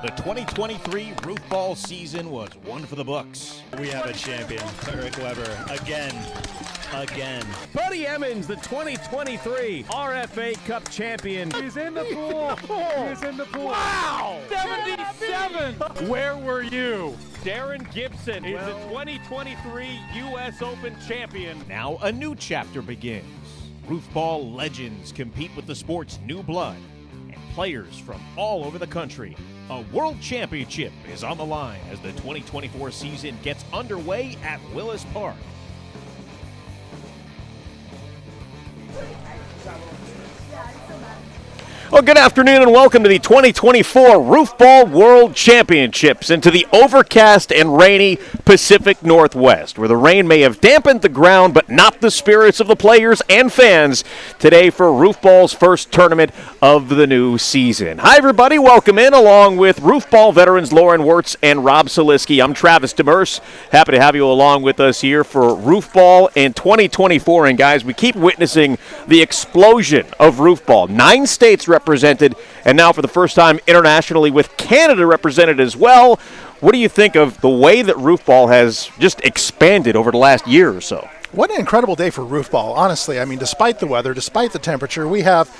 The 2023 Roofball season was one for the books. We have a champion, Darren Weber, again. Buddy Emmons, the 2023 RFA Cup champion. He's in the pool. He's in the pool. Wow! 77! Where were you? Darren Gibson is the 2023 U.S. Open champion. Now a new chapter begins. Roofball legends compete with the sport's new blood, and players from all over the country. A world championship is on the line as the 2024 season gets underway at Willis Park. Well, good afternoon and welcome to the 2024 Roofball World Championships and to the overcast and rainy Pacific Northwest, where the rain may have dampened the ground but not the spirits of the players and fans today for Roofball's first tournament of the new season. Hi, everybody. Welcome in along with Roofball veterans Lauren Wirtz and Rob Soliski. I'm Travis Demers. Happy to have you along with us here for Roofball in 2024. And, guys, we keep witnessing the explosion of Roofball. 9 states represented, and now for the first time internationally with Canada represented as well. What do you think of the way that Roofball has just expanded over the last year or so? What an incredible day for Roofball, honestly. I mean, despite the weather, despite the temperature, we have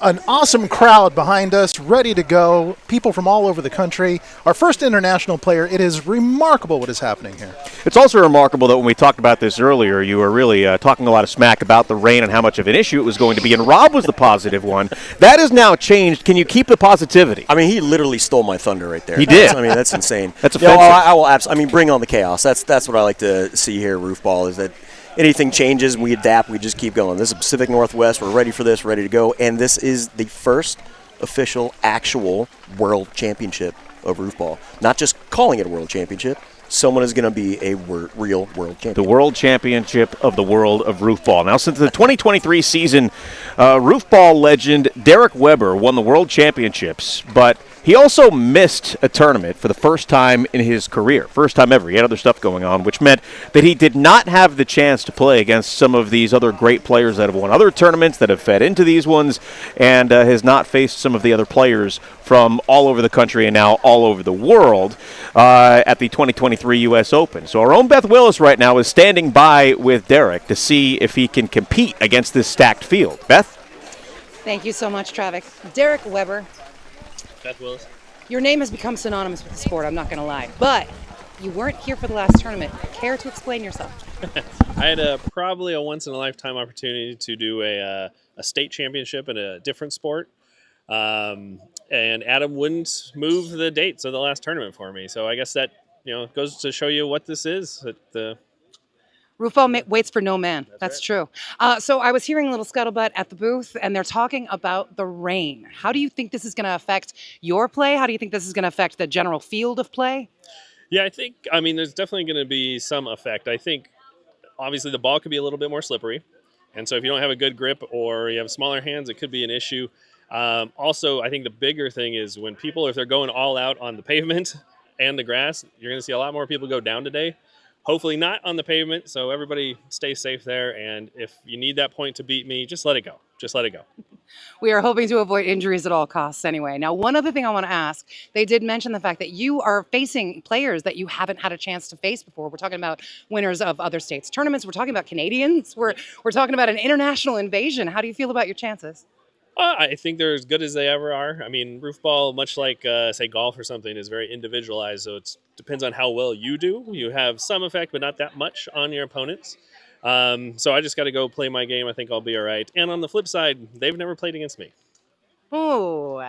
an awesome crowd behind us, ready to go, people from all over the country. Our first international player. It is remarkable what is happening here. It's also remarkable that when we talked about this earlier, you were really talking a lot of smack about the rain and how much of an issue it was going to be, and Rob was the positive one. That has now changed. Can you keep the positivity? I mean, he literally stole my thunder right there. He did. I mean, that's insane. That's offensive. I will absolutely. I mean, bring on the chaos. That's what I like to see here, Roofball, is that anything changes, we adapt, we just keep going. This is Pacific Northwest. We're ready for this, ready to go. And this is the first official, actual World Championship of Roofball. Not just calling it a World Championship. Someone is going to be a real World Champion. The World Championship of the world of Roofball. Now, since the 2023 season, Roofball legend Derek Weber won the World Championships, but he also missed a tournament for the first time in his career. First time ever. He had other stuff going on, which meant that he did not have the chance to play against some of these other great players that have won other tournaments, that have fed into these ones, and has not faced some of the other players from all over the country and now all over the world at the 2023 U.S. Open. So our own Beth Willis right now is standing by with Derek to see if he can compete against this stacked field. Beth? Thank you so much, Travis. Derek Weber. Beth Willis. Your name has become synonymous with the sport, I'm not going to lie. But you weren't here for the last tournament. Care to explain yourself? I had probably a once-in-a-lifetime opportunity to do a state championship in a different sport. And Adam wouldn't move the dates of the last tournament for me. So I guess that goes to show you what this is. Roofball waits for no man. That's true. So I was hearing a little scuttlebutt at the booth, and they're talking about the rain. How do you think this is going to affect your play? How do you think this is going to affect the general field of play? Yeah, there's definitely going to be some effect. I think, obviously, the ball could be a little bit more slippery. And so if you don't have a good grip or you have smaller hands, it could be an issue. Also, I think the bigger thing is when if they're going all out on the pavement and the grass, you're going to see a lot more people go down today. Hopefully not on the pavement, so everybody stay safe there. And if you need that point to beat me, just let it go. Just let it go. We are hoping to avoid injuries at all costs anyway. Now, one other thing I want to ask, they did mention the fact that you are facing players that you haven't had a chance to face before. We're talking about winners of other states' tournaments. We're talking about Canadians. We're talking about an international invasion. How do you feel about your chances? I think they're as good as they ever are. I mean, Roofball, much like, say, golf or something, is very individualized, so it depends on how well you do. You have some effect, but not that much on your opponents. So I just got to go play my game. I think I'll be all right. And on the flip side, they've never played against me. Oh,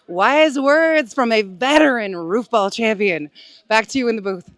wise words from a veteran Roofball champion. Back to you in the booth.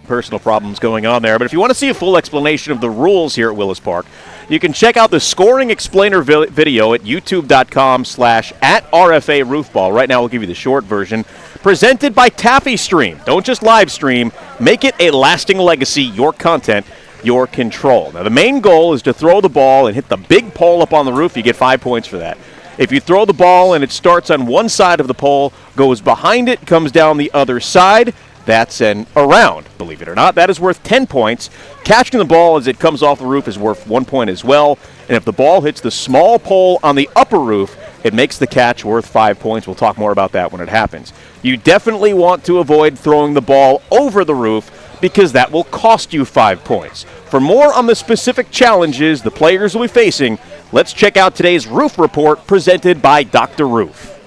Personal problems going on there. But if you want to see a full explanation of the rules here at Willis Park, you can check out the scoring explainer video at youtube.com/@RFA Roofball. Right now, we'll give you the short version. Presented by Taffy Stream. Don't just live stream. Make it a lasting legacy. Your content, your control. Now, the main goal is to throw the ball and hit the big pole up on the roof. You get 5 points for that. If you throw the ball and it starts on one side of the pole, goes behind it, comes down the other side, that's an around, believe it or not. That is worth 10 points. Catching the ball as it comes off the roof is worth 1 point as well. And if the ball hits the small pole on the upper roof, it makes the catch worth 5 points. We'll talk more about that when it happens. You definitely want to avoid throwing the ball over the roof because that will cost you 5 points. For more on the specific challenges the players will be facing, let's check out today's Roof Report presented by Dr. Roof.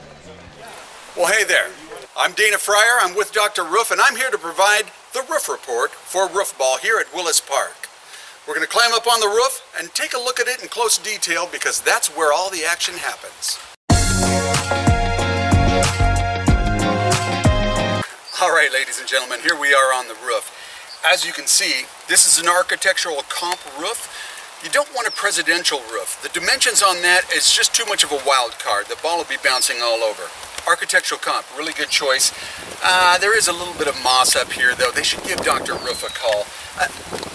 Well, hey there. I'm Dana Fryer. I'm with Dr. Roof, and I'm here to provide the Roof Report for Roofball here at Willis Park. We're going to climb up on the roof and take a look at it in close detail because that's where all the action happens. All right, ladies and gentlemen, here we are on the roof. As you can see, this is an architectural comp roof. You don't want a presidential roof. The dimensions on that is just too much of a wild card. The ball will be bouncing all over. Architectural comp, really good choice. There is a little bit of moss up here, though. They should give Dr. Roof a call.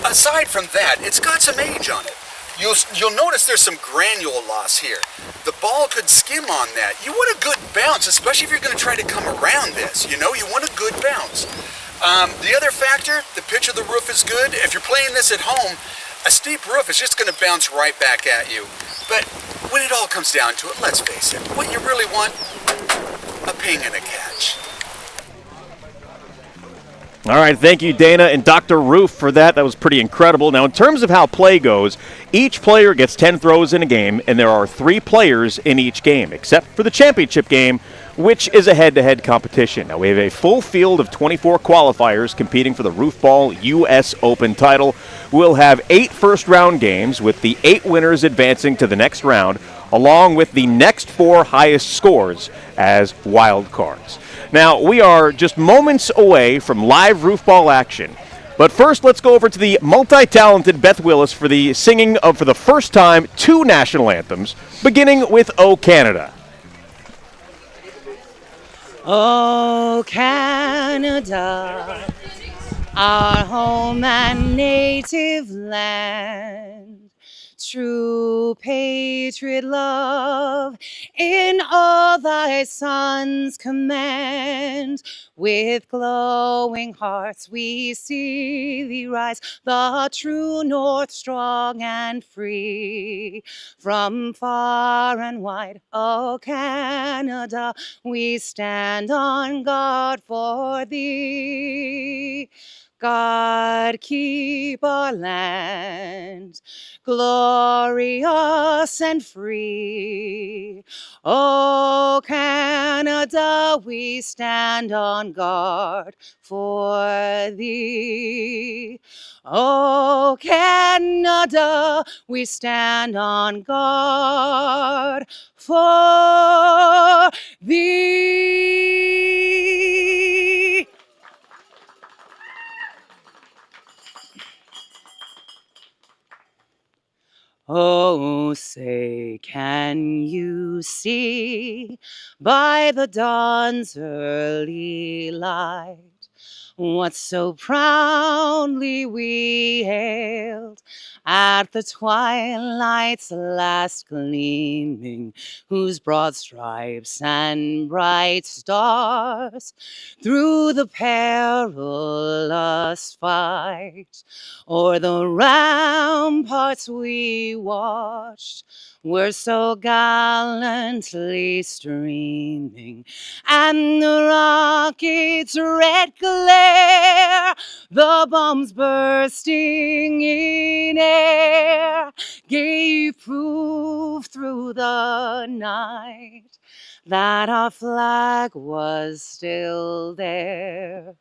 Aside from that, it's got some age on it. You'll notice there's some granule loss here. The ball could skim on that. You want a good bounce, especially if you're going to try to come around this. You want a good bounce. The other factor, the pitch of the roof is good. If you're playing this at home, a steep roof is just going to bounce right back at you. But when it all comes down to it, let's face it, what you really want, a ping and a catch. All right, thank you, Dana and Dr. Roof, for that. That was pretty incredible. Now, in terms of how play goes, each player gets 10 throws in a game, and there are 3 players in each game, except for the championship game, which is a head-to-head competition. Now, we have a full field of 24 qualifiers competing for the Roofball U.S. Open title. We'll have 8 first-round games, with the 8 winners advancing to the next round, along with the next 4 highest scores as wild cards. Now, we are just moments away from live Roofball action. But first, let's go over to the multi-talented Beth Willis for the singing of, for the first time, 2 national anthems, beginning with O Canada. Oh, Canada, our home and native land. True patriot love in all thy sons command. With glowing hearts we see thee rise, the true north strong and free. From far and wide, oh Canada, we stand on guard for thee. God keep our land glorious and free. Oh, Canada, we stand on guard for thee. Oh, Canada, we stand on guard for thee. Oh, say, can you see by the dawn's early light what so proudly we hailed at the twilight's last gleaming, whose broad stripes and bright stars through the perilous fight o'er the ramparts we watched were so gallantly streaming, and the rocket's red glare, the bombs bursting in air, gave proof through the night that our flag was still there.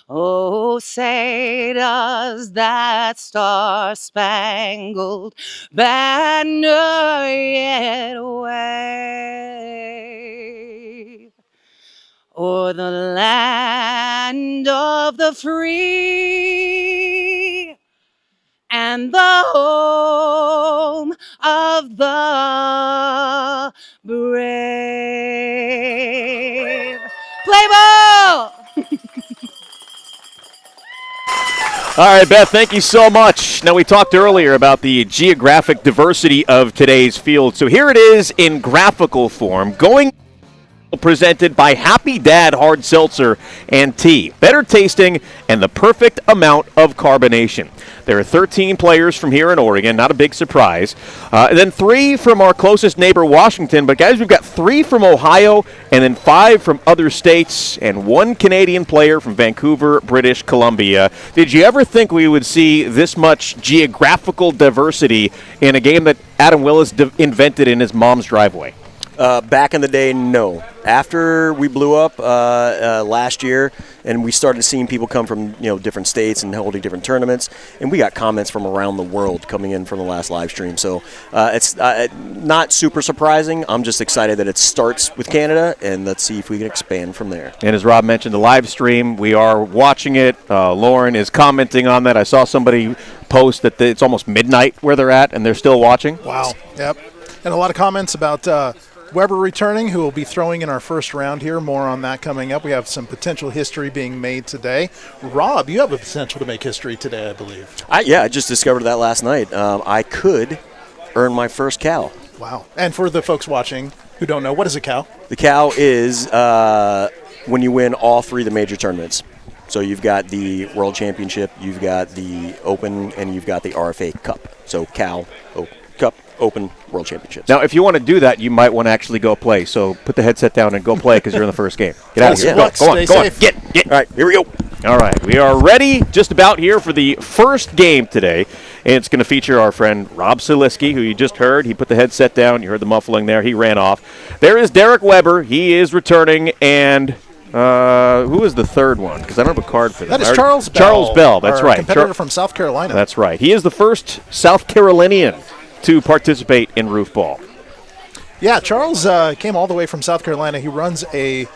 Oh, say does that star-spangled banner yet wave o'er the land of the free and the home of the brave? Play ball! All right, Beth, thank you so much. Now, we talked earlier about the geographic diversity of today's field. So here it is in graphical form. Going Presented by Happy Dad Hard Seltzer and Tea. Better tasting and the perfect amount of carbonation. There are 13 players from here in Oregon, not a big surprise. And then 3 from our closest neighbor, Washington. But, guys, we've got 3 from Ohio and then 5 from other states and 1 Canadian player from Vancouver, British Columbia. Did you ever think we would see this much geographical diversity in a game that Adam Willis invented in his mom's driveway? Back in the day, no. After we blew up last year, and we started seeing people come from different states and holding different tournaments, and we got comments from around the world coming in from the last live stream. So it's not super surprising. I'm just excited that it starts with Canada, and let's see if we can expand from there. And as Rob mentioned, the live stream, we are watching it. Lauren is commenting on that. I saw somebody post that it's almost midnight where they're at, and they're still watching. Wow. Yep. And a lot of comments about Weber returning, who will be throwing in our first round here. More on that coming up. We have some potential history being made today. Rob, you have a potential to make history today, I believe. I just discovered that last night. I could earn my first cow. Wow. And for the folks watching who don't know, what is a cow? The cow is when you win all 3 of the major tournaments. So you've got the World Championship, you've got the Open, and you've got the RFA Cup. So cow, Cup, Open, World Championships. Now, if you want to do that, you might want to actually go play. So put the headset down and go play because you're in the first game. Get out of here. Go on. Get. All right, here we go. All right, we are ready just about here for the first game today. And it's going to feature our friend Rob Siliski, who you just heard. He put the headset down. You heard the muffling there. He ran off. There is Derek Weber. He is returning. And who is the third one? Because I don't have a card for that. That is Charles Bell. Charles Bell, that's right. Competitor from South Carolina. That's right. He is the first South Carolinian to participate in Roofball. Yeah, Charles came all the way from South Carolina. He runs a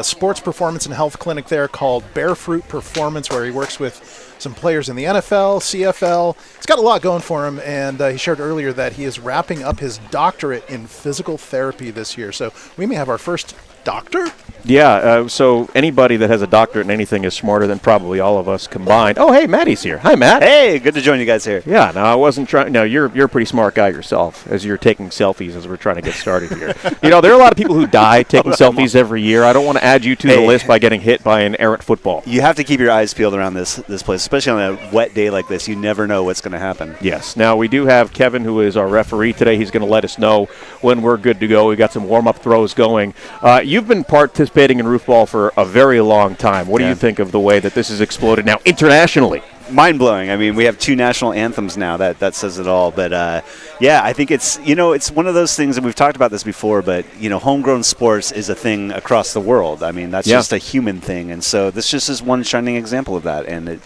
sports performance and health clinic there called Barefruit Performance, where he works with some players in the NFL, CFL. He's got a lot going for him, and he shared earlier that he is wrapping up his doctorate in physical therapy this year. So we may have our first doctor? Yeah, so anybody that has a doctorate in anything is smarter than probably all of us combined. Oh, hey, Maddie's here. Hi, Matt. Hey, good to join you guys here. Yeah, no, I wasn't trying. No, you're a pretty smart guy yourself, as you're taking selfies as we're trying to get started here. There are a lot of people who die taking selfies every year. I don't want to add you to the list by getting hit by an errant football. You have to keep your eyes peeled around this place, especially on a wet day like this. You never know what's going to happen. Yes. Now, we do have Kevin, who is our referee today. He's going to let us know when we're good to go. We've got some warm-up throws going. You've been participating in Roofball for a very long time. What do you think of the way that this has exploded now internationally? Mind-blowing. I mean, we have 2 national anthems now. That says it all. But, I think it's, it's one of those things, and we've talked about this before, but, homegrown sports is a thing across the world. I mean, that's just a human thing. And so this just is one shining example of that. And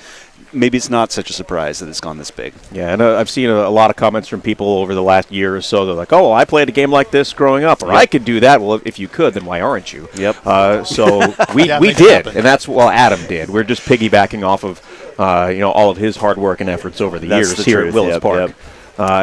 maybe it's not such a surprise that it's gone this big. Yeah, and I've seen a lot of comments from people over the last year or so. They're like, oh, I played a game like this growing up, or I could do that. Well, if you could, then why aren't you? Yep. So we did, and that's what Adam did. We're just piggybacking off of all of his hard work and efforts over the years here at Willis Park. Yep.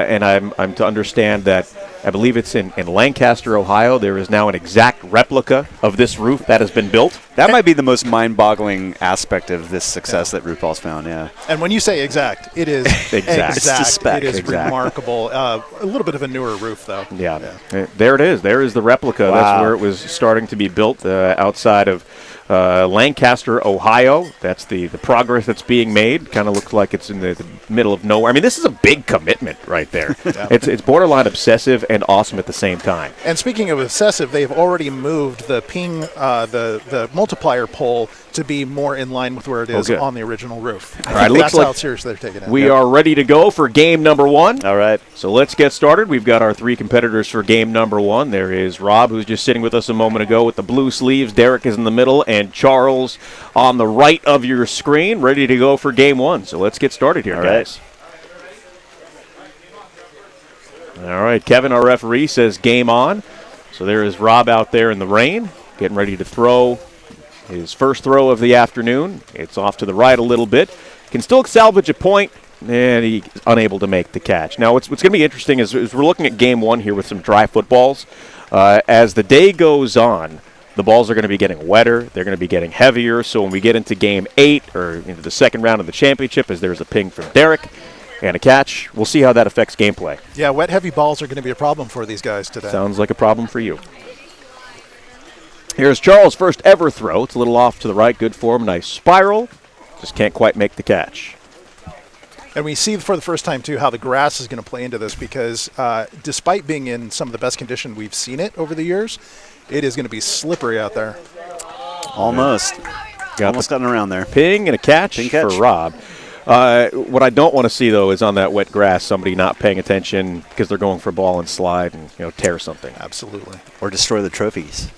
And I'm to understand that I believe it's in Lancaster, Ohio. There is now an exact replica of this roof that has been built. That might be the most mind-boggling aspect of this success that Roofball's found, And when you say exact, it is exact. It's the spec. It is remarkable. A little bit of a newer roof, though. Yeah. There it is. There is the replica. Wow. That's where it was starting to be built outside of Lancaster, Ohio. That's the progress that's being made. Kind of looks like it's in the middle of nowhere. I mean, this is a big commitment right there. It's borderline obsessive and awesome at the same time. And speaking of obsessive, they've already moved the ping, the multiplier pole to be more in line with where it is on the original roof. All right, that's how seriously they're taking it. We are ready to go for game number 1. All right. So let's get started. We've got our 3 competitors for game number 1. There is Rob, who's just sitting with us a moment ago with the blue sleeves. Derek is in the middle, and Charles on the right of your screen, ready to go for game 1. So let's get started here, guys. All right, Kevin, our referee, says game on. So there is Rob out there in the rain, getting ready to throw his first throw of the afternoon. It's off to the right a little bit. Can still salvage a point, and he's unable to make the catch. Now, what's going to be interesting is we're looking at game 1 here with some dry footballs. As the day goes on, the balls are going to be getting wetter. They're going to be getting heavier. So when we get into game 8 or into the second round of the championship, as there's a ping from Derek and a catch, we'll see how that affects gameplay. Yeah, wet, heavy balls are going to be a problem for these guys today. Sounds like a problem for you. Here's Charles' first ever throw. It's a little off to the right. Good form. Nice spiral. Just can't quite make the catch. And we see for the first time, too, how the grass is going to play into this because despite being in some of the best condition we've seen it over the years, it is going to be slippery out there. Almost gotten around there. Ping and a catch for Rob. What I don't want to see, though, is on that wet grass somebody not paying attention because they're going for a ball and slide and tear something. Absolutely. Or destroy the trophies.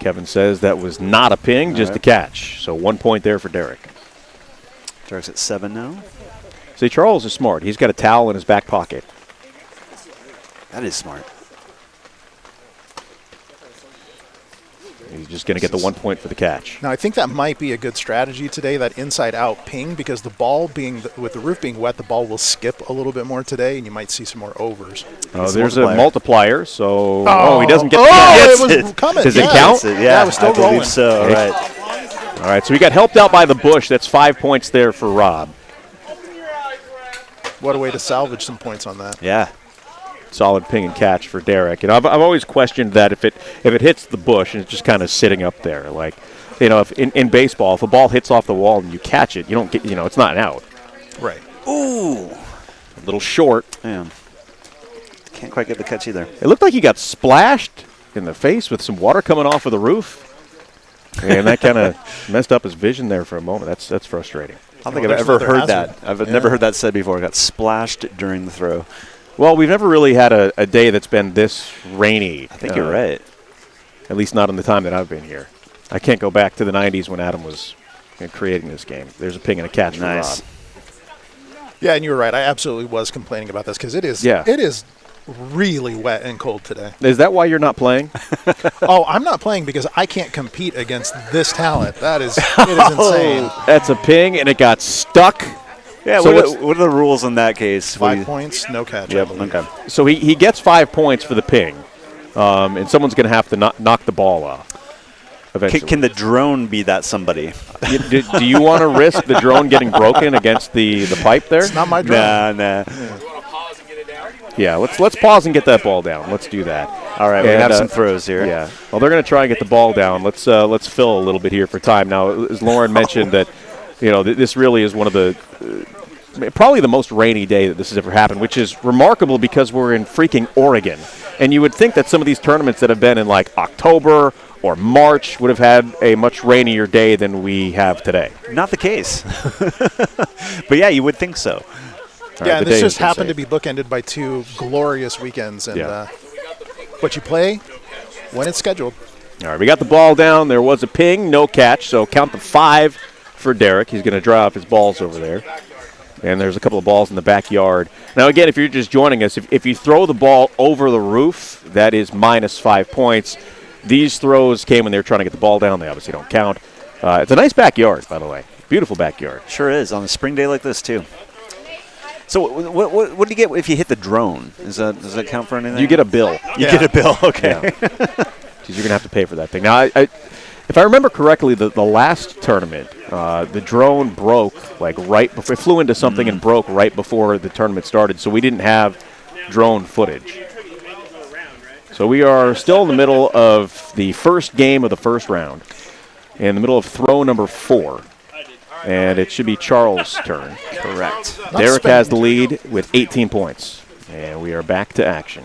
Kevin says that was not a ping, just a catch. So 1 point there for Derek. Derek's at 7 now. See, Charles is smart. He's got a towel in his back pocket. That is smart. He's just going to get the 1 point for the catch. Now, I think that might be a good strategy today, that inside-out ping, because the ball with the roof being wet, the ball will skip a little bit more today, and you might see some more overs. Oh, there's a multiplier, so he doesn't get it was coming. Does it count? Yeah, it was still rolling. So, all right, so we got helped out by the bush. That's 5 points there for Rob. What a way to salvage some points on that. Yeah. Solid ping and catch for Derek. And I've always questioned that if it hits the bush and it's just kind of sitting up there, like, if in baseball, if a ball hits off the wall and you catch it, you don't get, it's not an out. Right. Ooh. A little short. Yeah. Can't quite get the catch either. It looked like he got splashed in the face with some water coming off of the roof. And that kind of messed up his vision there for a moment. That's frustrating. I don't think I've ever heard that. I've never heard that said before. I got splashed during the throw. Well, we've never really had a day that's been this rainy. I think you're right. At least not in the time that I've been here. I can't go back to the 90s when Adam was creating this game. There's a ping and a catch for Rob. Yeah, and you were right. I absolutely was complaining about this because it is really wet and cold today. Is that why you're not playing? Oh, I'm not playing because I can't compete against this talent. It is insane. That's a ping, and it got stuck. Yeah, so what are the rules in that case? 5 points, no catch. Yep, okay. So he gets 5 points for the ping, and someone's going to have to knock the ball off eventually. Can the drone be that somebody? Do you want to risk the drone getting broken against the pipe there? It's not my drone. Nah. Yeah, let's pause and get that ball down. Let's do that. All right, we have some throws here. Yeah. Well, they're going to try and get the ball down. Let's fill a little bit here for time. Now, as Lauren mentioned that, this really is one of the probably the most rainy day that this has ever happened, which is remarkable because we're in freaking Oregon. And you would think that some of these tournaments that have been in like October or March would have had a much rainier day than we have today. Not the case. But yeah, you would think so. Yeah, and this just happened to be bookended by 2 glorious weekends. And but you play when it's scheduled. All right, we got the ball down. There was a ping, no catch, so count the 5 for Derek. He's going to draw off his balls over there. And there's a couple of balls in the backyard. Now, again, if you're just joining us, if you throw the ball over the roof, that is minus 5 points. These throws came when they were trying to get the ball down. They obviously don't count. It's a nice backyard, by the way. Beautiful backyard. Sure is, on a spring day like this, too. So what do you get if you hit the drone? Does that count for anything? You get a bill. You get a bill, okay. Yeah. Because you're going to have to pay for that thing. Now, if I remember correctly, the last tournament, the drone broke like right before. It flew into something and broke right before the tournament started, so we didn't have drone footage. So we are still in the middle of the first game of the first round, in the middle of throw number 4. And it should be Charles' turn. Correct. Derek has the lead with 18 points. And we are back to action.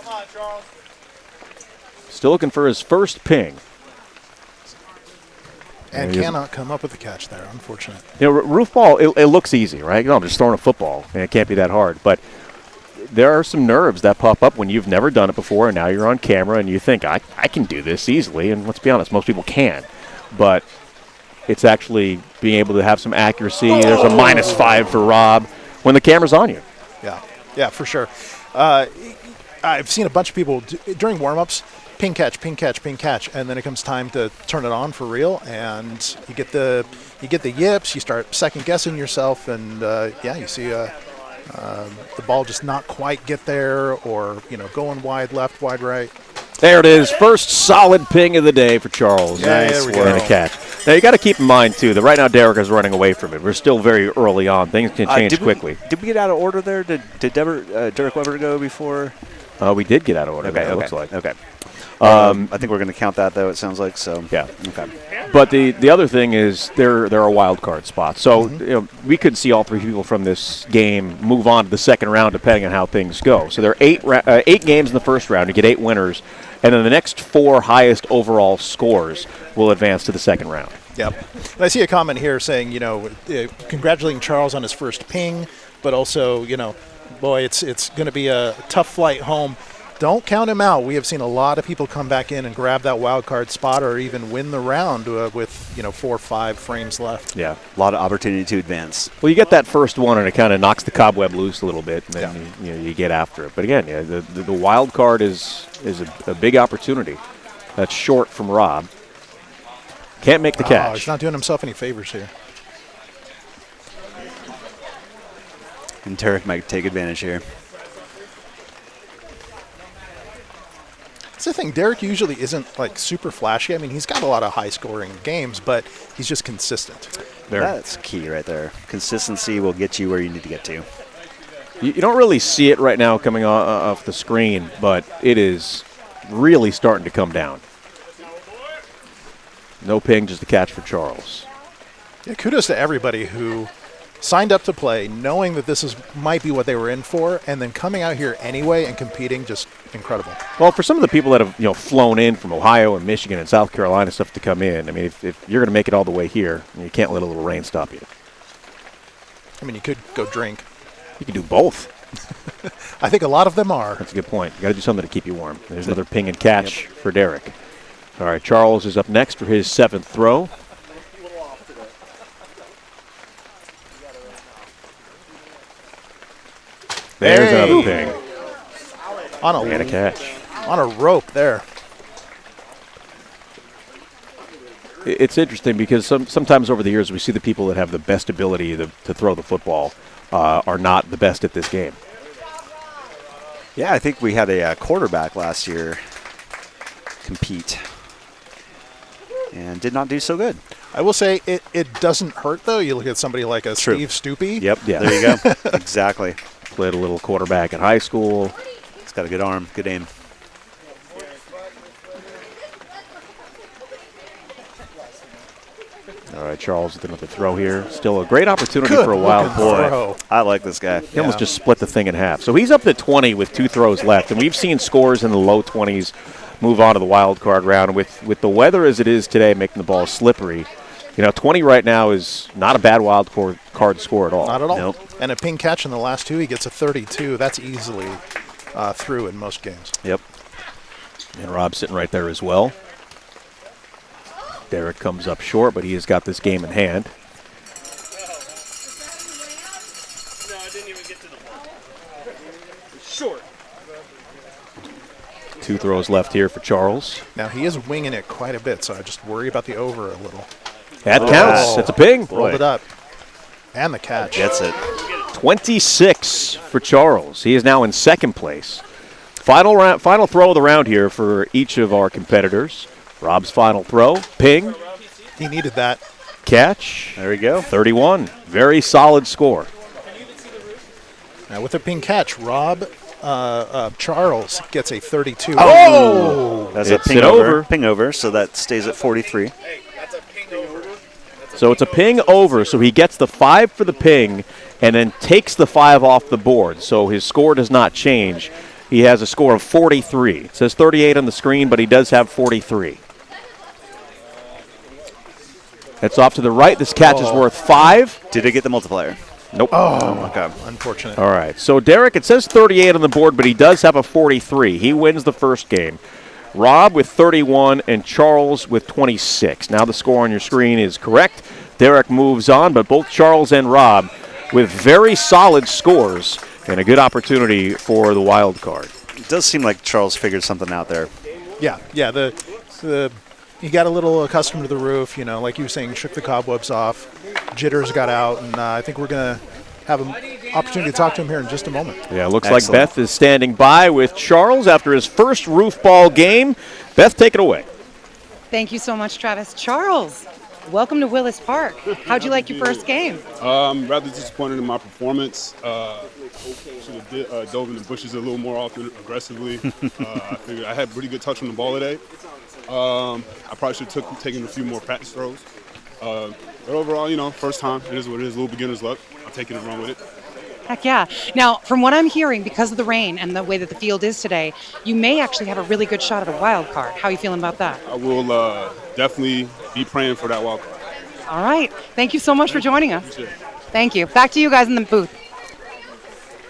Come on, Charles. Still looking for his first ping. And cannot come up with a catch there, unfortunate. Roof ball, it looks easy, right? I'm just throwing a football, and it can't be that hard. But there are some nerves that pop up when you've never done it before, and now you're on camera, and you think, I can do this easily. And let's be honest, most people can. But it's actually being able to have some accuracy. There's a minus 5 for Rob when the camera's on you. Yeah, for sure. I've seen a bunch of people during warm-ups, ping catch, and then it comes time to turn it on for real, and you get the yips, you start second-guessing yourself, and you see the ball just not quite get there, or going wide left, wide right. There it is. First solid ping of the day for Charles. Nice and a catch. Now, you got to keep in mind, too, that right now Derek is running away from it. We're still very early on. Things can change quickly. Did we get out of order there? Did Derek Webber go before? We did get out of order. Okay, it looks like. Okay. I think we're going to count that, though, it sounds like. So Yeah. Okay. But the other thing is there are wild card spots. So we could see all 3 people from this game move on to the second round depending on how things go. So there are 8 games in the first round. You get 8 winners. And then the next 4 highest overall scores will advance to the second round. Yep. And I see a comment here saying, congratulating Charles on his first ping, but also, boy, it's going to be a tough flight home. Don't count him out. We have seen a lot of people come back in and grab that wild card spot or even win the round with 4 or 5 frames left. Yeah. A lot of opportunity to advance. Well, you get that first one, and it kind of knocks the cobweb loose a little bit, and then you get after it. But again, the wild card is a big opportunity. That's short from Rob. Can't make the catch. He's not doing himself any favors here. And Tarek might take advantage here. That's the thing. Derek usually isn't super flashy. I mean, he's got a lot of high-scoring games, but he's just consistent. That's key right there. Consistency will get you where you need to get to. You don't really see it right now coming off the screen, but it is really starting to come down. No ping, just a catch for Charles. Yeah, kudos to everybody who signed up to play, knowing that this might be what they were in for, and then coming out here anyway and competing, just incredible. Well, for some of the people that have flown in from Ohio and Michigan and South Carolina stuff to come in, I mean, if you're going to make it all the way here, you can't let a little rain stop you. I mean, you could go drink. You can do both. I think a lot of them are. That's a good point. You got to do something to keep you warm. There's another ping and catch for Derek. All right, Charles is up next for his 7th throw. There's another ping. And a catch. On a rope there. It's interesting because sometimes over the years we see the people that have the best ability to throw the football are not the best at this game. Yeah, I think we had a quarterback last year compete and did not do so good. I will say it doesn't hurt, though. You look at somebody like a Steve Stoopy. Yep, yeah. There you go. Exactly. Played a little quarterback in high school. He's got a good arm, good aim. All right, Charles with another throw here. Still a great opportunity for a wild boy. I like this guy. He almost just split the thing in half. So he's up to 20 with 2 throws left, and we've seen scores in the low 20s move on to the wild card round. With the weather as it is today, making the ball slippery, 20 right now is not a bad wild card score at all. Not at all. Nope. And a ping catch in the last 2, he gets a 32. That's easily through in most games. Yep. And Rob's sitting right there as well. Derek comes up short, but he has got this game in hand. No, I didn't even get to the ball. Short. 2 throws left here for Charles. Now, he is winging it quite a bit, so I just worry about the over a little. That counts. That's a ping. Rolled it up. And the catch. Gets it. 26 for Charles. He is now in second place. Final throw of the round here for each of our competitors. Rob's final throw. Ping. He needed that. Catch. There we go. 31. Very solid score. Now, with a ping catch, Charles gets a 32. Oh! That's It's a ping an over. Ping over, so that stays at 43. So it's a ping over, so he gets the 5 for the ping and then takes the 5 off the board. So his score does not change. He has a score of 43. It says 38 on the screen, but he does have 43. It's off to the right. This catch is worth 5. Did it get the multiplier? Nope. Oh, okay. Unfortunate. All right. So Derek, it says 38 on the board, but he does have a 43. He wins the first game. Rob with 31 and Charles with 26. Now the score on your screen is correct. Derek moves on, but both Charles and Rob with very solid scores and a good opportunity for the wild card. It does seem like Charles figured something out there. Yeah. He got a little accustomed to the roof, like you were saying, shook the cobwebs off, jitters got out, and I think we're going to have an opportunity to talk to him here in just a moment. Yeah, looks like Beth is standing by with Charles after his first Roofball game. Beth, take it away. Thank you so much, Travis. Charles, welcome to Willis Park. How'd you like your first game? Rather disappointed in my performance. Should have dove in the bushes a little more often, aggressively. I figured I had pretty good touch on the ball today. I probably should have taken a few more practice throws. But overall, first time, it is what it is, a little beginner's luck. I'm taking it wrong with it. Heck yeah. Now, from what I'm hearing, because of the rain and the way that the field is today, you may actually have a really good shot at a wild card. How are you feeling about that? I will definitely be praying for that wild card. All right. Thank you so much for joining us. Thank you. Back to you guys in the booth.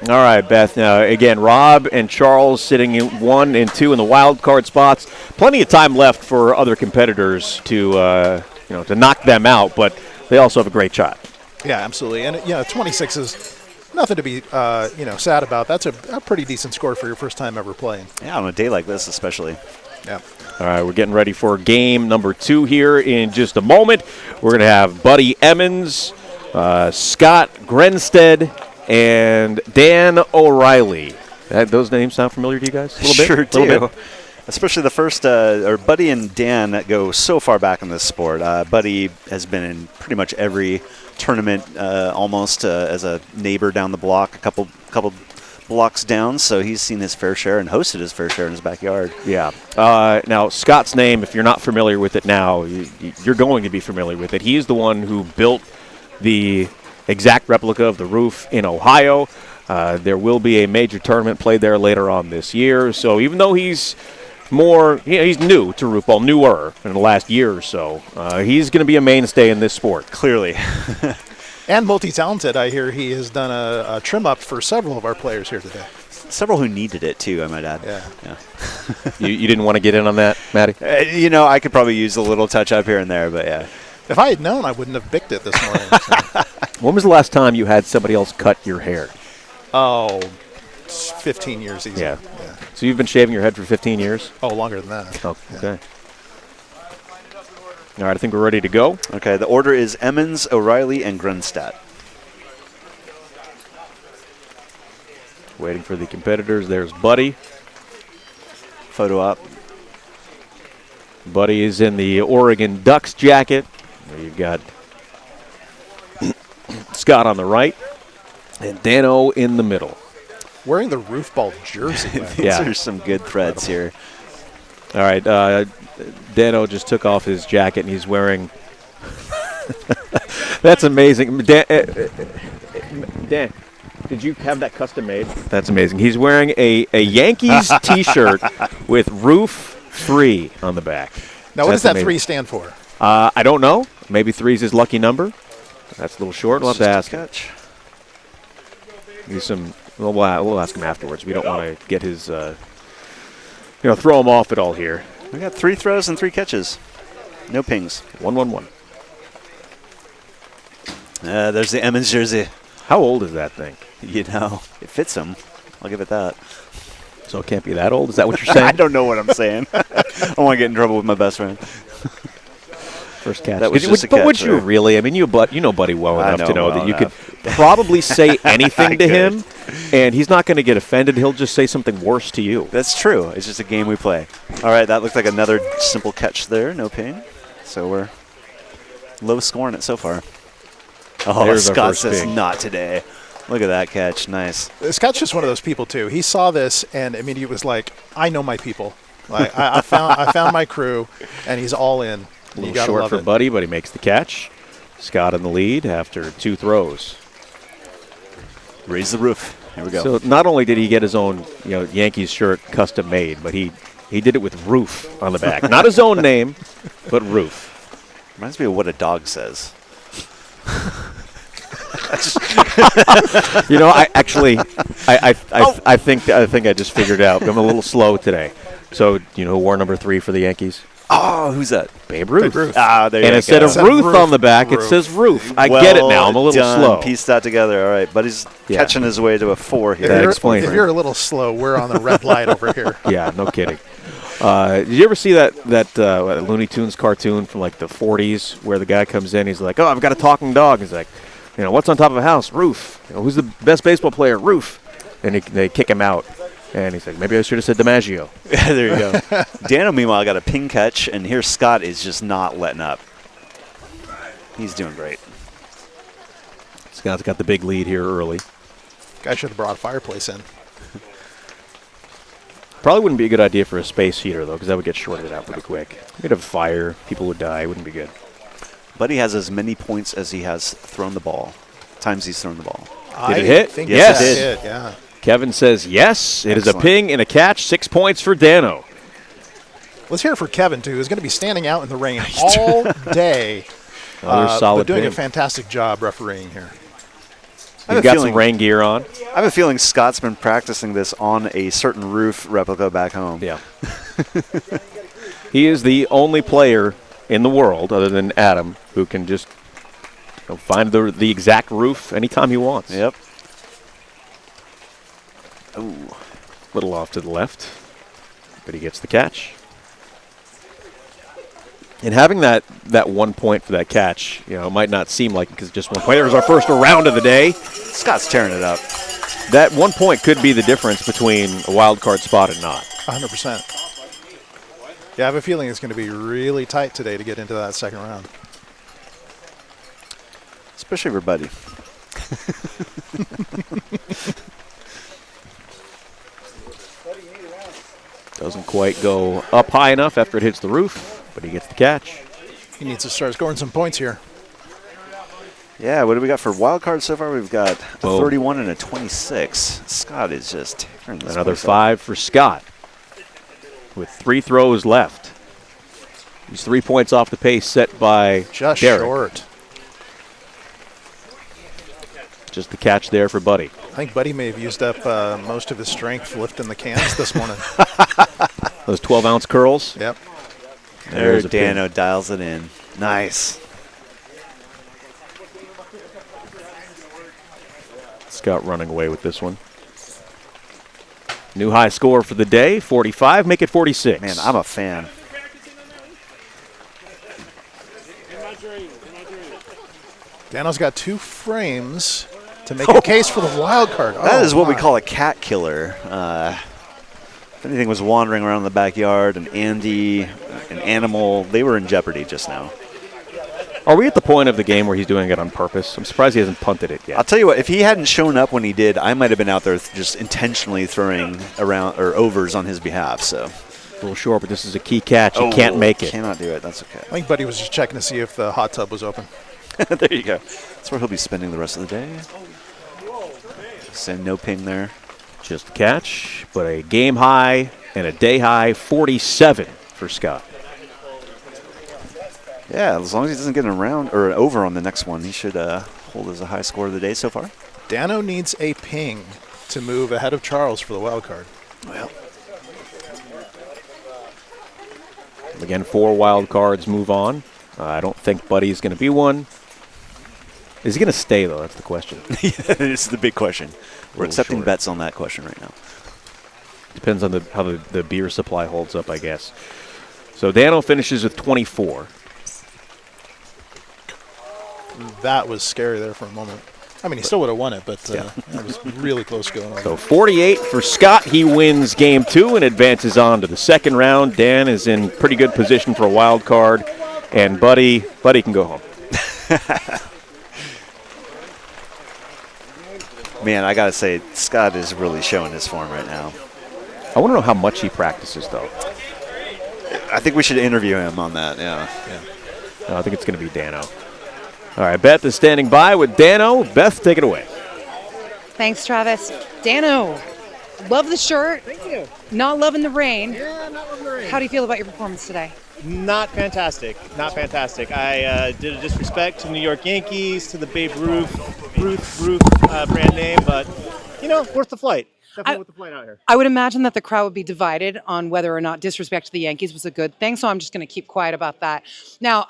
All right, Beth. Now, again, Rob and Charles sitting in 1 and 2 in the wild card spots. Plenty of time left for other competitors to knock them out, but they also have a great shot. Yeah, absolutely. And 26 is nothing to be sad about. That's a pretty decent score for your first time ever playing. Yeah, on a day like this especially. Yeah. All right, we're getting ready for game number 2 here in just a moment. We're going to have Buddy Emmons, Scott Greenstead, and Dan O'Reilly. Those names sound familiar to you guys? A little bit? Sure do. Little bit. Especially the first, Buddy and Dan go so far back in this sport. Buddy has been in pretty much every tournament almost as a neighbor down the block, a couple blocks down, so he's seen his fair share and hosted his fair share in his backyard. Yeah. Now, Scott's name, if you're not familiar with it now, you're going to be familiar with it. He is the one who built the exact replica of the roof in Ohio. There will be a major tournament played there later on this year, so even though he's he's new to Roofball, newer in the last year or so, he's going to be a mainstay in this sport. Clearly. And multi-talented, I hear he has done a trim-up for several of our players here today. Several who needed it, too, I might add. Yeah. You didn't want to get in on that, Matty? I could probably use a little touch-up here and there, but yeah. If I had known, I wouldn't have bicked it this morning. So. When was the last time you had somebody else cut your hair? Oh, 15 years easy. Yeah. So you've been shaving your head for 15 years? Oh, longer than that. Oh, okay. All right, I think we're ready to go. Okay, the order is Emmons, O'Reilly, and Grunstadt. Waiting for the competitors. There's Buddy. Photo op. Buddy is in the Oregon Ducks jacket. You've got Scott on the right and Dano in the middle. Wearing the Roofball jersey. These are some good threads here. All right, Dano just took off his jacket and he's wearing. That's amazing. Dan, did you have that custom made? That's amazing. He's wearing a Yankees T-shirt with Roof 3 on the back. Now, what does that 3 stand for? I don't know. Maybe 3 is his lucky number. That's a little short. We'll have to ask him. We'll ask him afterwards. We don't want to get his, throw him off at all here. We got 3 throws and 3 catches. No pings. 1-1-1. There's the Emmons jersey. How old is that thing? It fits him. I'll give it that. So it can't be that old? Is that what you're saying? I don't know what I'm saying. I don't want to get in trouble with my best friend. First catch. That was just a catch. But would you really? I mean, you know Buddy well enough to know that you could probably say anything to him, and he's not going to get offended. He'll just say something worse to you. That's true. It's just a game we play. All right, that looked like another simple catch there. No pain. So we're low scoring it so far. Oh, There's Scott says not today. Look at that catch. Nice. Scott's just one of those people, too. He saw this, and immediately was like, I know my people. Like, I found my crew, and he's all in. A little short for Buddy, but he makes the catch. Scott in the lead after 2 throws. Raise the roof. Here we go. So not only did he get his own Yankees shirt custom made, but he did it with Roof on the back. Not his own name, but Roof. Reminds me of what a dog says. I think I just figured out. I'm a little slow today. So who wore number 3 for the Yankees? Oh, who's that? Babe Ruth. There and instead of Ruth on the back, it says Roof. I get it now. I'm a little slow. Pieced that together. All right, but he's catching his way to a 4 here. If you're a little slow, we're on the red light over here. Yeah, no kidding. Did you ever see that Looney Tunes cartoon from like the 40s where the guy comes in, he's like, oh, I've got a talking dog. He's like, what's on top of a house? Roof. Who's the best baseball player? Roof. And they kick him out. And he's like, maybe I should have said DiMaggio. Yeah, there you go. Dano, meanwhile, got a ping catch, and here Scott is just not letting up. He's doing great. Scott's got the big lead here early. Guy should have brought a fireplace in. Probably wouldn't be a good idea for a space heater, though, because that would get shorted out pretty quick. You'd have a fire. People would die. It wouldn't be good. Buddy has as many points as he has thrown the ball. Times he's thrown the ball. Did it hit? Think Yes. it did. Yeah. Kevin says yes. It is a Excellent. ping and a catch. 6 points for Dano. Let's hear it for Kevin, too, who's going to be standing out in the rain all day. Another solid but doing ping. a fantastic job refereeing here. You've got some rain gear on. I have a feeling Scott's been practicing this on a certain roof replica back home. Yeah. He is the only player in the world, other than Adam, who can just find the exact roof anytime he wants. Yep. Ooh. Little off to the left, but he gets the catch. And having that 1 point for that catch, it might not seem like it because just 1 point. There's our first round of the day. Scott's tearing it up. That 1 point could be the difference between a wild card spot and not. 100%. Yeah, I have a feeling it's going to be really tight today to get into that second round. Especially for Buddy. Doesn't quite go up high enough after it hits the roof, but he gets the catch. He needs to start scoring some points here. Yeah, what do we got for wild cards so far? We've got a Whoa. 31 and a 26. Scott is just tearing this Another place up. 5 for Scott with 3 throws left. He's 3 points off the pace set by Just Derek. short. Just the catch there for Buddy. I think Buddy may have used up most of his strength lifting the cans this morning. Those 12-ounce curls. Yep. There, There's a Dano dials it in. Nice. Scott running away with this one. New high score for the day, 45. Make it 46. Man, I'm a fan. Dano's got 2 frames to make a case for the wild card. That is what we my. call a cat killer. If anything was wandering around the backyard, an Andy, an animal, they were in jeopardy just now. Are we at the point of the game where he's doing it on purpose? I'm surprised he hasn't punted it yet. I'll tell you what, if he hadn't shown up when he did, I might have been out there just intentionally throwing around or overs on his behalf. So A little short, but this is a key catch. He can't make it. Cannot do it. That's okay. I think Buddy was just checking to see if the hot tub was open. There you go. That's where he'll be spending the rest of the day. So no ping there. Just a catch, but a game high and a day high 47 for Scott. Yeah, as long as he doesn't get an around or an over on the next one, he should hold as a high score of the day so far. Dano needs a ping to move ahead of Charles for the wild card. Well, Again, 4 wild cards move on. I don't think Buddy's going to be one. Is he going to stay, though? That's the question. This is the big question. We're accepting short. bets on that question right now. Depends on how the beer supply holds up, I guess. So Dano finishes with 24. That was scary there for a moment. I mean, he still would have won it, but that was really close going on. So 48 for Scott. He wins game 2 and advances on to the second round. Dan is in pretty good position for a wild card. And Buddy can go home. Man, I got to say, Scott is really showing his form right now. I want to know how much he practices, though. I think we should interview him on that, yeah. No, I think it's going to be Dano. All right, Beth is standing by with Dano. Beth, take it away. Thanks, Travis. Dano, love the shirt. Thank you. Not loving the rain. Yeah, not loving the rain. How do you feel about your performance today? Not fantastic. Not fantastic. I did a disrespect to New York Yankees, to the Babe Ruth brand name, but, worth the flight. Definitely worth the flight out here. I would imagine that the crowd would be divided on whether or not disrespect to the Yankees was a good thing, so I'm just going to keep quiet about that. Now,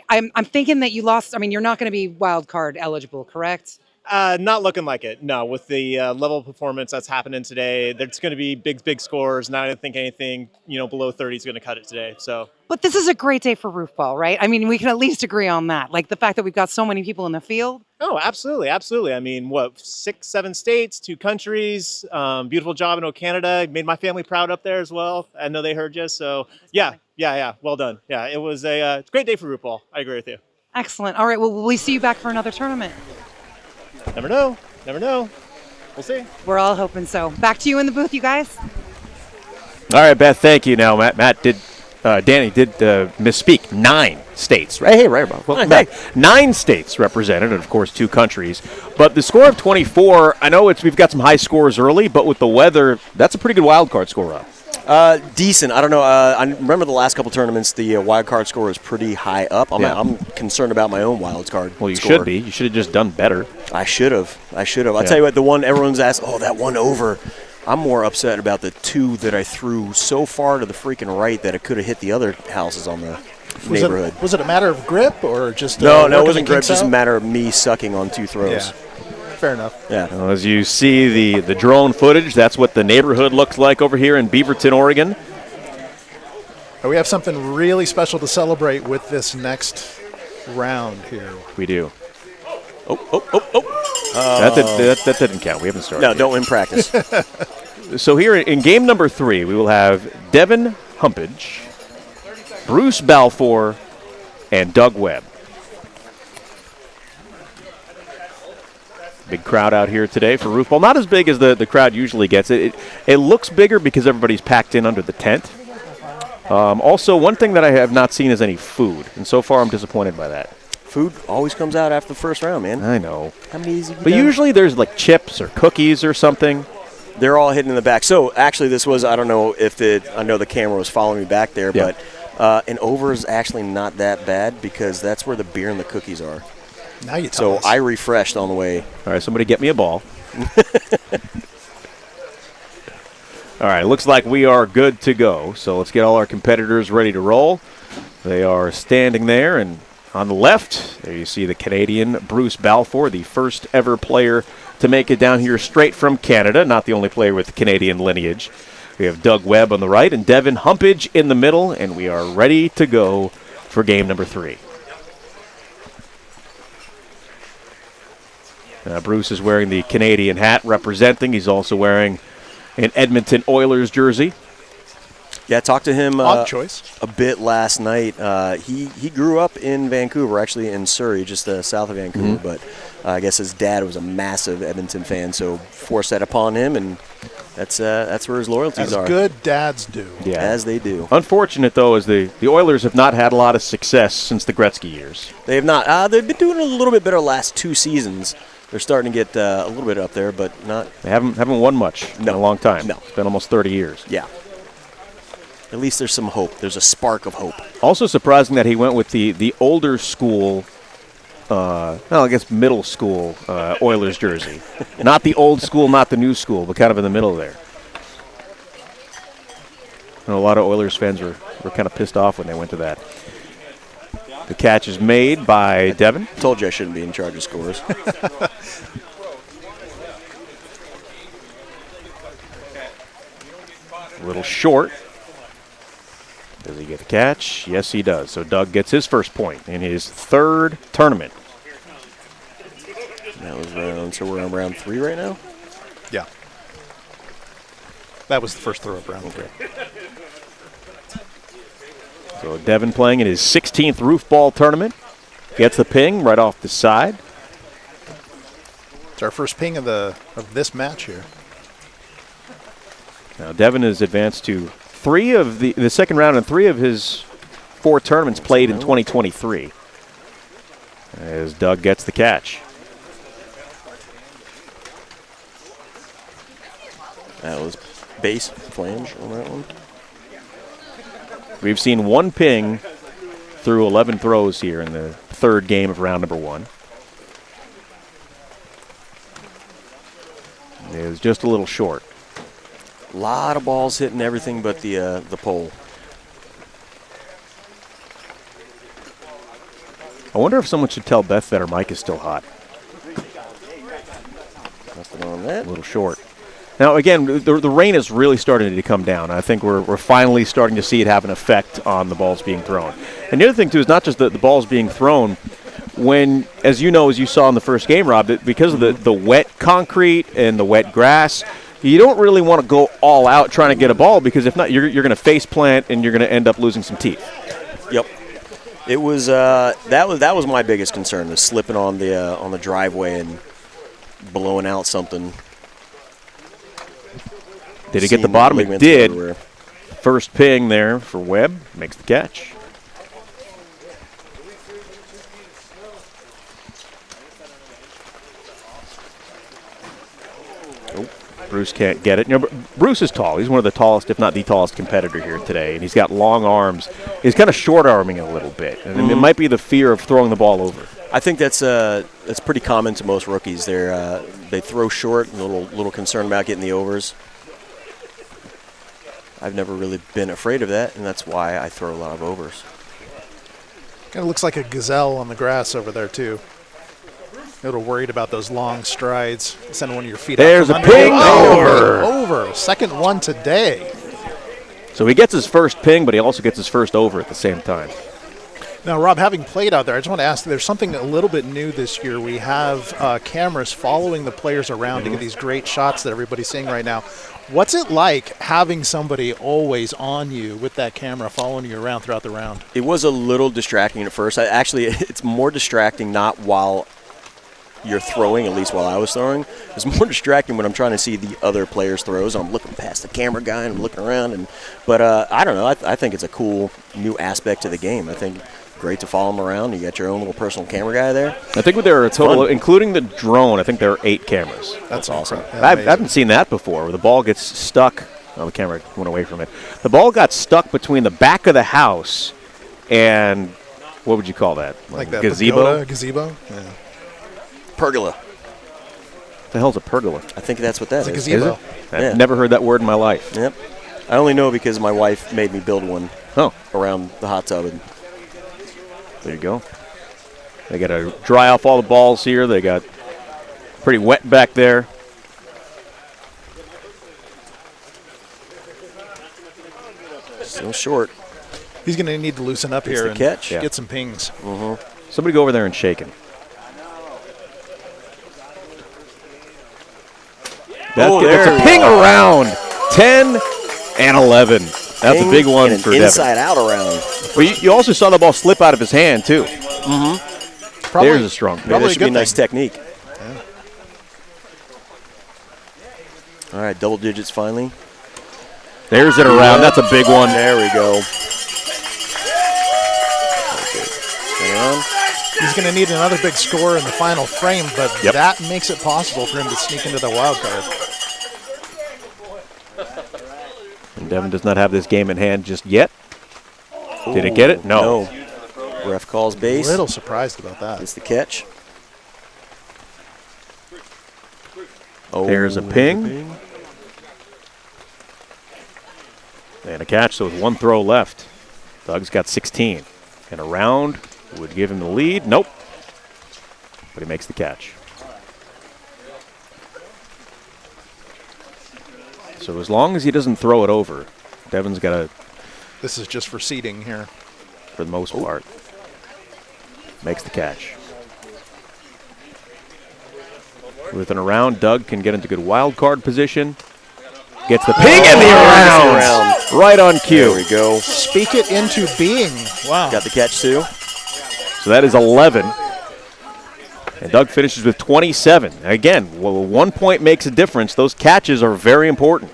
I'm thinking that you lost. I mean, you're not going to be wild card eligible, correct? Not looking like it. No, with the level of performance that's happening today, there's going to be big scores. And I don't think anything, below 30 is going to cut it today. So. But this is a great day for Roofball, right? I mean, we can at least agree on that. Like the fact that we've got so many people in the field. Oh, absolutely. I mean, 6, 7 states, 2 countries, beautiful job in Canada. Made my family proud up there as well. I know they heard you. So, yeah. Well done. Yeah, it was a great day for Roofball. I agree with you. Excellent. All right, well, will we see you back for another tournament? Never know. We'll see. We're all hoping so. Back to you in the booth, you guys. All right, Beth, thank you. Now, Danny did misspeak. 9 states. Right, hey, right, Bob. Welcome back. 9 states represented, and of course 2 countries. But the score of 24, I know we've got some high scores early, but with the weather, that's a pretty good wild card score up. Decent. I don't know. I remember the last couple tournaments, the wild card score was pretty high up. I'm concerned about my own wild card. Well, you score. should be. You should have just done better. I should have. I'll tell you what. The one everyone's asked. Oh, that one over. I'm more upset about the 2 that I threw so far to the freaking right that it could have hit the other houses on the neighborhood. Was it a matter of grip or just no? It wasn't grip. Just a matter of me sucking on 2 throws. Yeah. Fair enough. Yeah. Well, as you see the drone footage, that's what the neighborhood looks like over here in Beaverton, Oregon. We have something really special to celebrate with this next round here. We do. That didn't count. We haven't started. No, don't win practice. So here in game number 3, we will have Devin Humpage, Bruce Balfour, and Doug Webb. Big crowd out here today for Roofball. Not as big as the crowd usually gets. It looks bigger because everybody's packed in under the tent. Also, one thing that I have not seen is any food, and so far I'm disappointed by that. Food always comes out after the first round, man. I know. How many easy? But usually there's like chips or cookies or something. They're all hidden in the back. So actually, this was, I don't know if I know the camera was following me back there, but an over is actually not that bad because that's where the beer and the cookies are. Now you tell us. I refreshed on the way. All right, somebody get me a ball. All right, looks like we are good to go. So let's get all our competitors ready to roll. They are standing there, and on the left, there you see the Canadian Bruce Balfour, the first ever player to make it down here straight from Canada, not the only player with Canadian lineage. We have Doug Webb on the right and Devin Humpage in the middle, and we are ready to go for game number 3. Bruce is wearing the Canadian hat representing. He's also wearing an Edmonton Oilers jersey. Yeah, I talked to him Odd choice. a bit last night. He grew up in Vancouver, actually in Surrey, just south of Vancouver. But I guess his dad was a massive Edmonton fan, so forced that upon him, and that's where his loyalties are. As good dads do. Yeah. As they do. Unfortunate, though, is the Oilers have not had a lot of success since the Gretzky years. They have not. They've been doing a little bit better last 2 seasons. They're starting to get a little bit up there, but not. They haven't won much in a long time. No. It's been almost 30 years. Yeah. At least there's some hope. There's a spark of hope. Also surprising that he went with the older school, I guess middle school Oilers jersey. Not the old school, not the new school, but kind of in the middle there. And a lot of Oilers fans were kind of pissed off when they went to that. The catch is made by Devin. Told you I shouldn't be in charge of scores. A little short. Does he get the catch? Yes, he does. So Doug gets his first point in his 3rd tournament. That was so we're on round 3 right now? Yeah. That was the first throw of round 3. So Devin playing in his 16th Roofball tournament. Gets the ping right off the side. It's our first ping of this match here. Now Devin has advanced to 3 of the second round and 3 of his 4 tournaments played in 2023. As Doug gets the catch. That was base flange on that one. We've seen 1 ping through 11 throws here in the 3rd game of round number 1. It was just a little short. A lot of balls hitting everything but the pole. I wonder if someone should tell Beth that her mic is still hot. Nothing on that. A little short. Now, again, the rain is really starting to come down. I think we're finally starting to see it have an effect on the balls being thrown. And the other thing, too, is not just the balls being thrown. When, as you saw in the first game, Rob, that because of the wet concrete and the wet grass, you don't really want to go all out trying to get a ball because if not, you're going to face plant and you're going to end up losing some teeth. Yep. It was that was my biggest concern, was slipping on the driveway and blowing out something. Did it get the bottom? It did. Everywhere. First ping there for Webb. Makes the catch. Oh, Bruce can't get it. You know, Bruce is tall. He's one of the tallest, if not the tallest competitor here today, and he's got long arms. He's kind of short-arming it a little bit, and it might be the fear of throwing the ball over. I think that's pretty common to most rookies. They throw short, a little concerned about getting the overs. I've never really been afraid of that, and that's why I throw a lot of overs. Kind of looks like a gazelle on the grass over there, too. A little worried about those long strides. Send one of your feet out. There's a ping over. Over. Second one today. So he gets his first ping, but he also gets his first over at the same time. Now, Rob, having played out there, I just want to ask, there's something a little bit new this year. We have cameras following the players around to get these great shots that everybody's seeing right now. What's it like having somebody always on you with that camera following you around throughout the round? It was a little distracting at first. It's more distracting not while you're throwing, at least while I was throwing. It's more distracting when I'm trying to see the other players' throws. I'm looking past the camera guy and I'm looking around. But I don't know. I think it's a cool new aspect to the game. I think great to follow them around. You got your own little personal camera guy there. I think there are a total, including the drone, I think there are 8 cameras. That's awesome. I haven't seen that before, where the ball gets stuck. Oh, the camera went away from it. The ball got stuck between the back of the house and, what would you call that? Like that gazebo? Gazebo? Yeah. Pergola. The hell's a pergola? I think that's what that is. It's a gazebo. I've never heard that word in my life. Yep. I only know because my wife made me build one around the hot tub. There you go. They got to dry off all the balls here. They got pretty wet back there. Still short. He's going to need to loosen up here and get some pings. Somebody go over there and shake him. That's a ping around. 10 and 11. That's a big one for Devin. Inside out around. But you also saw the ball slip out of his hand, too. There's a strong pitch. That should be nice technique. Yeah. All right, double digits finally. There's it around. That's a big one. There we go. He's going to need another big score in the final frame, but that makes it possible for him to sneak into the wild card. And Devin does not have this game in hand just yet. Did it get it? No. Ref calls base. A little surprised about that. It's the catch. There's a ping. And a catch, so with one throw left. Doug's got 16. And a round would give him the lead. Nope. But he makes the catch. So as long as he doesn't throw it over, Devin's got to... This is just for seeding here. For the most part. Makes the catch. With an around, Doug can get into good wild card position. Gets the ping and the around. Right on cue. There we go. Speak it into being. Wow. Got the catch too. So that is 11. And Doug finishes with 27. Again, 1 point makes a difference. Those catches are very important.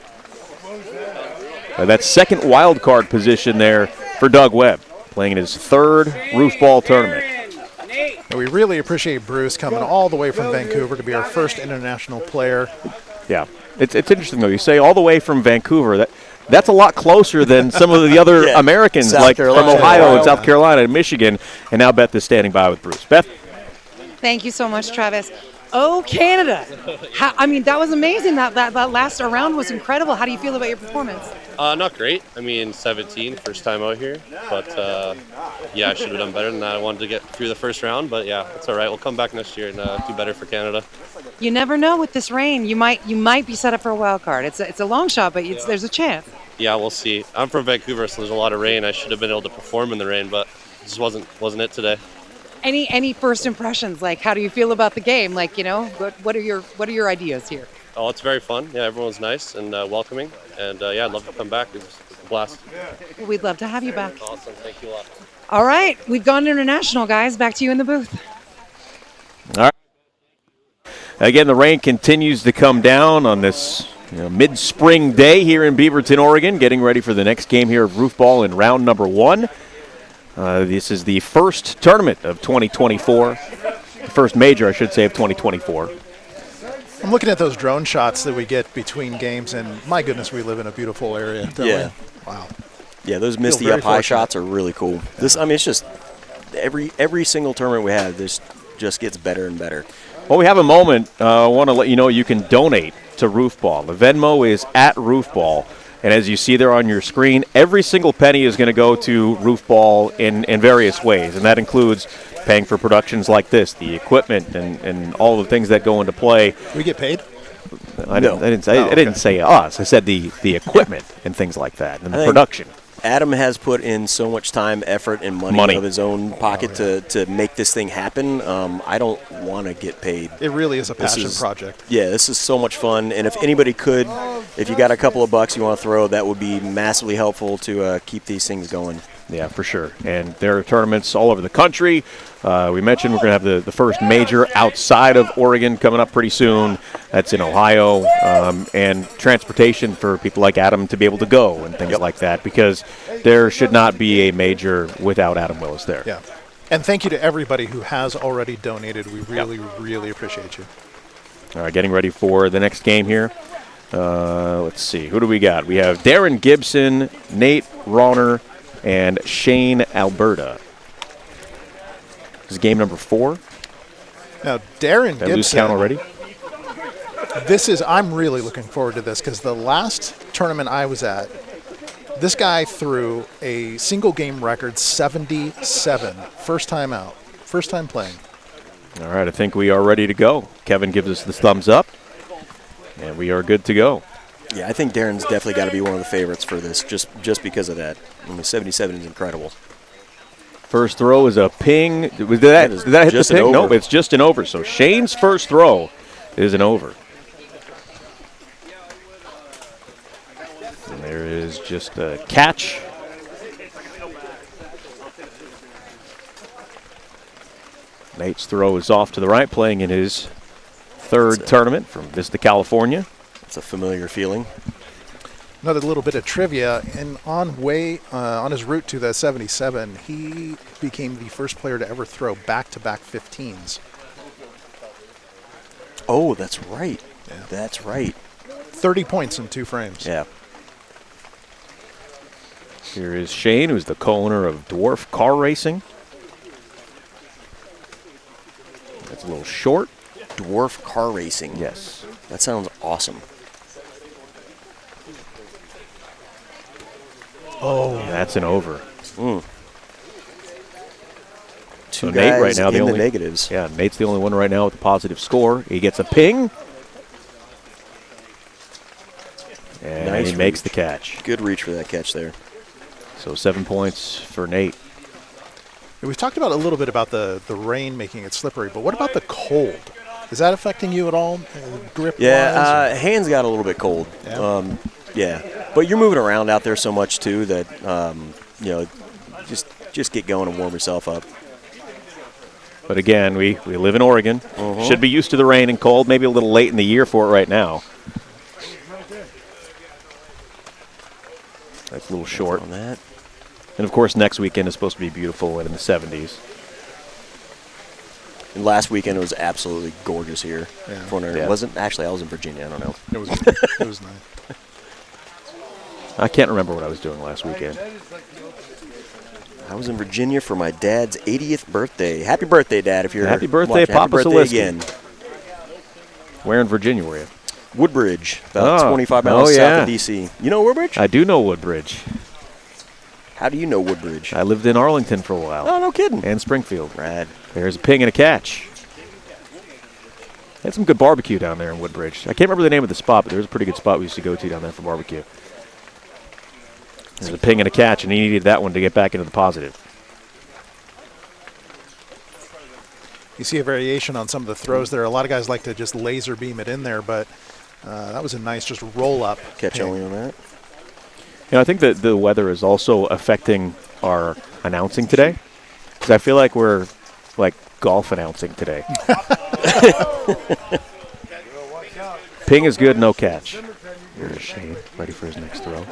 That second wild card position there for Doug Webb, playing in his third Roofball tournament. And we really appreciate Bruce coming all the way from Vancouver to be our first international player. Yeah, it's interesting though. You say all the way from Vancouver. That's a lot closer than some of the other Americans, South like Carolina. from Ohio and South Carolina and Michigan. And now Beth is standing by with Bruce. Beth? Thank you so much, Travis. Oh, Canada. That was amazing. That last round was incredible. How do you feel about your performance? Not great. 17, first time out here. But, I should have done better than that. I wanted to get through the first round, but it's all right. We'll come back next year and do better for Canada. You never know with this rain. You might be set up for a wild card. It's a long shot, but there's a chance. Yeah, we'll see. I'm from Vancouver, so there's a lot of rain. I should have been able to perform in the rain, but it just wasn't it today. Any first impressions? Like, how do you feel about the game? Like, what are your ideas here? Oh, it's very fun. Yeah, everyone's nice and welcoming. And I'd love to come back. It's a blast. Well, we'd love to have you back. Awesome. Thank you a lot. All right. We've gone international, guys. Back to you in the booth. All right. Again, the rain continues to come down on this Mid-spring day here in Beaverton, Oregon, getting ready for the next game here of Roofball in round number 1. This is the first tournament of 2024, the first major, I should say, of 2024. I'm looking at those drone shots that we get between games, and my goodness, we live in a beautiful area. Don't we? Wow. Yeah, those misty up high shots are really cool. This, I mean, it's just every single tournament we have, this just gets better and better. Well, we have a moment. I want to let you know you can donate to Roofball. The Venmo is at Roofball. And as you see there on your screen, every single penny is going to go to Roofball in various ways. And that includes paying for productions like this, the equipment, and all the things that go into play. We get paid? I didn't say us. I said the equipment and things like that, and the production. Adam has put in so much time, effort, and money out of his own pocket to make this thing happen. I don't want to get paid. It really is a passion project. Yeah, this is so much fun. And if anybody could, if you got a couple of bucks you want to throw, that would be massively helpful to keep these things going. Yeah, for sure. And there are tournaments all over the country. We mentioned we're going to have the first major outside of Oregon coming up pretty soon. That's in Ohio. And transportation for people like Adam to be able to go and things like that, because there should not be a major without Adam Willis there. Yeah. And thank you to everybody who has already donated. We really, really appreciate you. All right, getting ready for the next game here. Let's see. Who do we got? We have Darren Gibson, Nate Rauner, and Shane Alberta. This is game number 4. Now, Darren Gibson. Lose count already? I'm really looking forward to this, because the last tournament I was at, this guy threw a single game record 77. First time out. First time playing. All right, I think we are ready to go. Kevin gives us the thumbs up, and we are good to go. Yeah, I think Darren's definitely got to be one of the favorites for this, just because of that. I mean, 77 is incredible. First throw is a ping. Did that hit the ping? Nope, it's just an over. So Shane's first throw is an over. And there is just a catch. Nate's throw is off to the right, playing in his third tournament from Vista, California. It's a familiar feeling. Another little bit of trivia, and on his route to the 77, he became the first player to ever throw back-to-back 15s. Oh, that's right. Yeah. That's right. 30 points in 2 frames. Yeah. Here is Shane, who's the co-owner of Dwarf Car Racing. That's a little short. Dwarf Car Racing. Yes. That sounds awesome. Oh, that's an over. Mm. So Nate right now the only negatives. Yeah, Nate's the only one right now with a positive score. He gets a ping, and nice he makes the catch. Good reach for that catch there. So 7 points for Nate. We've talked about a little bit about the rain making it slippery, but what about the cold? Is that affecting you at all, grip-wise? Yeah, hands got a little bit cold. Yeah. Yeah, but you're moving around out there so much too that just get going and warm yourself up. But again, we live in Oregon. Should be used to the rain and cold. Maybe a little late in the year for it right now. That's a little short on that. And of course, next weekend is supposed to be beautiful and in the 70s. And last weekend it was absolutely gorgeous here. Yeah. It wasn't actually. I was in Virginia. I don't know. It was nice. I can't remember what I was doing last weekend. I was in Virginia for my dad's 80th birthday. Happy birthday, Dad! If you're happy birthday, watching. Papa Happy birthday again. Where in Virginia were you? Woodbridge, about 25 miles south of D.C. You know Woodbridge? I do know Woodbridge. How do you know Woodbridge? I lived in Arlington for a while. Oh, no kidding. And Springfield. Rad. There's a ping and a catch. Had some good barbecue down there in Woodbridge. I can't remember the name of the spot, but there was a pretty good spot we used to go to down there for barbecue. There's a ping and a catch, and he needed that one to get back into the positive. You see a variation on some of the throws there. A lot of guys like to just laser beam it in there, but that was a nice just roll up. Catch only on that. I think that the weather is also affecting our announcing today, because I feel like we're like golf announcing today. Ping is good, no catch. Here's Shane, ready for his next throw.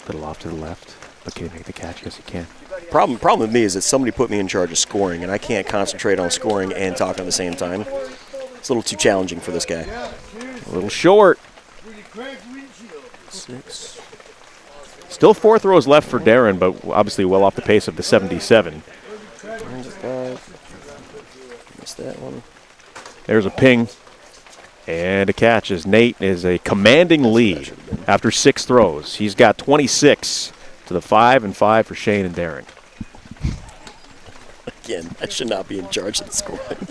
Little off to the left, but can he make the catch? Yes, he can. Problem with me is that somebody put me in charge of scoring, and I can't concentrate on scoring and talking at the same time. It's a little too challenging for this guy. A little short. 6. Still 4 throws left for Darren, but obviously well off the pace of the 77. 5. Missed that one. There's a ping and a catch as Nate is a commanding lead after 6 throws. He's got 26 to the 5 and 5 for Shane and Darren. Again, I should not be in charge of the scoring.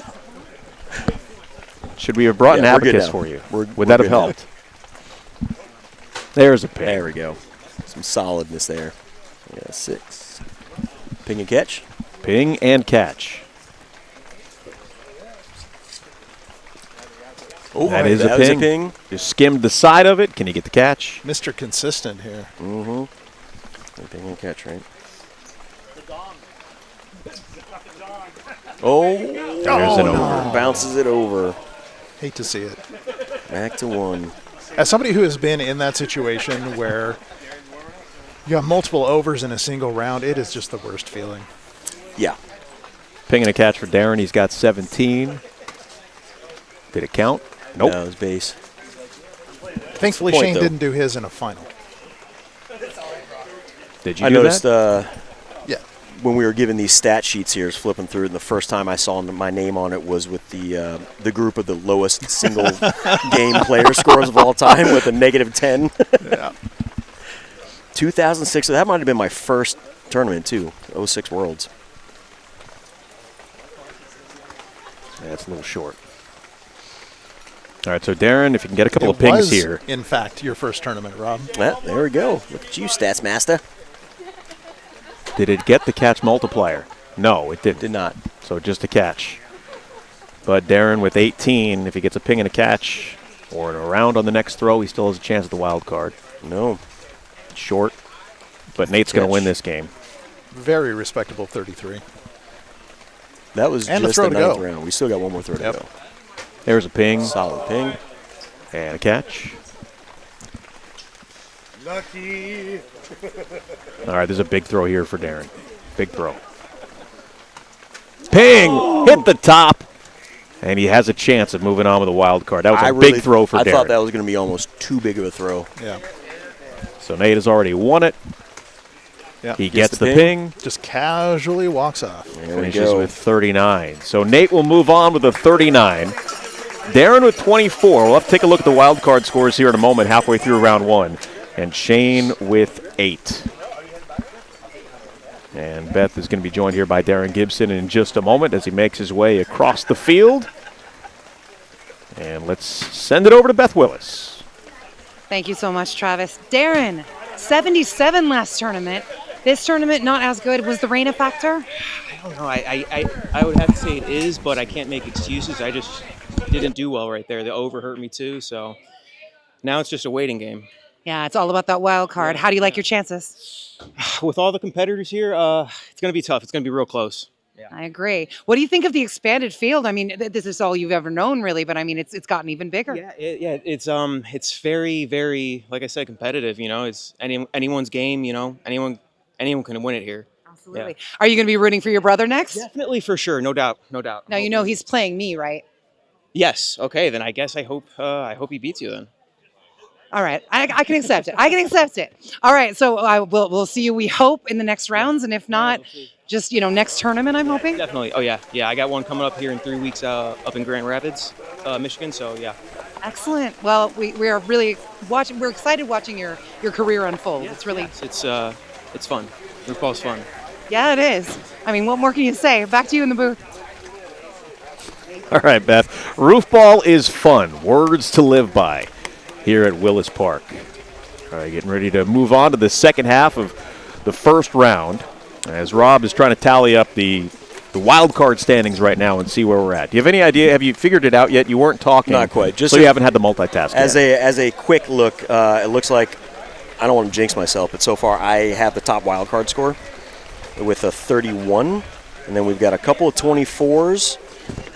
Should we have brought an abacus for you? Would that have helped? There's a ping. There we go. Some solidness there. Yeah, 6. Ping and catch. Ping and catch. Oh, that is a ping. Just skimmed the side of it. Can you get the catch? Mr. Consistent here. Mm-hmm. Ping and catch, right? Oh, there's it over. Bounces it over. Hate to see it. Back to 1. As somebody who has been in that situation where you have multiple overs in a single round, it is just the worst feeling. Yeah. Ping and a catch for Darren. He's got 17. Did it count? Nope. No, it was base. Thankfully, Shane didn't do his in a final. Did you I do noticed, that? Yeah. When we were given these stat sheets here, flipping through, and the first time I saw my name on it was with the group of the lowest single game player scores of all time with a -10. Yeah. 2006. So that might have been my first tournament too. 06 Worlds. That's a little short. All right, so Darren, if you can get a couple of pings here. In fact, your first tournament, Rob. Yeah, there we go. Look at you, Stats Master. Did it get the catch multiplier? No, it didn't. Did not. So just a catch. But Darren with 18, if he gets a ping and a catch or an around on the next throw, he still has a chance at the wild card. No. Short. But Nate's going to win this game. Very respectable 33. That was and just the the 9th round. We still got one more throw to go. There's a ping. Solid ping. And a catch. Lucky. All right, there's a big throw here for Darren. Big throw. Ping! Oh. Hit the top. And he has a chance of moving on with a wild card. That was a big throw for Darren. I thought that was going to be almost too big of a throw. Yeah. So Nate has already won it. Yeah. He gets the ping. Just casually walks off. Finishes with 39. So Nate will move on with a 39. Darren with 24. We'll have to take a look at the wild card scores here in a moment, halfway through round 1. And Shane with 8. And Beth is going to be joined here by Darren Gibson in just a moment as he makes his way across the field. And let's send it over to Beth Willis. Thank you so much, Travis. Darren, 77 last tournament. This tournament not as good. Was the rain a factor? I don't know. I would have to say it is, but I can't make excuses. I just didn't do well right there. The over hurt me too, so now it's just a waiting game. Yeah, it's all about that wild card. How do you like your chances? With all the competitors here, it's going to be tough. It's going to be real close. Yeah. I agree. What do you think of the expanded field? I mean, this is all you've ever known, really, but I mean, it's gotten even bigger. Yeah, it's very, very, like I said, competitive. You know, it's anyone's game. You know, anyone can win it here. Absolutely. Yeah. Are you going to be rooting for your brother next? Definitely, for sure, no doubt. Now you know he's playing me, right? Yes. Okay, then I guess I hope he beats you then. All right, I can accept it. I can accept it. All right, so we'll see you. We hope in the next rounds, and if not, just next tournament. I'm hoping. Definitely. Oh yeah. I got one coming up here in 3 weeks up in Grand Rapids, Michigan. So yeah. Excellent. Well, we are really watching. We're excited watching your career unfold. It's really it's fun. Roofball's fun. Yeah, it is. I mean, what more can you say? Back to you in the booth. All right, Beth. Roofball is fun. Words to live by here at Willis Park. All right, getting ready to move on to the second half of the first round as Rob is trying to tally up the wild card standings right now and see where we're at. Do you have any idea? Have you figured it out yet? You weren't talking. Not quite. So you haven't had the multitask as yet. As a quick look, it looks like, I don't want to jinx myself, but so far I have the top wild card score with a 31, and then we've got a couple of 24s,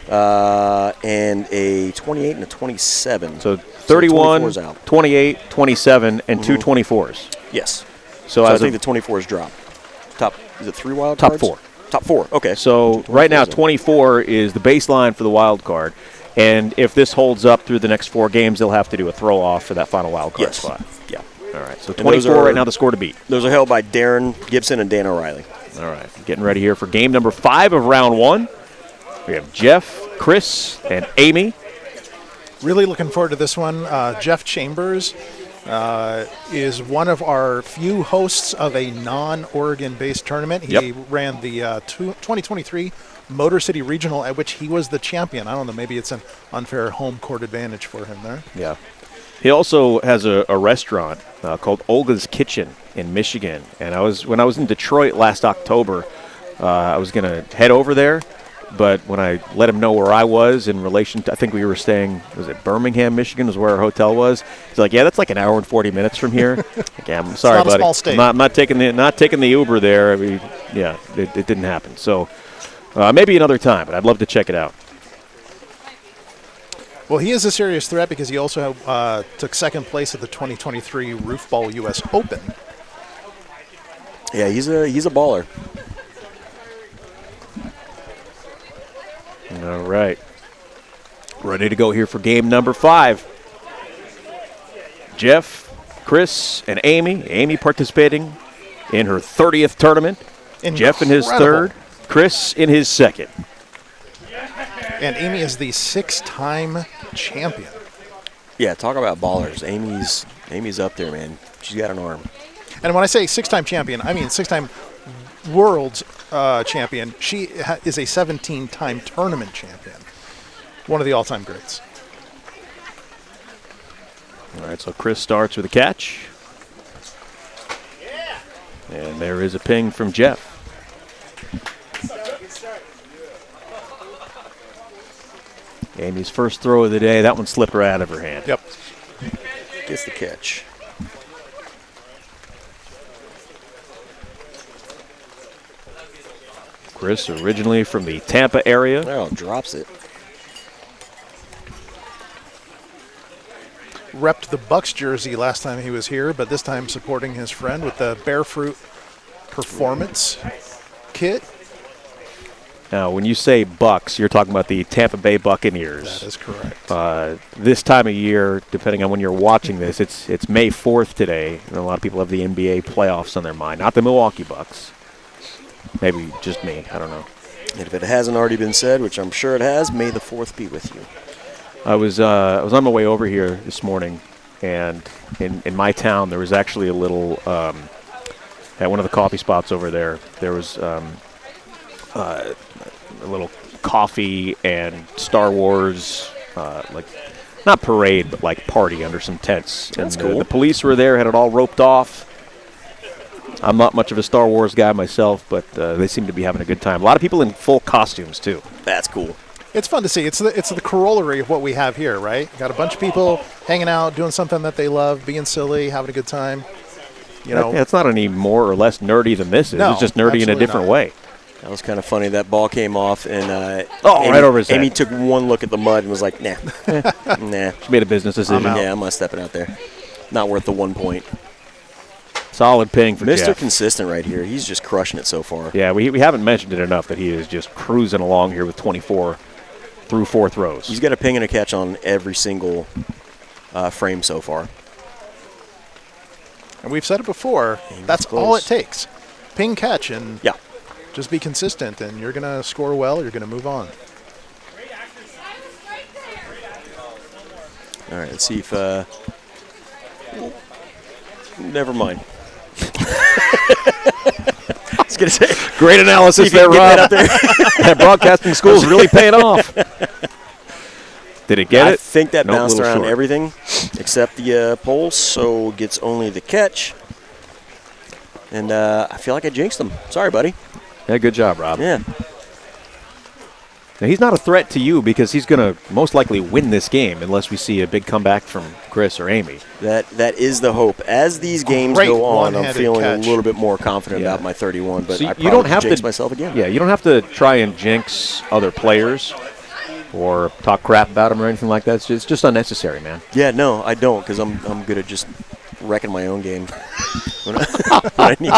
and a 28 and a 27. So 31, 24's out. 28, 27, and two 24s. Yes. So I as think of the 24s drop. Is it 3 wild top cards? 4. Top 4, okay. So right now 24 is the baseline for the wild card. And if this holds up through the next 4 games, they'll have to do a throw-off for that final wild card spot. Yeah. All right, so 24 right now the score to beat. Those are held by Darren Gibson and Dan O'Reilly. All right, getting ready here for game number 5 of round 1. We have Jeff, Chris, and Amy. Really looking forward to this one. Jeff Chambers is one of our few hosts of a non-Oregon-based tournament. He ran the 2023 Motor City Regional, at which he was the champion. I don't know, maybe it's an unfair home court advantage for him there. Yeah. He also has a restaurant called Olga's Kitchen in Michigan. And when I was in Detroit last October, I was going to head over there. But when I let him know where I was in relation to, I think we were staying, was it Birmingham, Michigan is where our hotel was. He's like, yeah, that's like an hour and 40 minutes from here. Like, yeah, I'm sorry, it's not buddy. a small state. I'm not taking the Uber there. I mean, yeah, it didn't happen. So maybe another time, but I'd love to check it out. Well, he is a serious threat because he also took second place at the 2023 Roofball U.S. Open. Yeah, he's a baller. All right. Ready to go here for game number 5. Jeff, Chris, and Amy. Amy participating in her 30th tournament. Incredible. Jeff in his 3rd. Chris in his 2nd. And Amy is the 6-time champion. Yeah, talk about ballers. Amy's up there, man. She's got an arm. And when I say 6-time champion, I mean 6-time world champion. She is a 17-time tournament champion. One of the all-time greats. All right, so Chris starts with a catch. And there is a ping from Jeff. Amy's first throw of the day. That one slipped right out of her hand. Yep. Gets the catch. Chris, originally from the Tampa area. Oh, drops it. Repped the Bucks jersey last time he was here, but this time supporting his friend with the Bear Fruit Performance kit. Now, when you say Bucks, you're talking about the Tampa Bay Buccaneers. That is correct. This time of year, depending on when you're watching this, it's May 4th today, and a lot of people have the NBA playoffs on their mind, not the Milwaukee Bucks. Maybe just me. I don't know. And if it hasn't already been said, which I'm sure it has, may the 4th be with you. I was on my way over here this morning, and in my town there was actually a little at one of the coffee spots over there. There was a little coffee and Star Wars like not parade but like party under some tents. That's and cool. The police were there, had it all roped off. I'm not much of a Star Wars guy myself, but they seem to be having a good time. A lot of people in full costumes too. That's cool. It's fun to see. It's the corollary of what we have here, right? Got a bunch of people hanging out, doing something that they love, being silly, having a good time. You know, it's not any more or less nerdy than this is. No, it's just nerdy in a different way. That was kind of funny. That ball came off, and right over his head. Amy took one look at the mud and was like, nah. Nah. She made a business decision. I'm not stepping out there. Not worth the 1 point. Solid ping for Mr. Jeff. Consistent right here. He's just crushing it so far. Yeah, we haven't mentioned it enough that he is just cruising along here with 24 through 4 throws. He's got a ping and a catch on every single frame so far. and we've said it before, that's all it takes. Ping, catch, and just be consistent, and you're going to score well, you're going to move on. All right, let's see if never mind. I was going to say. Great analysis there, Rob. That broadcasting school is really paying off. Did it get it? I think that Nope, bounced little around short. everything except the pole, so gets only the catch. And I feel like I jinxed him. Sorry, buddy. Yeah, good job, Rob. Yeah. Now, he's not a threat to you because he's going to most likely win this game unless we see a big comeback from Chris or Amy. That is the hope. As these games Great go on, I'm one-handed feeling catch. a little bit more confident about my 31, but So I you don't probably have jinxed to myself again. Yeah, you don't have to try and jinx other players. or talk crap about him or anything like that. It's just unnecessary, man. Yeah, no, I don't, because I'm good at just wrecking my own game when I need.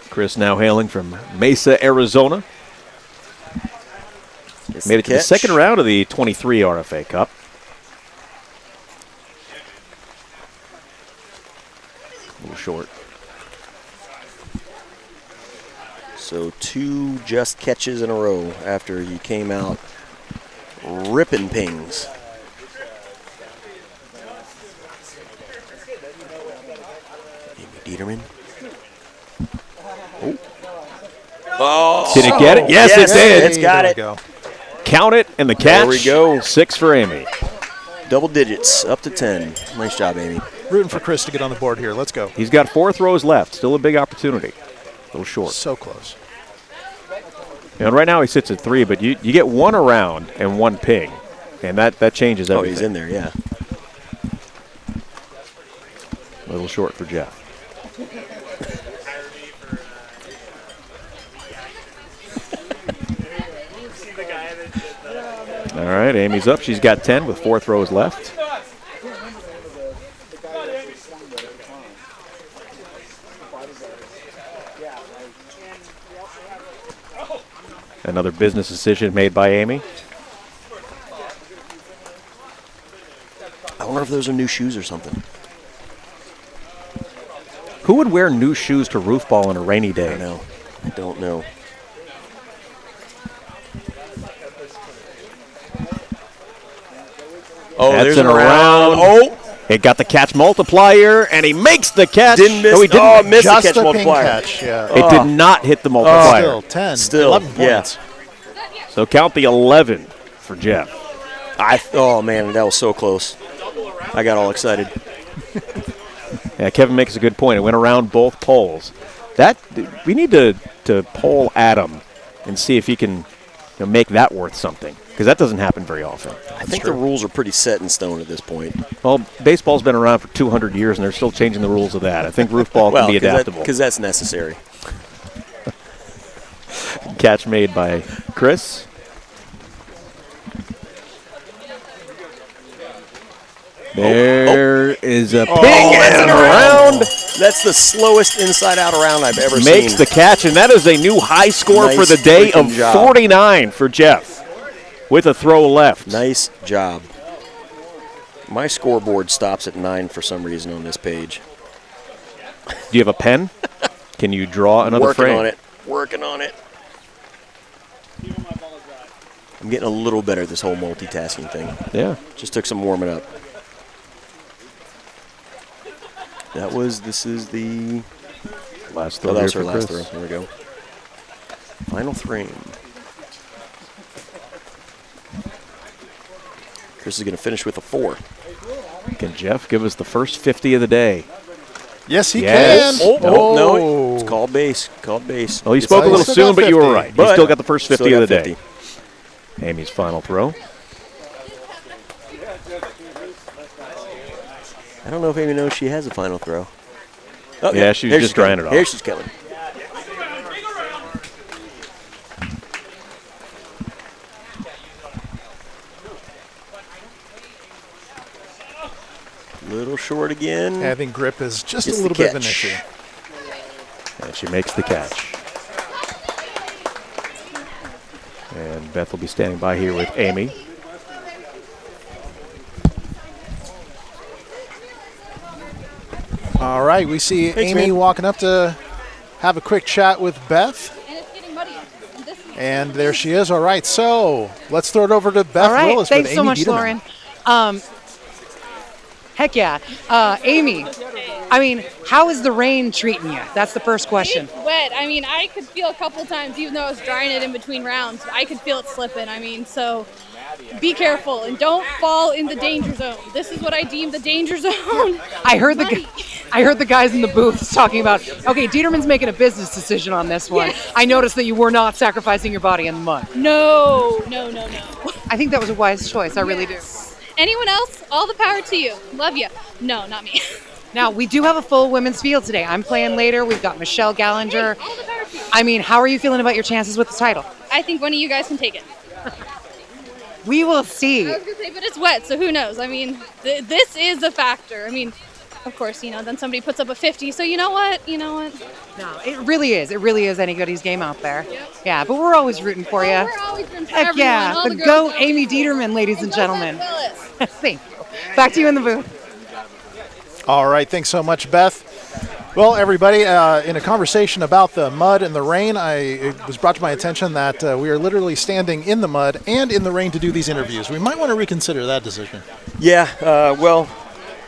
Chris now hailing from Mesa, Arizona. Made it to the second round of the 23 RFA Cup. A little short. So 2 just catches in a row after he came out ripping pings. Amy Dieterman. Oh. Did it get it? Yes, it did. It's got it. Count it, and the catch. There we go. 6 for Amy. Double digits, up to 10. Nice job, Amy. Rooting for Chris to get on the board here. Let's go. He's got 4 throws left. Still a big opportunity. A little short. So close. And right now he sits at 3, but you get 1 around and 1 ping, and that changes everything. Oh, he's in there, yeah. A little short for Jeff. All right, Amy's up. She's got 10 with 4 throws left. Another business decision made by Amy. I wonder if those are new shoes or something. Who would wear new shoes to Roofball on a rainy day? I don't know. Oh, that's there's an around. Oh, it got the catch multiplier, and he makes the catch. Didn't miss. No, he didn't. Oh, missed Just the catch the multiplier. catch, yeah. It did not hit the multiplier. Still 10. Still, 11 points. So count the 11 for Jeff. Oh man, that was so close. I got all excited. Yeah, Kevin makes a good point. It went around both poles. We need to poll Adam and see if he can make that worth something, because that doesn't happen very often. I think the rules are pretty set in stone at this point. Well, baseball's been around for 200 years, and they're still changing the rules of that. I think Roofball can be adaptable. Because that's necessary. Catch made by Chris. There is a ping and around. That's the slowest inside-out around I've ever seen. Makes the catch, and that is a new high score for the day of 49 for Jeff with a throw left. Nice job. My scoreboard stops at 9 for some reason on this page. Do you have a pen? Can you draw another frame? Working on it. I'm getting a little better at this whole multitasking thing. Yeah. Just took some warming up. This is the last throw. Oh, that was her last throw. There we go. Final frame. Chris is going to finish with a 4. Can Jeff give us the first 50 of the day? Yes, he can. No, it's called base. Called base. Well, you spoke a little soon, but you were right. You still got the first 50 of the day. Amy's final throw. I don't know if Amy knows she has a final throw. Oh, yeah, she was just drying it off. Here she's coming. Little short again. Having grip is just a little bit of an issue. And she makes the catch. And Beth will be standing by here with Amy. All right, we see Amy walking up to have a quick chat with Beth. And there she is. All right, so let's throw it over to Beth Willis with Amy Thanks so much, Dieterman. Lauren. Heck yeah. Amy, I mean, how is the rain treating you? That's the first question. It's wet. I mean, I could feel a couple times, even though I was drying it in between rounds, I could feel it slipping. I mean, so be careful and don't fall in the danger zone. This is what I deem the danger zone. I heard the guys in the booths talking about, okay, Dieterman's making a business decision on this one. Yes. I noticed that you were not sacrificing your body in the mud. No. I think that was a wise choice. I really do. Anyone else? All the power to you. Love you. No, not me. Now, we do have a full women's field today. I'm playing later. We've got Michelle Gallinger. All the power to I mean, how are you feeling about your chances with the title? I think one of you guys can take it. We will see. I was going to say, but it's wet, so who knows? I mean, this is a factor. I mean, of course, then somebody puts up a 50, so you know what? No, it really is. It really is anybody's game out there. Yep. Yeah, but we're always rooting for you. We're always rooting for Heck everyone. yeah, all the girls GOAT out Amy there. Dieterman, ladies and gentlemen. Willis. Thank you. Back to you in the booth. All right, thanks so much, Beth. Well, everybody, in a conversation about the mud and the rain, it was brought to my attention that we are literally standing in the mud and in the rain to do these interviews. We might want to reconsider that decision. Yeah, well,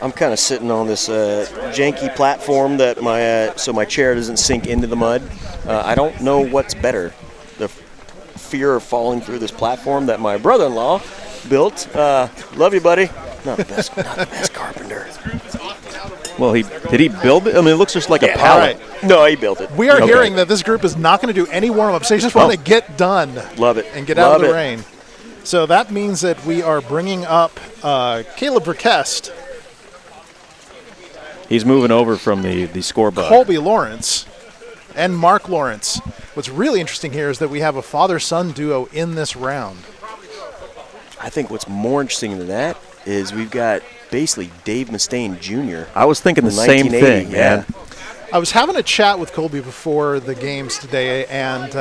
I'm kind of sitting on this janky platform that so my chair doesn't sink into the mud. I don't know what's better, the fear of falling through this platform that my brother-in-law built. Love you, buddy. Not the best carpenter. Well, did he build it? I mean, it looks just like a pallet. Right. No, he built it. We are hearing that this group is not going to do any warm-ups. They just want to get done. Love it. And get out of the rain. So that means that we are bringing up Caleb Verkest. He's moving over from the scoreboard. Colby Lawrence and Mark Lawrence. What's really interesting here is that we have a father-son duo in this round. I think what's more interesting than that is we've got basically Dave Mustaine Jr. I was thinking the same thing, man. I was having a chat with Colby before the games today, and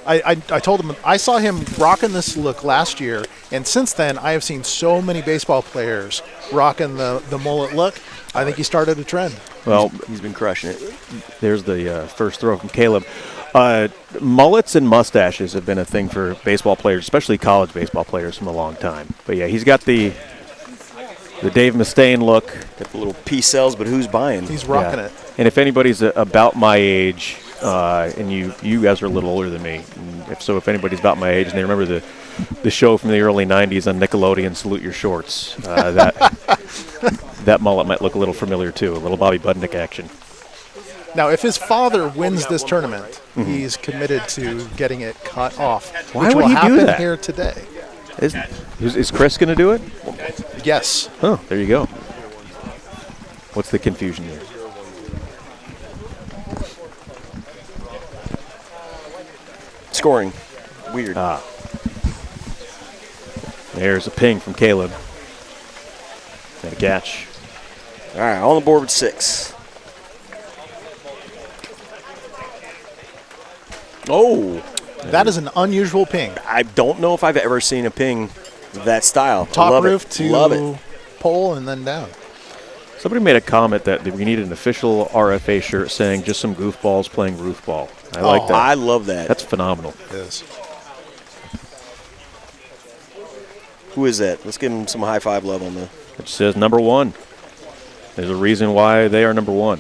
I told him I saw him rocking this look last year, and since then I have seen so many baseball players rocking the mullet look. I think he started a trend. Well, he's been crushing it. There's the first throw from Caleb. Mullets and mustaches have been a thing for baseball players, especially college baseball players, from a long time. But yeah, he's got the Dave Mustaine look. Got the little P-cells, but who's buying? He's rocking it. And if anybody's about my age, and you guys are a little older than me, and if anybody's about my age and they remember the show from the early 90s on Nickelodeon, Salute Your Shorts, that mullet might look a little familiar too, a little Bobby Budnick action. Now, if his father wins this tournament, he's committed to getting it cut off. Why which would will he do happen that? here today. Is Chris going to do it? Yes. Oh, there you go. What's the confusion here? Scoring. Weird. There's a ping from Caleb. And a catch. All right, on the board with 6. Oh. That is an unusual ping. I don't know if I've ever seen a ping that style. Top Love roof it. to Love it. pole and then down. Somebody made a comment that we needed an official RFA shirt saying just some goofballs playing roofball. I like that. I love that. That's phenomenal. It is. Who is that? Let's give him some high five love on the. It says number 1. There's a reason why they are number 1.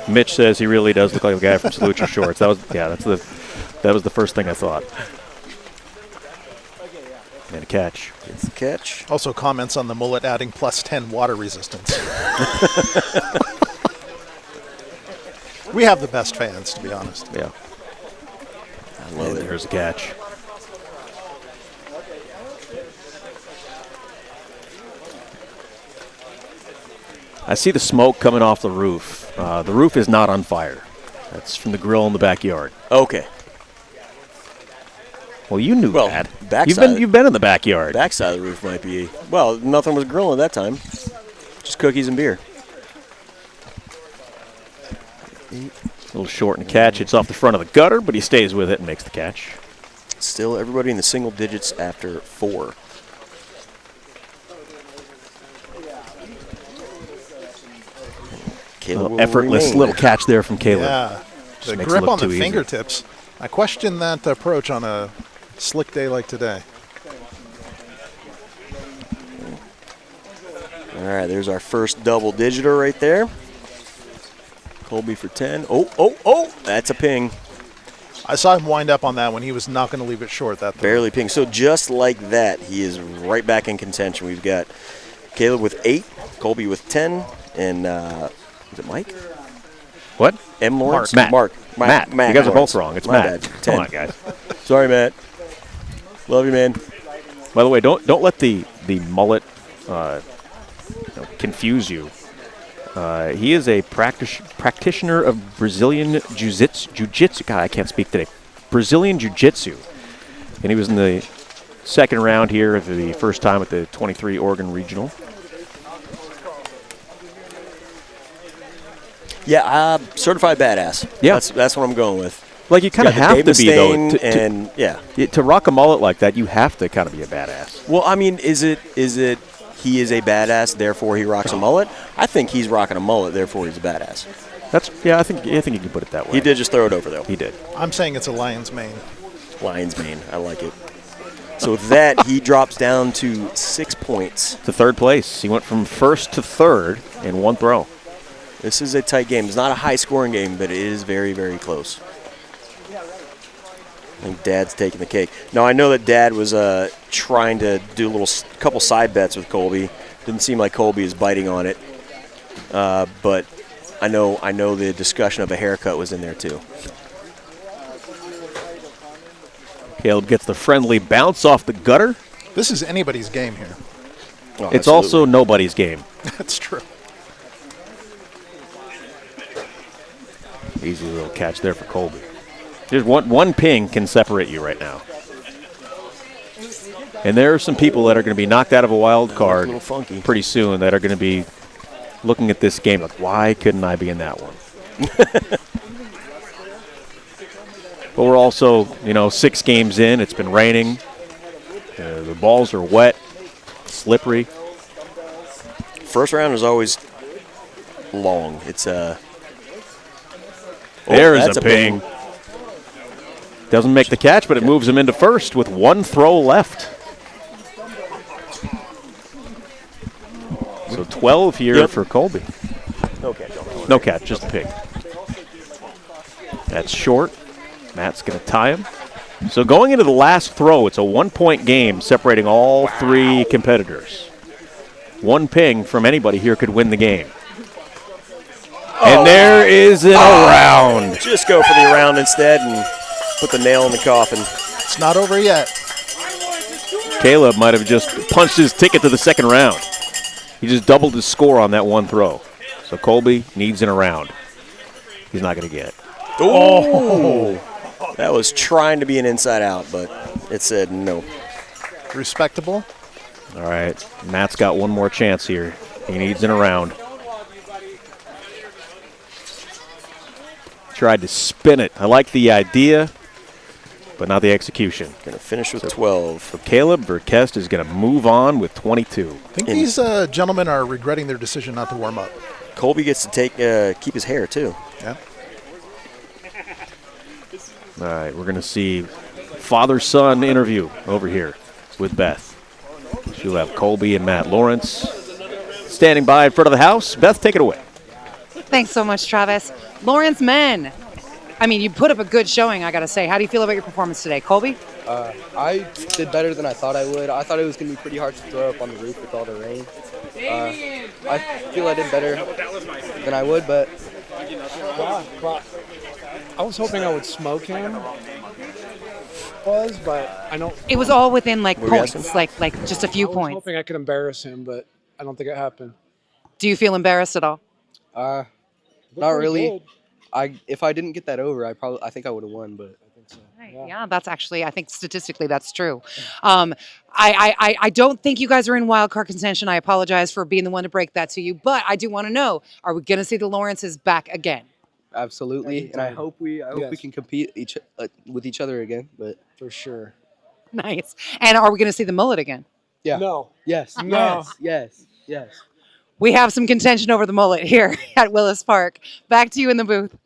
Mitch says he really does look like the guy from Salute Your Shorts. That was the first thing I thought. And a catch. It's a catch. Also comments on the mullet adding +10 water resistance. We have the best fans, to be honest. Yeah. I love it. There's a catch. I see the smoke coming off the roof. The roof is not on fire. That's from the grill in the backyard. Okay. Well, you knew that. Backside. You've been in the backyard. Backside of the roof might be. Well, nothing was grilling at that time. Just cookies and beer. A little short and catch. It's off the front of the gutter, but he stays with it and makes the catch. Still everybody in the single digits after 4. Effortless little catch there from Caleb. Yeah. Just The makes it grip look on the too easy. fingertips. I question that approach on a slick day like today. All right, there's our first double digiter right there. Colby for 10. Oh, that's a ping. I saw him wind up on that when he was not going to leave it short. That Barely ping. So just like that, he is right back in contention. We've got Caleb with 8, Colby with 10, and is it Mike? What? M. Lawrence? Matt. Matt. You guys are both wrong. It's My Matt. bad. Come 10. on, guys. Sorry, Matt. Love you, man. By the way, don't let the mullet confuse you. He is a practitioner of Brazilian Jiu-Jitsu. God, I can't speak today. Brazilian Jiu-Jitsu. And he was in the second round here for the first time at the 23 Oregon Regional. Yeah, certified badass. Yeah. That's what I'm going with. Like, you kind of have to be, though. To rock a mullet like that, you have to kind of be a badass. Well, I mean, is it he is a badass, therefore he rocks a mullet? I think he's rocking a mullet, therefore he's a badass. I think you can put it that way. He did just throw it over, though. He did. I'm saying it's a lion's mane. Lion's mane. I like it. So with that, he drops down to 6 points. To third place. He went from first to third in one throw. This is a tight game. It's not a high-scoring game, but it is very, very close. I think Dad's taking the cake. Now, I know that Dad was trying to do a couple side bets with Colby. Didn't seem like Colby is biting on it. But I know the discussion of a haircut was in there, too. Caleb gets the friendly bounce off the gutter. This is anybody's game here. Oh, it's also nobody's game. That's true. Easy little catch there for Colby. There's one ping can separate you right now. And there are some people that are going to be knocked out of a wild card pretty soon that are going to be looking at this game like, why couldn't I be in that one? But we're also, 6 games in. It's been raining. The balls are wet, slippery. First round is always long. It's There's a ping. Doesn't make the catch, but it moves him into first with one throw left. So 12 here for Colby. No catch. No catch, just a pig. That's short. Matt's going to tie him. So going into the last throw, it's a 1-point game separating all 3 competitors. One ping from anybody here could win the game. And there is an around. Just go for the around instead and put the nail in the coffin. It's not over yet. Caleb might have just punched his ticket to the second round. He just doubled his score on that one throw. So Colby needs an around. He's not going to get it. Oh! That was trying to be an inside out, but it said no. Respectable. All right. Matt's got one more chance here. He needs an around. Tried to spin it. I like the idea, but not the execution. Going to finish with 12. So Caleb Verkest is going to move on with 22. I think these gentlemen are regretting their decision not to warm up. Colby gets to keep his hair, too. Yeah. All right, we're going to see father-son interview over here with Beth. She'll have Colby and Matt Lawrence standing by in front of the house. Beth, take it away. Thanks so much, Travis. Lawrence, men. I mean, you put up a good showing, I got to say. How do you feel about your performance today? Colby? I did better than I thought I would. I thought it was going to be pretty hard to throw up on the roof with all the rain. I feel I did better than I would, but... I was hoping I would smoke him. But I don't... It was all within, points, like just a few points. I was hoping I could embarrass him, but I don't think it happened. Do you feel embarrassed at all? Not really. If I didn't get that over, I think I would have won, but I think so. Yeah, that's actually, I think statistically that's true. I don't think you guys are in wild card contention. I apologize for being the one to break that to you, but I do want to know, are we going to see the Lawrences back again? Absolutely, and I hope we can compete with each other again, but for sure. Nice. And are we going to see the mullet again? Yeah. No. Yes. No. Yes. We have some contention over the mullet here at Willis Park. Back to you in the booth.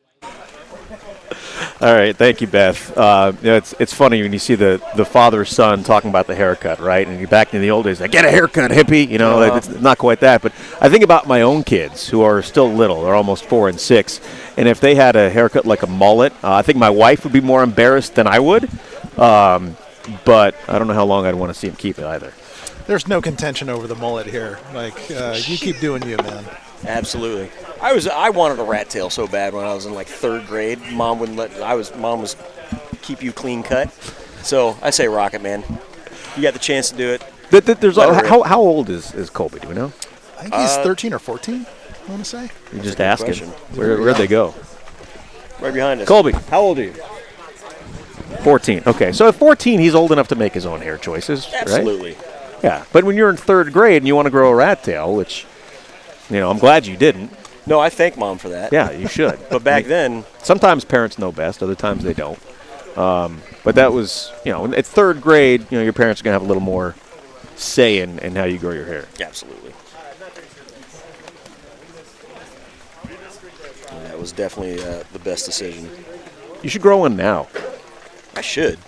All right, thank you, Beth. It's funny when you see the father-son talking about the haircut, right? And you're back in the old days, like, get a haircut, hippie. It's not quite that. But I think about my own kids who are still little. They're almost 4 and 6. And if they had a haircut like a mullet, I think my wife would be more embarrassed than I would. But I don't know how long I'd want to see him keep it either. There's no contention over the mullet here. You keep doing you, man. Absolutely. I wanted a rat tail so bad when I was in 3rd grade. Mom wouldn't let. Mom was keep you clean cut. So I say rock it, man. You got the chance to do it. How old is Colby? Do we know? I think he's 13 or 14. I want to say. You're just asking. question. Where'd they go? Right behind us. Colby, how old are you? 14. Okay, so at 14, he's old enough to make his own hair choices, Absolutely. right? Yeah, but when you're in 3rd grade and you want to grow a rat tail, which, I'm glad you didn't. No, I thank Mom for that. Yeah, you should. But back then, sometimes parents know best, other times they don't. But that was, at 3rd grade, your parents are going to have a little more say in how you grow your hair. Absolutely. And that was definitely the best decision. You should grow one now. I should.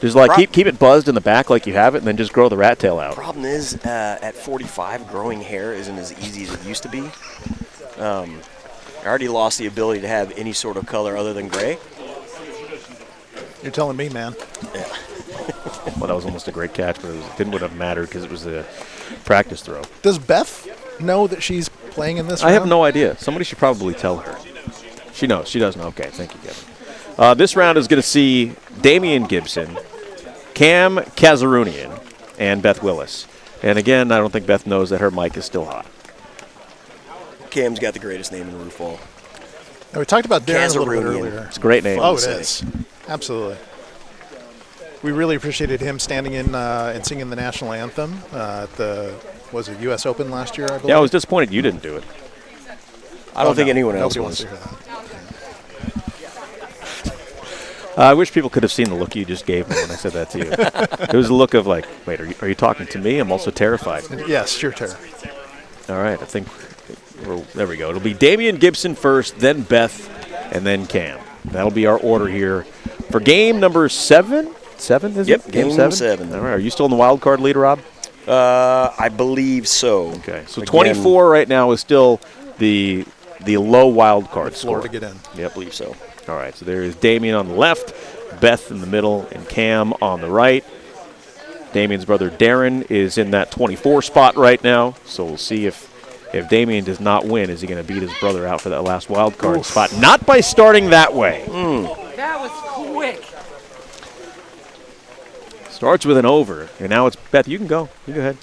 Just keep it buzzed in the back like you have it, and then just grow the rat tail out. Problem is, at 45, growing hair isn't as easy as it used to be. I already lost the ability to have any sort of color other than gray. You're telling me, man. Yeah. Well, that was almost a great catch, but it would have mattered because it was a practice throw. Does Beth know that she's playing in this I have round? no idea. Somebody should probably tell her. She knows. She does know. Okay, thank you, Devin. This round is going to see Darren Gibson, Cam Kazarunian, and Beth Willis. And again, I don't think Beth knows that her mic is still hot. Cam's got the greatest name in Roofball. Now, we talked about Darren a little bit Kazarunian. earlier. It's a great name. Oh, it is. Absolutely. We really appreciated him standing in and singing the national anthem at the U.S. Open last year, I believe? Yeah, I was disappointed you didn't do it. I don't think anyone else Nobody was. wants to hear that. I wish people could have seen the look you just gave me when I said that to you. It was a look of like, wait, are you talking to me? I'm also terrified. Yes, you're terrified. All right, I think there we go. It'll be Darren Gibson first, then Beth, and then Cam. That'll be our order here for game number 7. 7, is Yep, it? game number 7. All right, are you still in the wild card lead, Rob? I believe so. Okay, so 24 right now is still the low wild card score. To get in. Yep, I believe so. All right, so there is Damien on the left, Beth in the middle, and Cam on the right. Damien's brother Darren is in that 24 spot right now, so we'll see if Damien does not win, is he going to beat his brother out for that last wild card spot? Not by starting that way. That was quick. Starts with an over, and now it's Beth. You can go. You go ahead.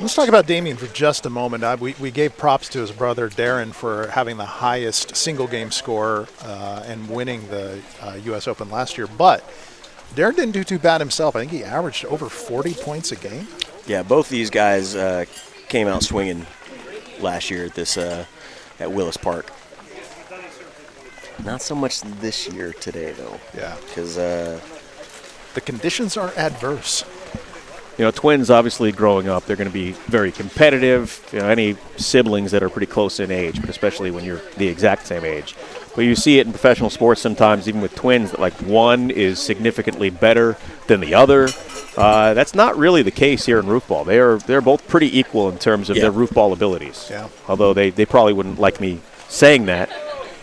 Let's talk about Damien for just a moment. We gave props to his brother Darren for having the highest single-game score and winning the U.S. Open last year, but Darren didn't do too bad himself. I think he averaged over 40 points a game. Yeah, both these guys came out swinging last year at this at Willis Park. Not so much this year today, though. Yeah. Because the conditions are adverse. Twins obviously growing up, they're going to be very competitive. Any siblings that are pretty close in age, but especially when you're the exact same age. But you see it in professional sports sometimes, even with twins, that like one is significantly better than the other. That's not really the case here in Roofball. They're both pretty equal in terms of their Roofball abilities. Yeah. Although they probably wouldn't like me saying that,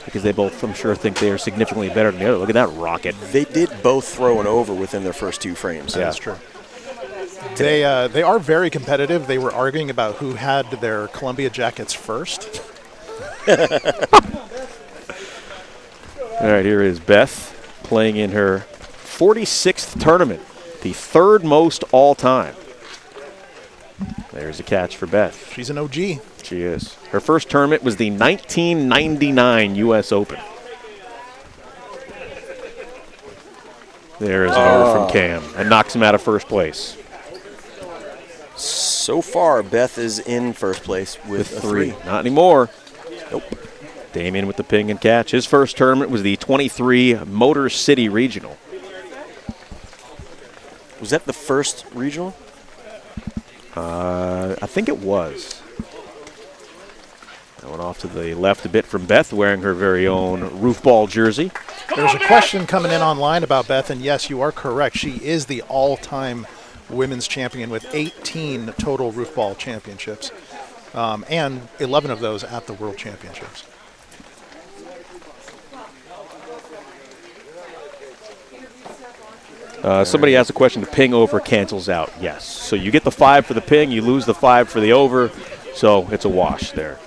because they both, I'm sure, think they are significantly better than the other. Look at that rocket. they did both throw an over within their first 2 frames. That's true. They are very competitive. They were arguing about who had their Columbia jackets first. All right, here is Beth playing in her 46th tournament, the 3rd most all time. There's a catch for Beth. She's an OG. She is. Her first tournament was the 1999 U.S. Open. There is an over from Cam and knocks him out of first place. So far, Beth is in first place with a 3. Not anymore. Nope. Damien with the ping and catch. His first tournament was the 23 Motor City Regional. Was that the first regional? I think it was. That went off to the left a bit from Beth, wearing her very own Roofball jersey. There's a question coming in online about Beth, and yes, you are correct. She is the all-time women's champion with 18 total Roofball championships, and 11 of those at the World Championships. Somebody asked a question, the ping over cancels out. Yes. So you get the 5 for the ping, you lose the 5 for the over, so it's a wash there.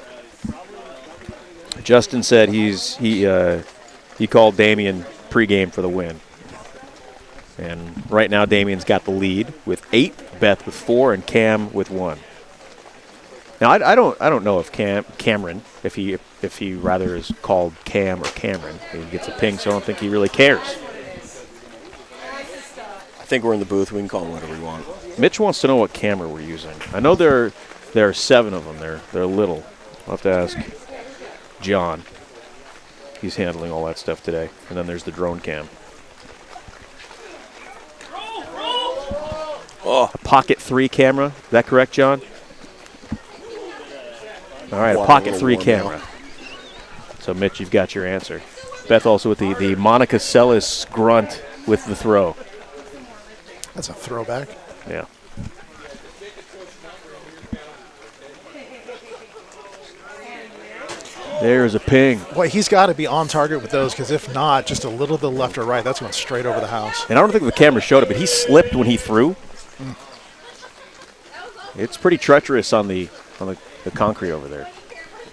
Justin said he called Damien pregame for the win. And right now Damien's got the lead with 8, Beth with 4, and Cam with 1. Now I don't know if Cameron, if he rather is called Cam or Cameron, he gets a ping, so I don't think he really cares. I think we're in the booth. We can call him whatever we want. Mitch wants to know what camera we're using. I know there are 7 of them. They're little. I'll have to ask John. He's handling all that stuff today. And then there's the drone cam. Oh, a Pocket 3 camera. Is that correct, John? All right, a Pocket 3 camera. Now. So, Mitch, you've got your answer. Beth also with the Monica Seles grunt with the throw. That's a throwback. Yeah. There's a ping. Boy, he's got to be on target with those, because if not, just a little to the left or right, that's going straight over the house. And I don't think the camera showed it, but he slipped when he threw. It's pretty treacherous on the concrete over there.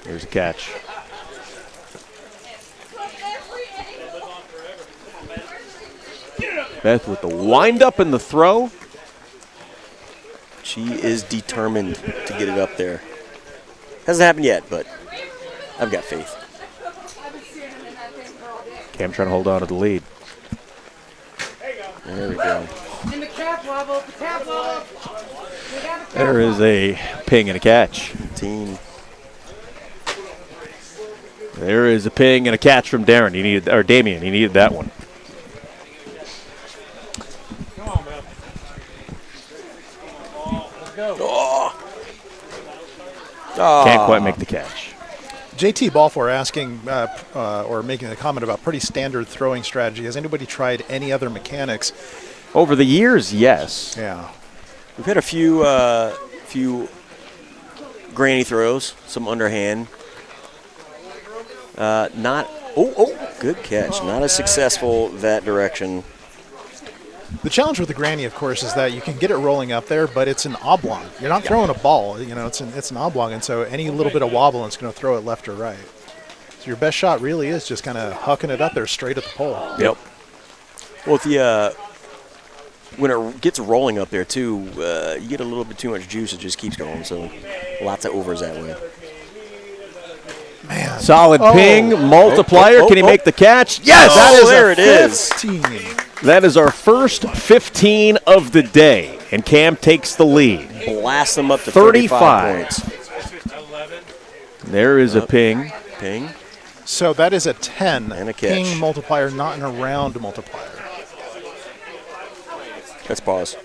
There's a catch. Beth with the wind up and the throw. She is determined to get it up there. Hasn't happened yet, but I've got faith. Cam trying to hold on to the lead. There we go. There is a ping and a catch. There is a ping and a catch from Darren. Damien. He needed that one. Can't quite make the catch. JT Balfor asking or making a comment about pretty standard throwing strategy. Has anybody tried any other mechanics? Over the years, yes. Yeah. We've had a few granny throws, some underhand. Good catch. Not as successful that direction. The challenge with the granny, of course, is that you can get it rolling up there, but it's an oblong. You're not throwing a ball. It's an oblong, and so any little bit of wobble, it's going to throw it left or right. So your best shot really is just kind of hucking it up there straight at the pole. Yep. Well, if when it gets rolling up there too, you get a little bit too much juice. It just keeps going. So lots of overs that way. Man. Solid ping, multiplier. Can he make the catch? Yes! There it is. 15. That is our first 15 of the day, and Cam takes the lead. Blast them up to 35 points. There is a ping. Ping. So that is a 10. And a catch. Ping multiplier, not an around multiplier. Let's pause.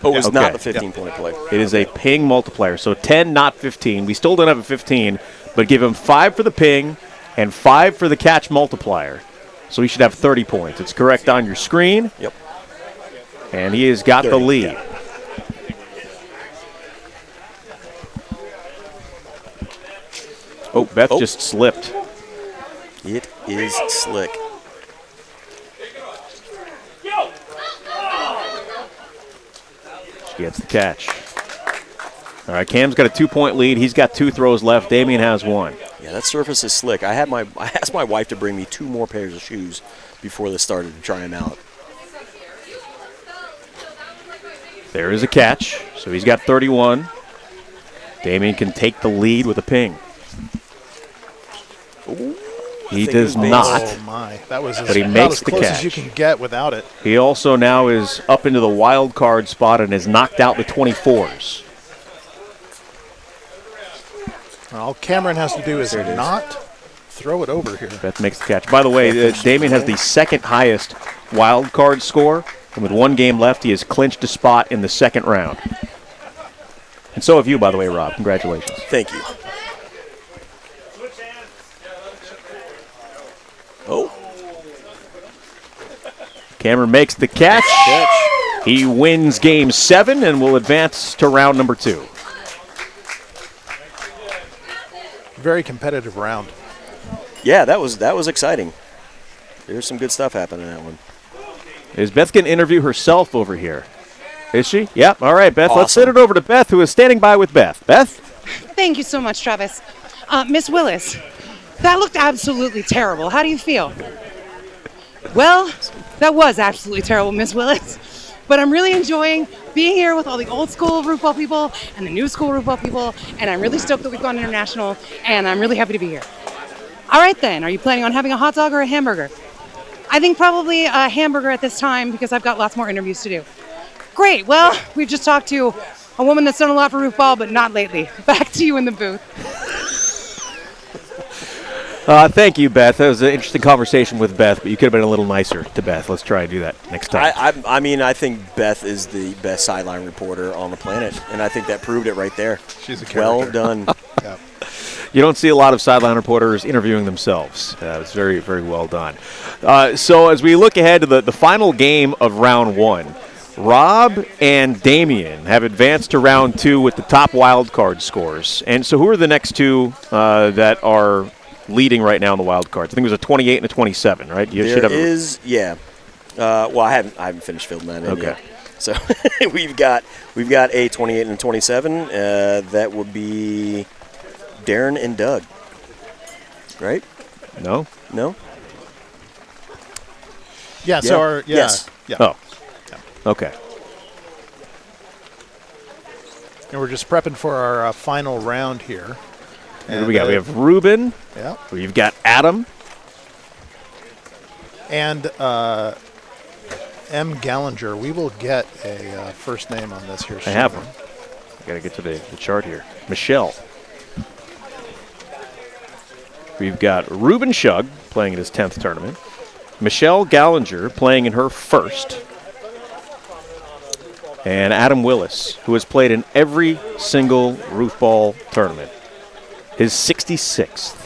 Oh, it's not the 15-point play. It is a ping multiplier, so 10, not 15. We still don't have a 15, but give him 5 for the ping and 5 for the catch multiplier. So he should have 30 points. It's correct on your screen. Yep. And he has got the lead. Oh, Beth just slipped. It is slick. She gets the catch. All right, Cam's got a 2-point lead. He's got 2 throws left. Damien has 1. Yeah, that surface is slick. I asked my wife to bring me 2 more pairs of shoes before this started to try them out. There is a catch, so he's got 31. Damien can take the lead with a ping. Ooh, he does not. Oh my! That was but he makes the close catch. as you can get without it. He also now is up into the wild card spot and has knocked out the 24s. All Cameron has to do is not throw it over here. Beth makes the catch. By the way, Damien has the second highest wild card score, and with 1 game left, he has clinched a spot in the second round. And so have you, by the way, Rob. Congratulations. Thank you. Oh. Cameron makes the catch. He wins game 7 and will advance to round number 2. Very competitive round. Yeah, that was exciting. There's some good stuff happening in that one. Is Beth going to interview herself over here? Is she? Yep. All right, Beth. Awesome. Let's send it over to Beth, who is standing by with Beth. Beth? Thank you so much, Travis. Miss Willis, that looked absolutely terrible. How do you feel? Well, that was absolutely terrible, Miss Willis. But I'm really enjoying being here with all the old school Roofball people and the new school Roofball people, and I'm really stoked that we've gone international, and I'm really happy to be here. All right then, are you planning on having a hot dog or a hamburger? I think probably a hamburger at this time because I've got lots more interviews to do. Great, well, we've just talked to a woman that's done a lot for Roofball, but not lately. Back to you in the booth. Thank you, Beth. That was an interesting conversation with Beth, but you could have been a little nicer to Beth. Let's try and do that next time. I mean, I think Beth is the best sideline reporter on the planet, and I think that proved it right there. She's a character. Well done. Yep. You don't see a lot of sideline reporters interviewing themselves. It's very, very well done. So as we look ahead to the final game of round one, Rob and Damien have advanced to round two with the top wild card scores. And so who are the next two that are leading right now in the wild cards? I think it was a 28 and a 27, right? You should have yeah. Well, I haven't finished filling that in yet. So we've got a 28 and a 27. That would be Darren and Doug, right? No. Yeah. So our yes. Yeah. Oh. Okay. And we're just prepping for our final round here. What do we got? We have Ruben. Yeah. We've got Adam. And M. Gallinger. We will get a first name on this here soon. I have one. I got to get to the chart here. Michelle. We've got Ruben Shug playing in his 10th tournament. Michelle Gallinger playing in her first. And Adam Willis, who has played in every single Roofball tournament. His 66th.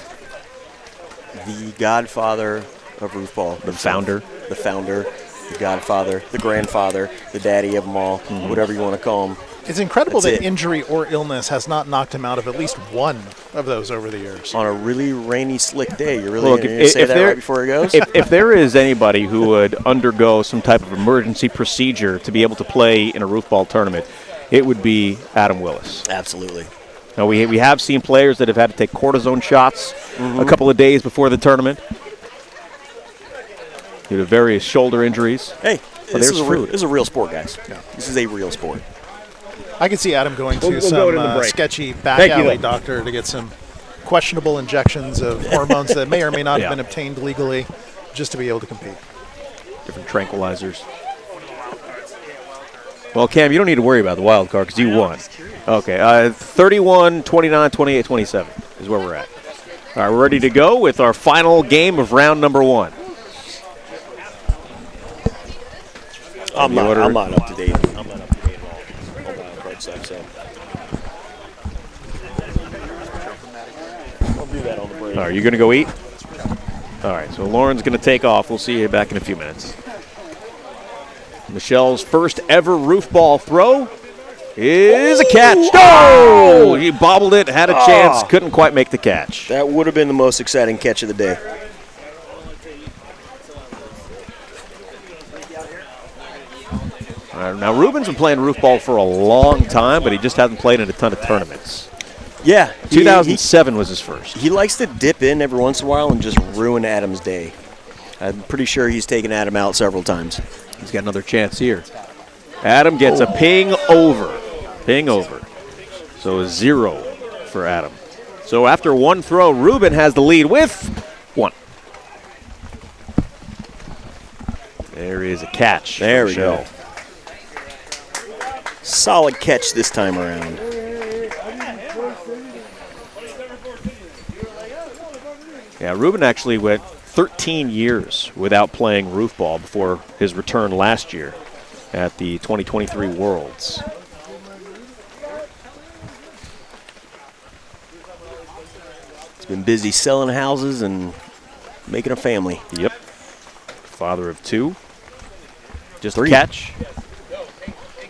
The godfather of Roofball. The founder. The founder, the godfather, the grandfather, the daddy of them all, whatever you want to call him. It's incredible that injury or illness has not knocked him out of at least one of those over the years. On a really rainy, slick day. You're really going to say that right before he goes? If there is anybody who would undergo some type of emergency procedure to be able to play in a Roofball tournament, it would be Adam Willis. Absolutely. Now, we have seen players that have had to take cortisone shots a couple of days before the tournament due to various shoulder injuries. Hey, this is a real sport, guys. Yeah. This is a real sport. I could see Adam going to some sketchy back alley doctor to get some questionable injections of hormones that may or may not have been obtained legally just to be able to compete. Different tranquilizers. Well, Cam, you don't need to worry about the wild card because you won. Okay, 31, 29, 28, 27 is where we're at. All right, we're ready to go with our final game of round number one. I'm not up to date. I'm not up to date at all. On wild card stuff, so I'll do that on the break. All right, you're going to go eat? All right, so Lauren's going to take off. We'll see you back in a few minutes. Michelle's first ever Roofball throw is a catch. Oh! He bobbled it, had a chance, couldn't quite make the catch. That would have been the most exciting catch of the day. Now, Ruben's been playing Roofball for a long time, but he just hasn't played in a ton of tournaments. Yeah. 2007 was his first. He likes to dip in every once in a while and just ruin Adam's day. I'm pretty sure he's taken Adam out several times. He's got another chance here. Adam gets a ping over. Ping over. So a 0 for Adam. So after one throw, Ruben has the lead with 1. There is a catch. There we go. Solid catch this time around. Yeah, Ruben actually went 13 years without playing Roofball before his return last year at the 2023 Worlds. He's been busy selling houses and making a family. Yep. Father of 2. Just 3. a catch.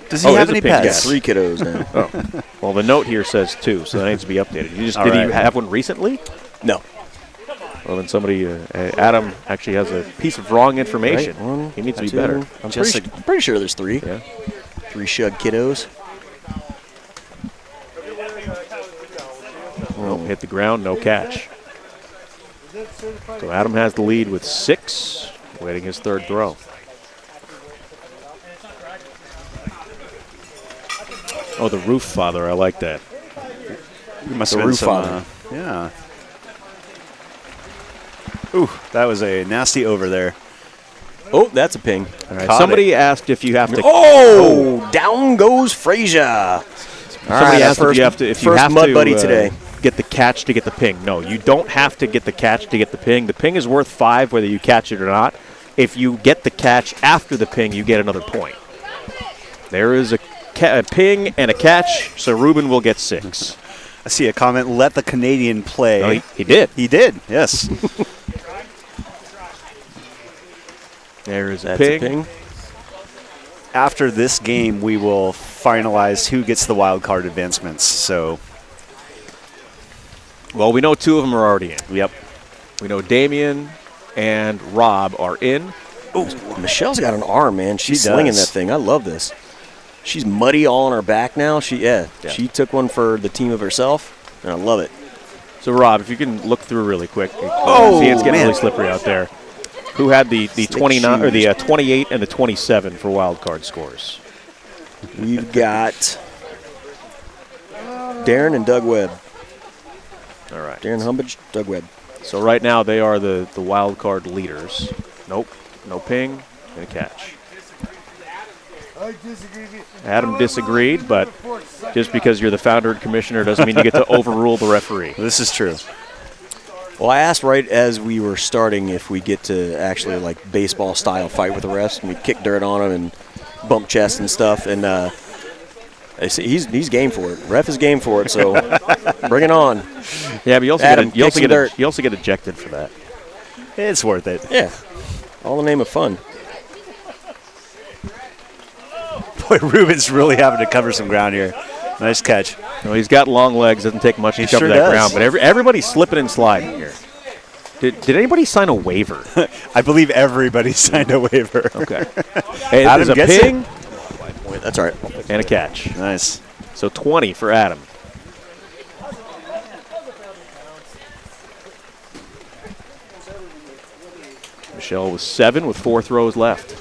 Does he have any pets? 3 kiddos now. Oh. Well, the note here says 2, so that needs to be updated. Did he have one recently? No. Well, then somebody, Adam actually has a piece of wrong information. Right. He needs to be better. I'm pretty sure there's 3. Yeah. 3 Shug kiddos. Oh, hit the ground, no catch. So Adam has the lead with 6, waiting his third throw. Oh, the Roof Father. I like that. Must The have been Roof some, Father. yeah. Ooh, that was a nasty over there. Oh, that's a ping. All right. Somebody asked if you have to. Oh, down goes Frazier. Somebody asked if you have to. If you first have mud to buddy today. Get the catch to get the ping. No, you don't have to get the catch to get the ping. The ping is worth 5 whether you catch it or not. If you get the catch after the ping, you get another point. There is a ping and a catch, so Ruben will get 6. I see a comment. Let the Canadian play. No, he did. He did. Yes. There is a That's ping. a ping. After this game, we will finalize who gets the wild card advancements. So, well, we know 2 of them are already in. Yep. We know Damien and Rob are in. Oh, Michelle's got an arm, man. She's She slinging does. that thing. I love this. She's muddy all on her back now. She took one for the team of herself, and I love it. So, Rob, if you can look through really quick. Oh, see, it's getting man. really slippery out there. Who had the 29 or the 28 and the 27 for wild card scores? We've got Darren and Doug Webb. All right. Darren Humpage, Doug Webb. So right now they are the wild card leaders. Nope. No ping and a catch. Adam disagreed, but just because you're the founder and commissioner doesn't mean you get to overrule the referee. This is true. Well, I asked right as we were starting if we get to actually like baseball style fight with the refs, and we kick dirt on them and bump chests and stuff. And I see he's game for it. Ref is game for it, so bring it on. Yeah, but you also Adam, you also kick some you also get ejected for that. It's worth it. Yeah, all in the name of fun. Boy, Ruben's really having to cover some ground here. Nice catch. No, he's got long legs. Doesn't take much to cover sure that does. ground. But everybody's slipping and sliding here. Did anybody sign a waiver? I believe everybody signed a waiver. Okay. Hey, Adam there's a gets ping It. That's all right. and a catch. Nice. So 20 for Adam. Michelle was 7 with 4 throws left.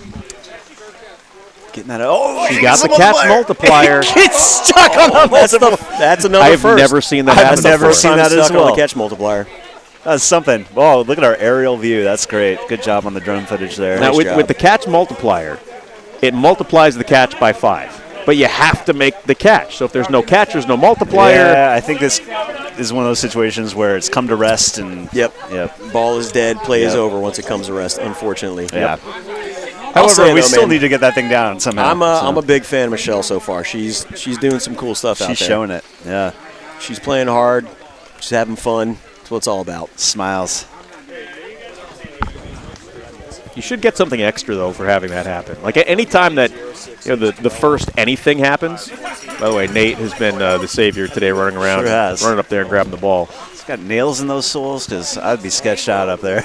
Getting that. Oh, She got the catch multiplier. Gets stuck on the multiplier. That's another I've first. never seen that happen I've never before. seen that as Stuck on well. the catch multiplier. That's something. Oh, look at our aerial view. That's great. Good job on the drone footage there. Now, Nice job. with the catch multiplier, it multiplies the catch by 5. But you have to make the catch. So if there's no catch, there's no multiplier. Yeah, I think this is one of those situations where it's come to rest and Yep. Ball is dead. Play is Yep. over once it comes to rest, unfortunately. yeah. I'll say, However, we though, still man, need to get that thing down somehow. I'm a big fan of Michelle so far. She's doing some cool stuff out there. She's showing it. Yeah. She's playing hard. She's having fun. That's what it's all about. Smiles. You should get something extra, though, for having that happen. Like, any time that the first anything happens. By the way, Nate has been the savior today, running around, Sure has. running up there and grabbing the ball. He's got nails in those soles because I'd be sketched out up there.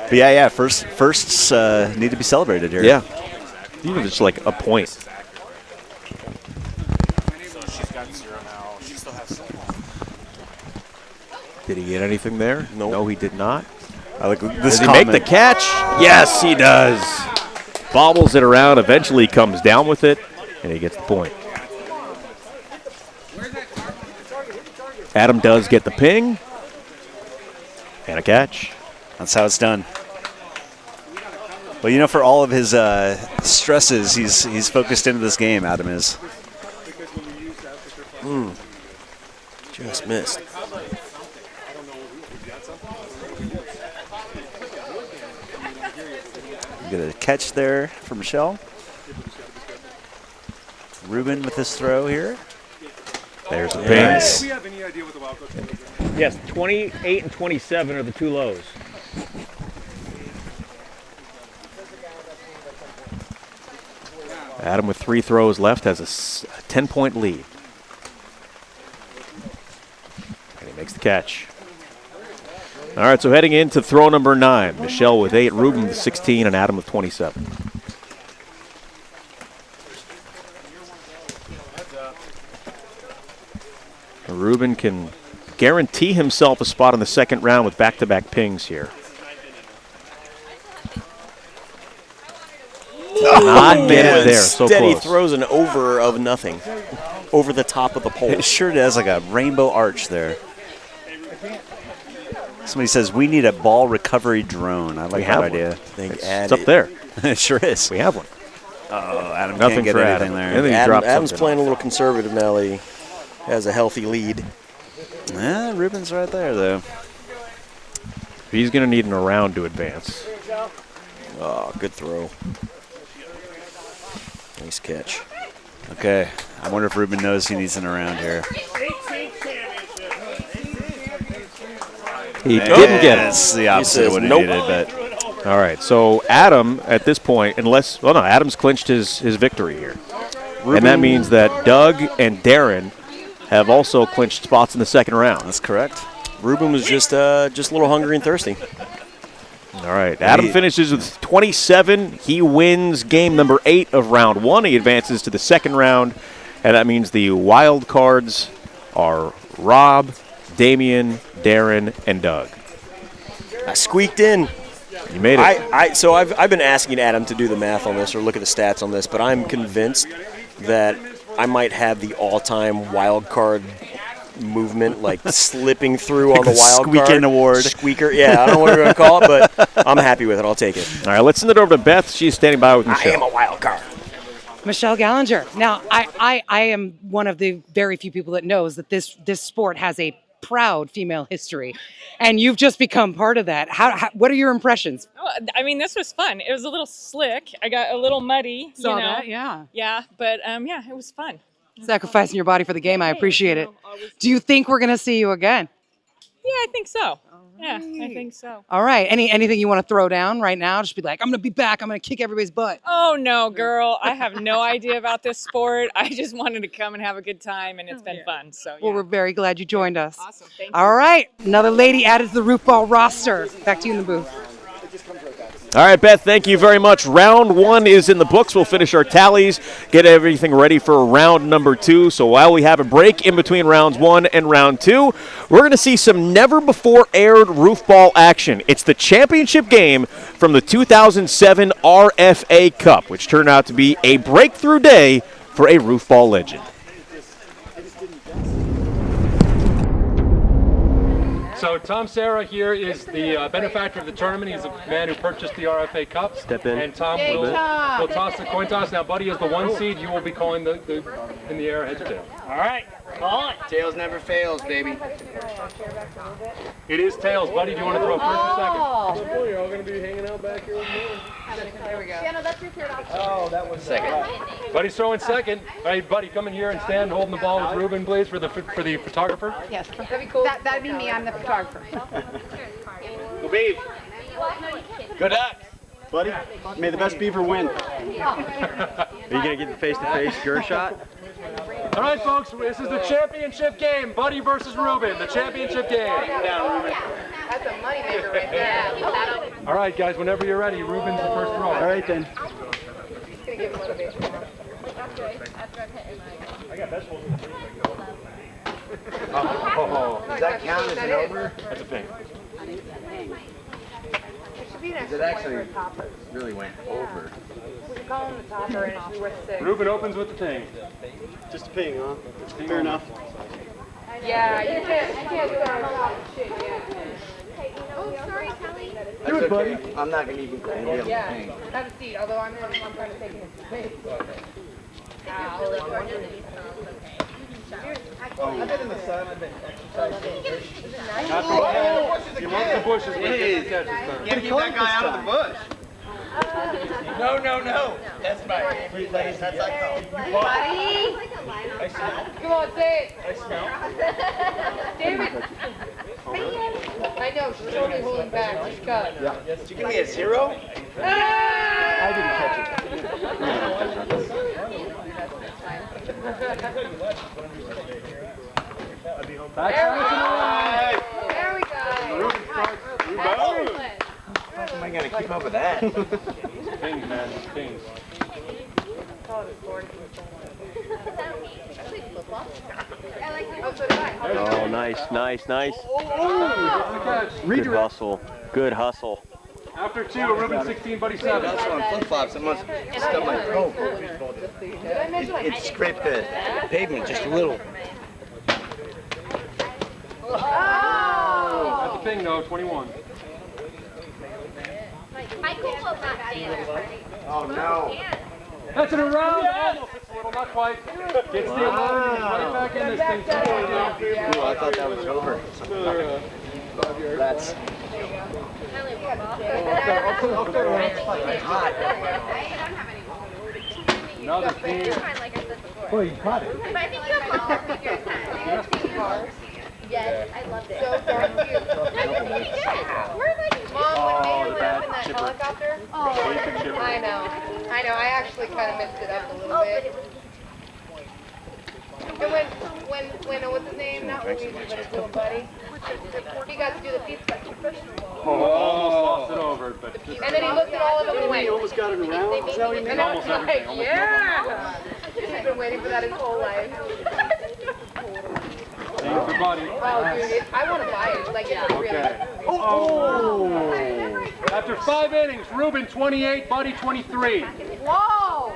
But yeah, firsts need to be celebrated here. Yeah. Even if it's like a point. Did he get anything there? Nope. No, he did not. I like this Does he comment. make the catch? Yes, he does. Bobbles it around, eventually comes down with it, and he gets the point. Adam does get the ping and a catch. That's how it's done. Well, for all of his stresses, he's focused into this game, Adam is. Just missed. Get a catch there for Michelle. Ruben with his throw here. There's a ping. Nice. Yes, 28 and 27 are the 2 lows. Adam with 3 throws left has a 10-point lead. And he makes the catch. All right, so heading into throw number 9, Michelle with 8, Ruben with 16, and Adam with 27. Ruben can guarantee himself a spot in the second round with back-to-back pings here. not get it there. So Steady close. throws an over of nothing. Over the top of the pole. It sure does, like a rainbow arch there. Somebody says, we need a ball recovery drone. I like that idea. It's up there. It sure is. We have one. Oh, Adam Nothing can't get for anything Adam. there. Adam's playing a little conservative now. He has a healthy lead. Yeah, Ruben's right there, though. He's going to need an around to advance. Oh, good throw. Nice catch. Okay, I wonder if Ruben knows he needs an around here. He didn't get it. It's the opposite of what he needed, but... All right, so Adam, at this point, Adam's clinched his victory here. And that means that Doug and Darren have also clinched spots in the second round. That's correct. Ruben was just a little hungry and thirsty. All right, Adam finishes with 27. He wins game number 8 of round 1. He advances to the second round, and that means the wild cards are Rob, Damian, Darren, and Doug. I squeaked in. You made it. So I've been asking Adam to do the math on this or look at the stats on this, but I'm convinced that I might have the all-time wild card movement, like slipping through on the wild card. Squeak-in award. Squeaker, yeah, I don't know what we're going to call it, but I'm happy with it. I'll take it. All right, let's send it over to Beth. She's standing by with Michelle. I am a wild card. Michelle Gallinger. Now, I am one of the very few people that knows that this sport has a proud female history, and you've just become part of that. What are your impressions? Oh, I mean, this was fun. It was a little slick. I got a little muddy. Saw that, yeah. Yeah, but yeah, it was fun. Sacrificing your body for the game. I appreciate it. Do you think we're going to see you again? Yeah, I think so. Yeah, I think so. All right. Anything you want to throw down right now? Just be like, I'm going to be back. I'm going to kick everybody's butt. Oh, no, girl. I have no idea about this sport. I just wanted to come and have a good time, and it's been fun. So, yeah. Well, we're very glad you joined us. Awesome. Thank you. All right. Another lady added to the Roofball roster. Back to you in the booth. All right, Beth, thank you very much. Round 1 is in the books. We'll finish our tallies, get everything ready for round number 2. So while we have a break in between rounds 1 and round 2, we're going to see some never-before-aired roofball action. It's the championship game from the 2007 RFA Cup, which turned out to be a breakthrough day for a roofball legend. So Tom Serra here is the benefactor of the tournament. He's the man who purchased the RFA Cup. Step in. And Tom will toss the coin toss. Now, Buddy is the 1 seed. You will be calling the in the air heads or tails. All right, call it. Tails never fails, baby. It is tails. Buddy, do you want to throw first or second? You're all going to be hanging out back here with me. There we go. Yeah, no, that's your third option. Oh, that was second. Buddy's throwing second. All right, Buddy, come in here and stand holding the ball with Ruben, please, for the photographer. Yes, that'd be cool. That'd be me. I'm the photographer. Go beef. Good luck, buddy. May the best beaver win. Are you going to get the face-to-face sure shot? All right, folks, this is the championship game. Buddy versus Ruben, the championship game. Down, Ruben. That's a money maker right there. All right, guys, whenever you're ready, Ruben's the first throw. All right, then. Does that count as an over? That's a ping. It actually really went over. We could call him the topper, and it should be worth 6. Ruben opens with the ping. Just a ping, huh? Fair enough. Yeah, you can't do it on top of shit, yeah. Oh, sorry, Kelly. Do it, buddy. I'm not going to even be able to Yeah, ping. have a seat, although I'm trying to take his space. I've been in the sun, I've been exercising. He wants the bushes, but he doesn't catch this time. Can't keep that guy out of the bush. No. That's my favorite place. That's like Buddy! Come on, say it. I smell. Damn it. I know, she's totally holding back. She's cut. Yeah. Did you give me a 0? I didn't catch it. There we go. Excellent. How am I going to keep up with that? Pings, man, pings. Oh, nice. Good Good hustle. After 2, Ruben 16, Buddy 7. That's on flip-flops. It must stuff my toe. It scraped the pavement just a little. That's a ping, though, 21. Oh, no. That's it around. Almost. It's a little, not quite. Gets the 11. Right back in this thing. Ooh, I thought that was over. That's... Another ping. Well, you caught it. But I think you have more figures. Yes, I loved it. So darn cute. Where did Mom, when Mayor went up in that helicopter? Oh, I know. I actually kind of mixed it up a little bit. And when what's his name? Not Luigi, but his little buddy. He got to do the pizza. Almost lost it over, but And then he looked at all of them and went. He almost got it around. Is that what you mean? Almost everything. Almost Yeah. He's been waiting for that his whole life. Thanks for buddy. Oh, dude, I want to buy it. Like, it's really. Okay. Oh! After 5 innings, Ruben 28, Buddy 23. Whoa!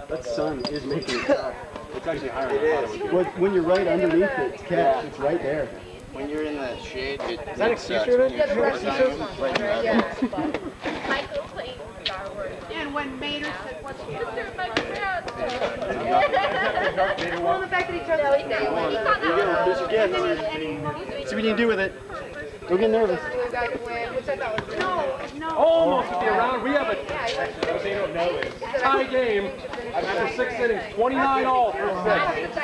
That sun is making it tough. It's actually higher than I thought it would be. When you're right underneath it, it's catch. It's right there. When you're in the shade, it Is that a t-shirt? Yeah, the rest of the Michael playing Star Wars. And when Mater said, what's Mr. Michael well, the fact that he turned out he thought that was again. See what you can do with it. Don't get nervous. which I thought was no. Almost at the round. We have a tie game after 6 innings. 29 all for 6.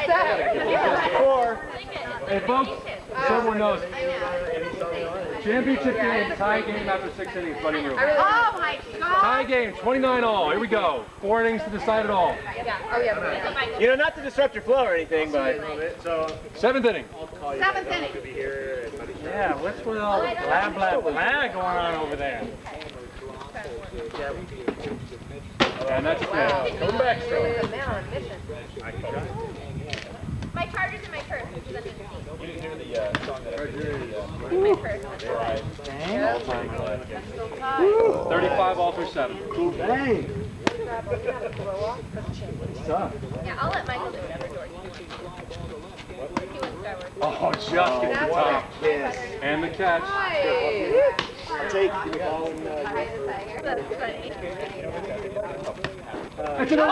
Hey, folks, so everyone knows. Championship game, tie game after 6 innings, Buddy and Ruben. Oh my God! Tie game, 29 all. Here we go. 4 innings to decide it all. You know, not to disrupt your flow or anything, but... 7th inning. 7th inning. Yeah, what's with all the blah, blah, blah going on over there? And that's it. Come back, really the man on a mission. My chargers and my purse. You didn't hear the song that I My purse. 35 all through 7. Cool bang. It's tough. Yeah, I'll let Michael do whatever, George. Oh, just get the top. Yes. And the catch. Take the ball and That's funny. It's an 11!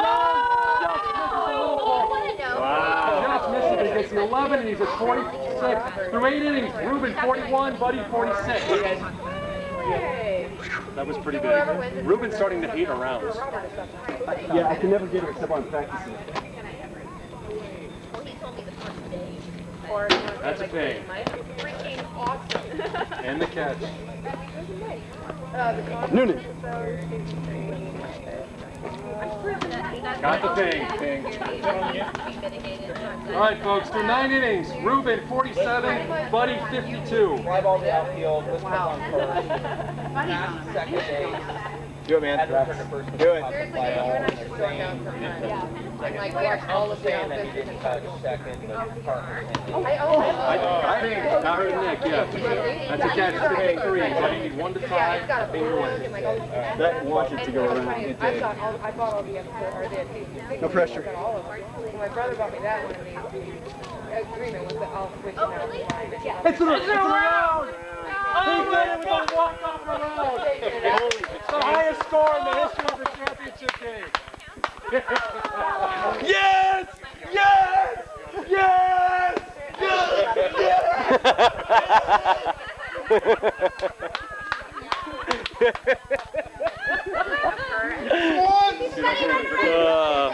Wow. Just missed it. He gets the 11 and he's at 46. Through 8 innings, Ruben 41, Buddy 46. That was pretty big. Ruben's starting to hate rounds. yeah, I can never get it except on practicing. That's a ping. Freaking awesome. And the catch. Noonan. Got the ping. All right, folks, through 9 innings, Ruben 47, Buddy 52. Fly ball to the outfield. Wow. Do it, man. Do it. Seriously, you and I should work out sometime. Yeah. Like, watch all of the outfits. I not heard Nick, yeah. That's a catch, 53. Buddy, need 1 to tie. Yeah, it's got a big one. That wanted to go around. I bought all the episodes, or did. No pressure. My brother bought me that one. The agreement was that I'll switch it out. Yeah. It's around! He did it with a walk-off around! It's the highest score in the history of the championship game. Yes! Yes! Yes! Yes!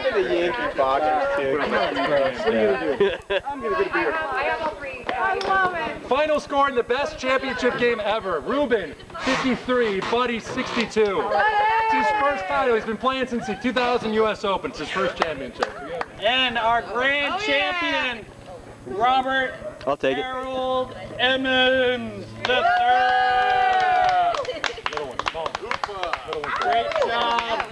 The Yankee boxers too. What are you gonna do? I'm gonna get a beer. I have all 3. I love it. Final score in the best championship game ever. Ruben, 53. Buddy, 62. It's his first title. He's been playing since the 2000 U.S. Open. It's his first championship. And our grand champion, Robert I'll take it. Harold Emmons the third. Great job.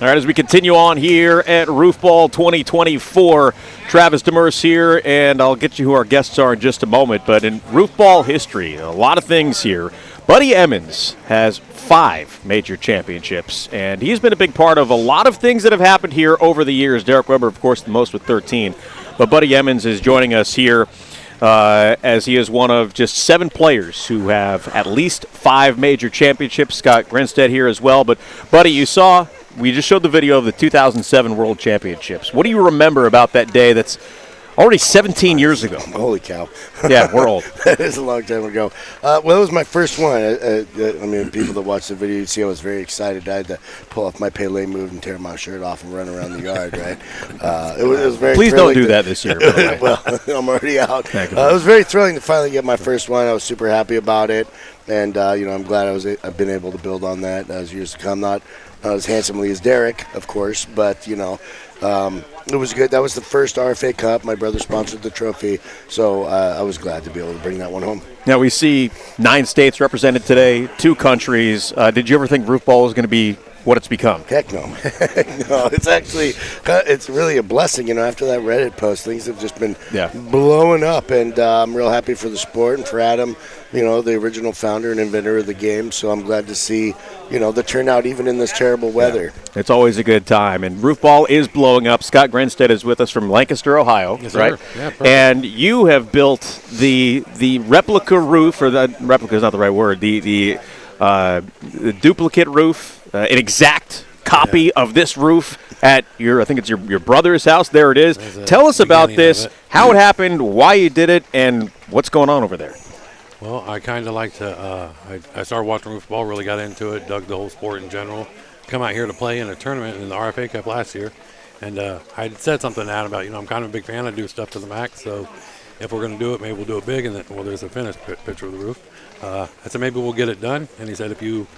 All right, as we continue on here at Roofball 2024, Travis Demers here, and I'll get you who our guests are in just a moment. But in Roofball history, a lot of things here. Buddy Emmons has 5 major championships, and he's been a big part of a lot of things that have happened here over the years. Derek Weber, of course, the most with 13. But Buddy Emmons is joining us here as he is one of just 7 players who have at least 5 major championships. Scott Greenstead here as well. But, Buddy, we just showed the video of the 2007 World Championships. What do you remember about that day that's already 17 years ago? Holy cow. Yeah, we're old. That is a long time ago. Well, it was my first one. I mean, people that watch the video, you see I was very excited. I had to pull off my Pele move and tear my shirt off and run around the yard, right? It was very Please don't do that this year, by the way. Well, I'm already out. It was very thrilling to finally get my first one. I was super happy about it. And, I'm glad I've been able to build on that as years to come. Not as handsomely as Derek, of course, but, it was good. That was the first RFA Cup. My brother sponsored the trophy, so I was glad to be able to bring that one home. Now, we see 9 states represented today, 2 countries. Did you ever think Roofball was going to be what it's become? Heck no. No, it's really a blessing. After that Reddit post, things have just been blowing up, and I'm real happy for the sport and for Adam, the original founder and inventor of the game. So I'm glad to see, the turnout even in this terrible weather. Yeah. It's always a good time, and Roofball is blowing up. Scott Greenstead is with us from Lancaster, Ohio, yes, right? Sir. Yeah, perfect. And you have built the replica roof, or the replica is not the right word, the duplicate roof, an exact copy of this roof at I think it's your brother's house. There it is. Tell us about this, how it happened, why you did it, and what's going on over there. Well, I kind of like to, I started watching Roofball, really got into it, dug the whole sport in general. Come out here to play in a tournament in the RFA Cup last year. And I said something to Adam about, I'm kind of a big fan. I do stuff to the max. So if we're going to do it, maybe we'll do it big. And then, there's a finished picture of the roof. I said, maybe we'll get it done. And he said, if you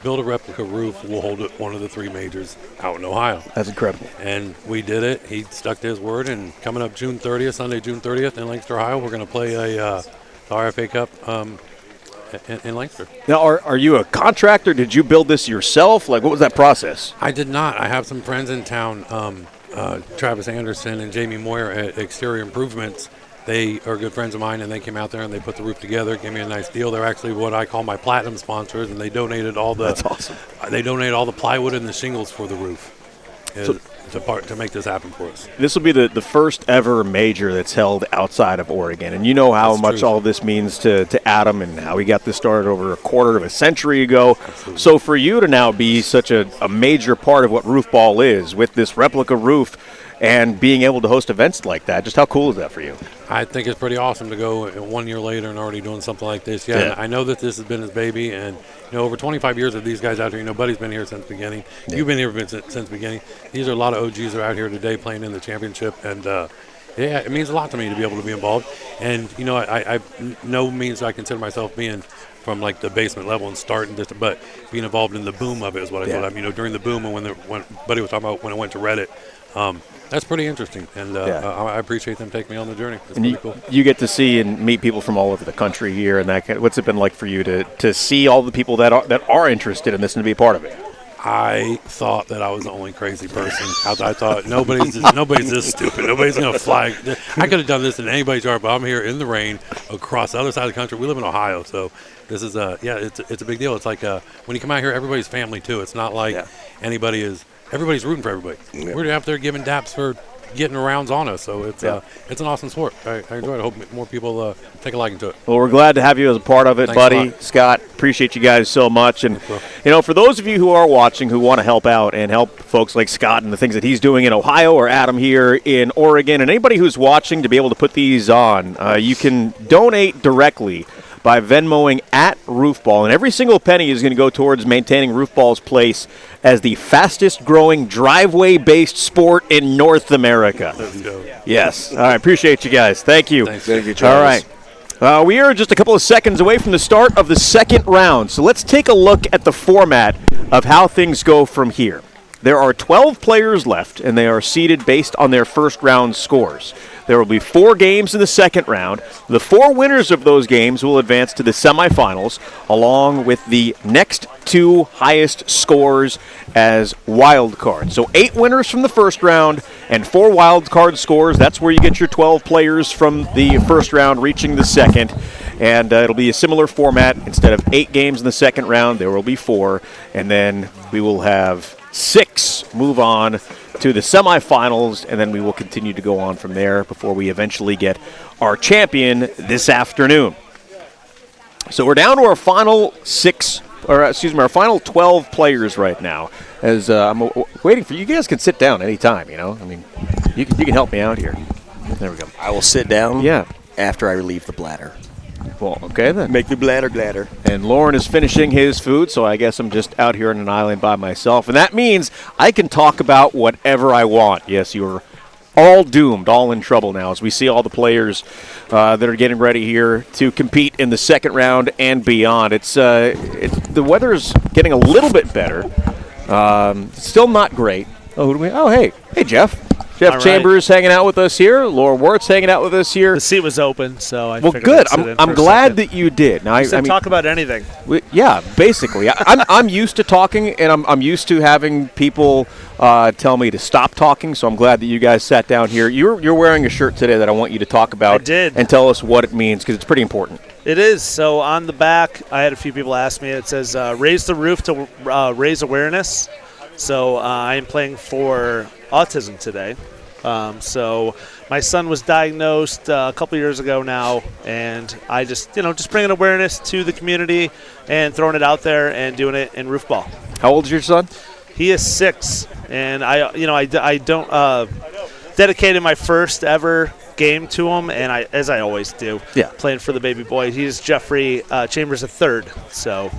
build a replica roof, we'll hold it one of the 3 majors out in Ohio. That's incredible. And we did it. He stuck to his word. And coming up Sunday, June 30th in Lancaster, Ohio, we're going to play the RFA Cup in Lancaster. Now, are you a contractor? Did you build this yourself? What was that process? I did not. I have some friends in town, Travis Anderson and Jamie Moyer at Exterior Improvements. They are good friends of mine, and they came out there and they put the roof together, gave me a nice deal. They're actually what I call my platinum sponsors, and they donated all the. That's awesome. They donated all the plywood and the shingles for the roof to make this happen for us. This will be the first ever major that's held outside of Oregon, and you know how That's much true. all this means to Adam and how he got this started over a quarter of a century ago. Absolutely. So for you to now be such a major part of what Roofball is with this replica roof and being able to host events like that, just how cool is that for you? I think it's pretty awesome to go 1 year later and already doing something like this. Yeah. I know that this has been his baby, and over 25 years of these guys out here, Buddy's been here since the beginning. Yeah. You've been here since the beginning. These are a lot of OGs that are out here today playing in the championship, and it means a lot to me to be able to be involved. And I no means I consider myself being from the basement level and starting this, but being involved in the boom of it is what I thought. During the boom and when Buddy was talking about when it went to Reddit. That's pretty interesting, and I appreciate them taking me on the journey. It's pretty cool. You get to see and meet people from all over the country here, and what's it been like for you to see all the people that are interested in this and to be a part of it? I thought that I was the only crazy person. I thought nobody's this stupid. Nobody's gonna fly. I could have done this in anybody's yard, but I'm here in the rain across the other side of the country. We live in Ohio, so this is it's a big deal. It's like when you come out here, everybody's family too. It's not like everybody's rooting for everybody. Yeah. We're out there giving daps for getting rounds on us, so it's an awesome sport. I enjoy it. I hope more people take a liking to it. Well, we're glad to have you as a part of it. Thanks, Buddy, Scott. Appreciate you guys so much. And for those of you who are watching who want to help out and help folks like Scott and the things that he's doing in Ohio, or Adam here in Oregon, and anybody who's watching to be able to put these on, you can donate directly by Venmoing at Roofball, and every single penny is going to go towards maintaining Roofball's place as the fastest growing driveway-based sport in North America. Let's go. Yes. All right. Appreciate you guys. Thank you. Thank you, Travis. All right. We are just a couple of seconds away from the start of the second round, so let's take a look at the format of how things go from here. There are 12 players left, and they are seeded based on their first round scores. There will be 4 games in the second round. The 4 winners of those games will advance to the semifinals, along with the next 2 highest scores as wild cards. So 8 winners from the first round and 4 wild card scores. That's where you get your 12 players from the first round reaching the second. And it'll be a similar format. Instead of 8 games in the second round, there will be 4. And then we will have 6 move on to the semifinals, and then we will continue to go on from there before we eventually get our champion this afternoon. So we're down to our final our final 12 players right now. As I'm waiting for you guys, can sit down anytime. I mean, you can help me out here. There we go. I will sit down. Yeah. After I relieve the bladder. Well, okay then. Make the bladder gladder. And Lauren is finishing his food, so I guess I'm just out here on an island by myself. And that means I can talk about whatever I want. Yes, you're all doomed, all in trouble now, as we see all the players that are getting ready here to compete in the second round and beyond. The weather's getting a little bit better. Still not great. Hey, Jeff. Jeff Chambers hanging out with us here. Laura Wertz hanging out with us here. The seat was open, so I figured good. I'd sit in I'm for a glad second. that you did. Now, I said talk about anything. Yeah, basically. I'm used to talking, and I'm used to having people tell me to stop talking. So I'm glad that you guys sat down here. You're wearing a shirt today that I want you to talk about. I did. And tell us what it means, because it's pretty important. It is. So on the back, I had a few people ask me. It says "Raise the roof to raise awareness." So I am playing for autism today. So my son was diagnosed a couple years ago now, and I just bringing awareness to the community and throwing it out there and doing it in Roofball. How old is your son? He is 6, and I dedicated my first ever game to him, and as I always do, playing for the baby boy. He's Jeffrey Chambers III, so.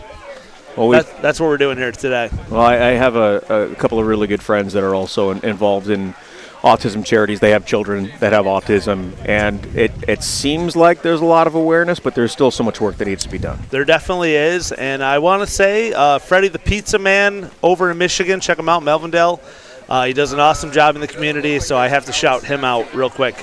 Well, that's what we're doing here today. Well, I have a couple of really good friends that are also involved in autism charities. They have children that have autism, and it seems like there's a lot of awareness, but there's still so much work that needs to be done. There definitely is, and I want to say Freddie the Pizza Man over in Michigan, check him out, Melvindale. He does an awesome job in the community, so I have to shout him out real quick.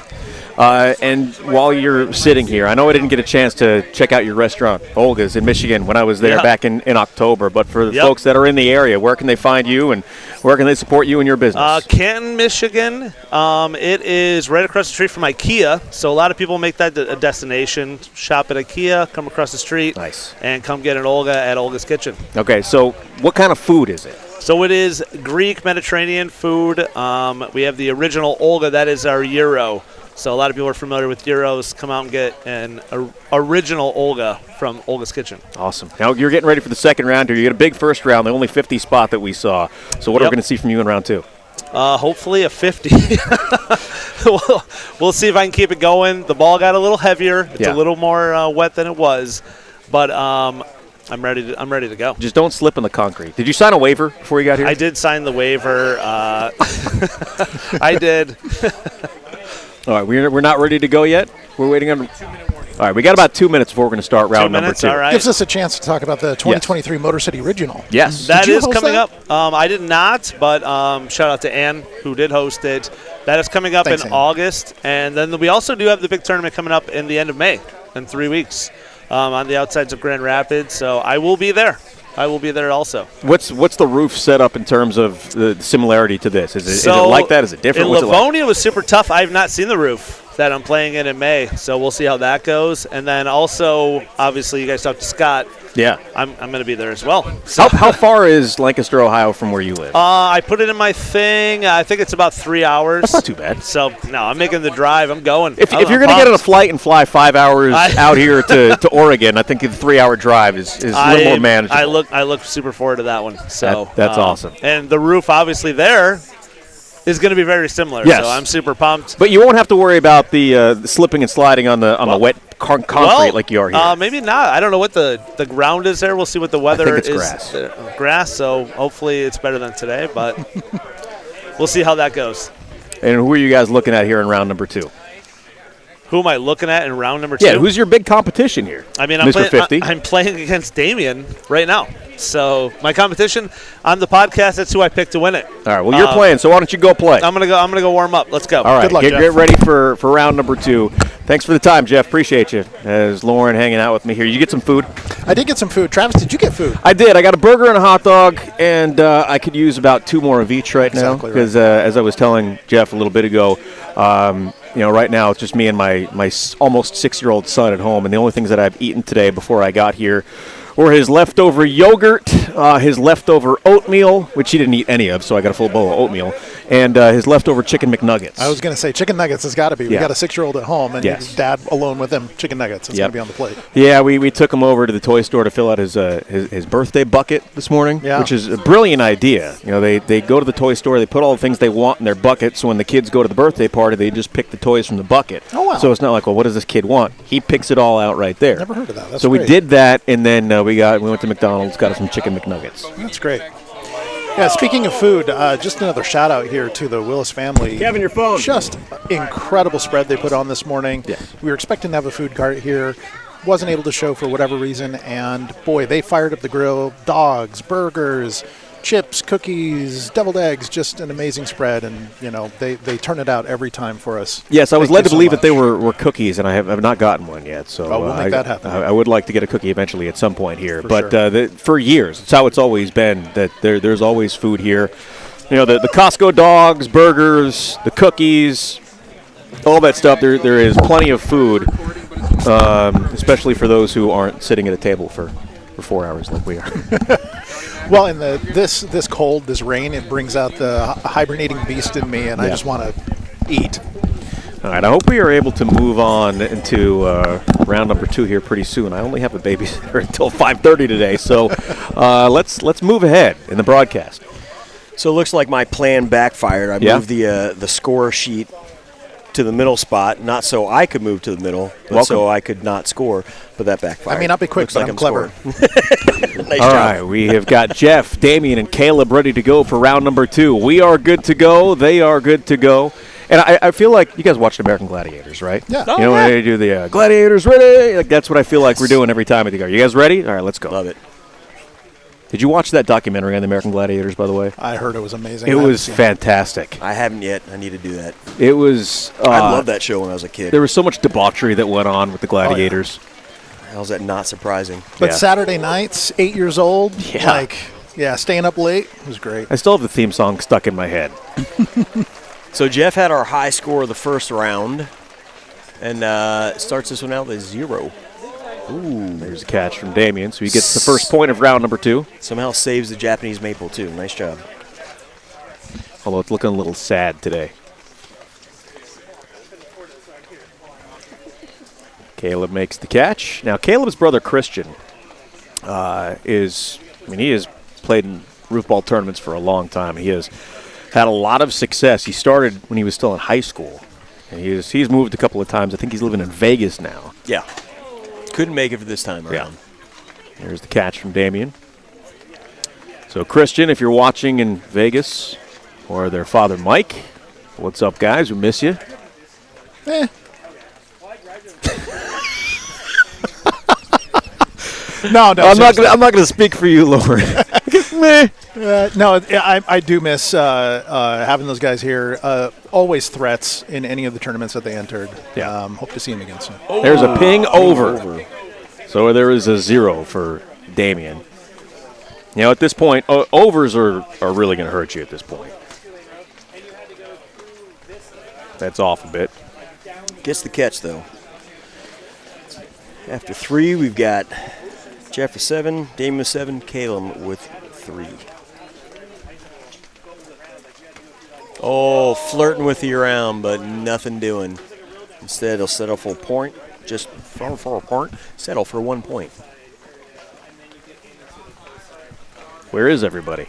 And while you're sitting here, I know I didn't get a chance to check out your restaurant, Olga's, in Michigan when I was there back in October. But for the folks that are in the area, where can they find you and where can they support you and your business? Canton, Michigan. It is right across the street from IKEA. So a lot of people make that a destination. Shop at IKEA, come across the street, and come get an Olga at Olga's Kitchen. Okay, so what kind of food is it? So it is Greek Mediterranean food. We have the original Olga. That is our gyro. So a lot of people are familiar with gyros. Come out and get an original Olga from Olga's Kitchen. Awesome. Now you're getting ready for the second round here. You get a big first round, the only 50 spot that we saw. So what are we going to see from you in round 2? Hopefully a 50. We'll see if I can keep it going. The ball got a little heavier. It's a little more wet than it was, but I'm ready to go. Just don't slip in the concrete. Did you sign a waiver before you got here? I did sign the waiver. I did. All right, we're not ready to go yet. We're waiting on. All right, we got about 2 minutes before we're going to start round number 2. All right. Gives us a chance to talk about the 2023 Motor City Regional. Yes, that is coming up. I did not, but shout out to Ann who did host it. That is coming up in August, and then we also do have the big tournament coming up in the end of May, in 3 weeks, on the outsides of Grand Rapids. So I will be there. I will be there also. What's the roof set up in terms of the similarity to this? Is it like that? Is it different? In Livonia was super tough. I have not seen the roof that I'm playing in May, so we'll see how that goes. And then also, obviously, you guys talked to Scott. Yeah. I'm going to be there as well. So. How far is Lancaster, Ohio from where you live? I put it in my thing. I think it's about 3 hours. That's not too bad. So, no, I'm making the drive. I'm going. If you're going to get on a flight and fly 5 hours out here to Oregon, I think the 3-hour drive is a little more manageable. I look super forward to that one. So that's awesome. And the roof, obviously, there is going to be very similar. Yes. So I'm super pumped. But you won't have to worry about the slipping and sliding on the wet concrete like you are here. Maybe not. I don't know what the ground is there. We'll see what the weather I think is. Grass. Grass, so hopefully it's better than today, but we'll see how that goes. And who are you guys looking at here in round number 2? Who am I looking at in round number 2? Yeah, who's your big competition here? I mean, Mr. 50? I'm playing against Damien right now. So my competition on the podcast, that's who I picked to win it. All right. Well, you're playing, so why don't you go play? I'm gonna go warm up. Let's go. All right. Good luck, Jeff. Get ready for round number 2. Thanks for the time, Jeff. Appreciate you. As Lauren hanging out with me here. You get some food? I did get some food. Travis, did you get food? I did. I got a burger and a hot dog, and I could use about 2 more of each right now. Exactly Because as I was telling Jeff a little bit ago, right now it's just me and my almost 6-year-old son at home, and the only things that I've eaten today before I got here were his leftover yogurt, his leftover oatmeal, which he didn't eat any of, so I got a full bowl of oatmeal, and his leftover chicken McNuggets. I was going to say chicken nuggets has got to be. We got a 6-year-old at home, and Yes. his dad alone with him. Chicken nuggets. It's going to be on the plate. Yeah, we took him over to the toy store to fill out his birthday bucket this morning, which is a brilliant idea. They go to the toy store, they put all the things they want in their bucket, so when the kids go to the birthday party, they just pick the toys from the bucket. Oh, wow. So it's not like, well, what does this kid want? He picks it all out right there. Never heard of that. That's so great. we did that, and then we went to McDonald's, got us some chicken McNuggets. That's great. Yeah, speaking of food, just another shout out here to the Willis family. Kevin, your phone. Just incredible spread they put on this morning. Yes. We were expecting to have a food cart here. Wasn't able to show for whatever reason, and boy, they fired up the grill. Dogs, burgers, chips, cookies, deviled eggs, just an amazing spread, and they turn it out every time for us. Yes, I was Thank led you to so believe much. that they were cookies, and I have not gotten one yet. So we'll make that happen. I would like to get a cookie eventually at some point here. For But sure. for years, it's how it's always been, that there's always food here. The Costco dogs, burgers, the cookies, all that stuff. There is plenty of food, especially for those who aren't sitting at a table for 4 hours like we are. Well, in this cold, this rain, it brings out the hibernating beast in me, and I just want to eat. All right, I hope we are able to move on into round number 2 here pretty soon. I only have a babysitter until 5:30 today, so let's move ahead in the broadcast. So it looks like my plan backfired. I moved the score sheet to the middle spot, not so I could move to the middle, but so I could not score, but that backfired. I mean, I'll be quick, but I'm clever. Nice All job. right, we have got Jeff, Damien, and Caleb ready to go for round number 2. We are good to go. They are good to go. And I feel like you guys watched American Gladiators, right? Yeah. When they do the Gladiators ready? Like, that's what I feel like we're doing every time. You guys ready? All right, let's go. Love it. Did you watch that documentary on the American Gladiators, by the way? I heard it was amazing. It was fantastic. I haven't yet. I need to do that. It was. I loved that show when I was a kid. There was so much debauchery that went on with the Gladiators. How's that not surprising? But Saturday nights, 8 years old, staying up late was great. I still have the theme song stuck in my head. So Jeff had our high score of the first round, and starts this one out with 0. Ooh, there's a catch from Damien, so he gets the first point of round number 2. Somehow saves the Japanese maple, too. Nice job. Although it's looking a little sad today. Caleb makes the catch. Now, Caleb's brother, Christian, he has played in roofball tournaments for a long time. He has had a lot of success. He started when he was still in high school. And he's moved a couple of times. I think he's living in Vegas now. Yeah. Couldn't make it for this time around. There's the catch from Damien. So, Christian, if you're watching in Vegas, or their father, Mike, what's up, guys? We miss you. No, I'm not going to speak for you, Lauren. No, I do miss having those guys here. Always threats in any of the tournaments that they entered. Yeah. Hope to see them again soon. There's a ping over. So there is a 0 for Damien. At this point, overs are really going to hurt you at this point. That's off a bit. Gets the catch, though. After 3, we've got Jeff with 7, Damien with 7, Caleb with 3. Oh, flirting with you around, but nothing doing. Instead, he'll settle for a point. Just settle for a point. Settle for 1 point. Where is everybody?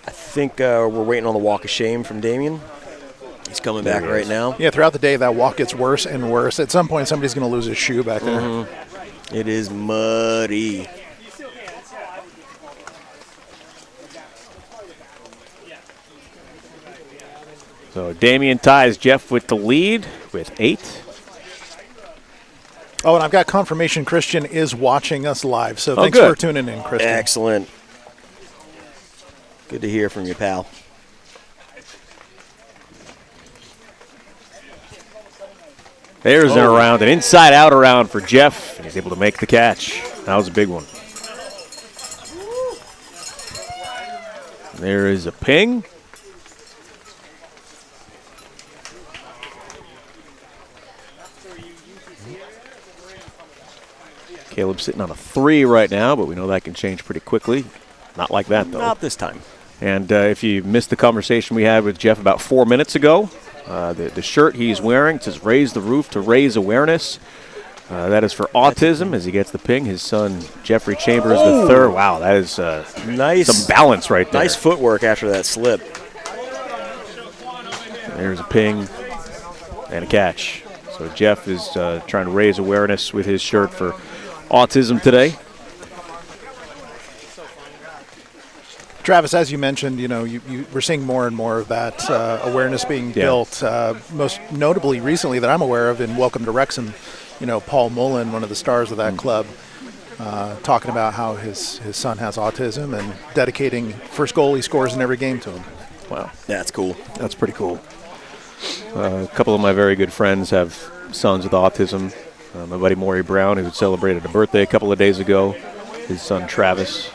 I think we're waiting on the walk of shame from Damien. He's coming back right now. Yeah, throughout the day, that walk gets worse and worse. At some point, somebody's going to lose his shoe back there. Mm-hmm. It is muddy. So Damien ties Jeff with the lead with 8. Oh, and I've got confirmation Christian is watching us live. So thanks for tuning in, Christian. Excellent. Good to hear from you, pal. There's an around, an inside-out around for Jeff, and he's able to make the catch. That was a big one. There is a ping. Caleb's sitting on a 3 right now, but we know that can change pretty quickly. Not like that, though. Not this time. And if you missed the conversation we had with Jeff about 4 minutes ago, the shirt he's wearing says "Raise the Roof to Raise Awareness." That is for autism. As he gets the ping, his son Jeffrey Chambers III. Wow, that is nice. Some balance right there. Nice footwork after that slip. There's a ping and a catch. So Jeff is trying to raise awareness with his shirt for autism today. Travis, as you mentioned, we're seeing more and more of that awareness being built. Most notably recently that I'm aware of in Welcome to Wrexham, Paul Mullen, one of the stars of that club, talking about how his son has autism and dedicating first goal he scores in every game to him. Wow. That's cool. That's pretty cool. A couple of my very good friends have sons with autism. My buddy Maury Brown, who celebrated a birthday a couple of days ago, his son Travis.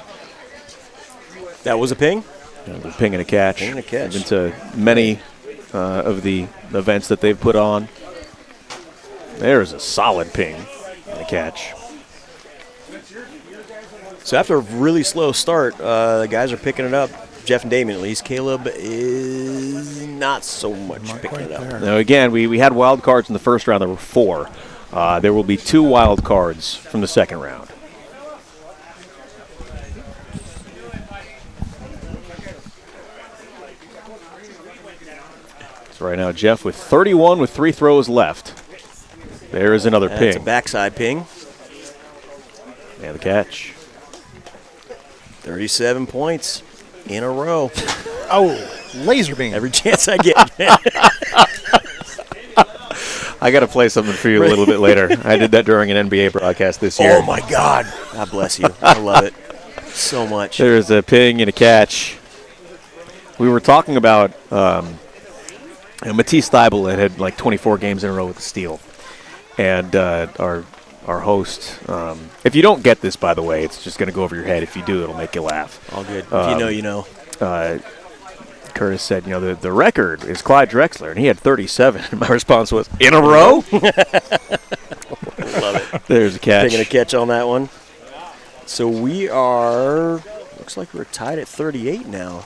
That was a ping? The ping and a catch. Ping and a catch. Been to many of the events that they've put on. There's a solid ping and a catch. So after a really slow start, the guys are picking it up. Jeff and Damien, at least. Caleb is not so much picking it up. Now, again, we had wild cards in the first round. There were 4. There will be 2 wild cards from the second round. So right now, Jeff with 31 with 3 throws left. There is another ping. It's a backside ping. And the catch. 37 points in a row. Laser beam. Every chance I get. I got to play something for you a little bit later. I did that during an NBA broadcast this year. Oh, my God. God bless you. I love it so much. There's a ping and a catch. We were talking about Matisse Thibel had like 24 games in a row with the steal. And our host, if you don't get this, by the way, it's just going to go over your head. If you do, it'll make you laugh. All good. If you know, you know. Curtis said, the record is Clyde Drexler, and he had 37. And my response was, in a row? Love it. There's a catch. Taking a catch on that one. So we are, looks like we're tied at 38 now.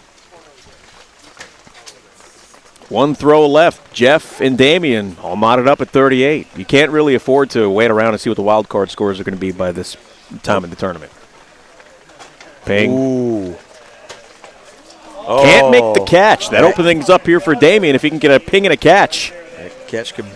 1 throw left. Jeff and Damien all modded up at 38. You can't really afford to wait around and see what the wild card scores are going to be by this time in the tournament. Ping. Ooh. Can't make the catch. That opens things up here for Damien if he can get a ping and a catch. That catch could,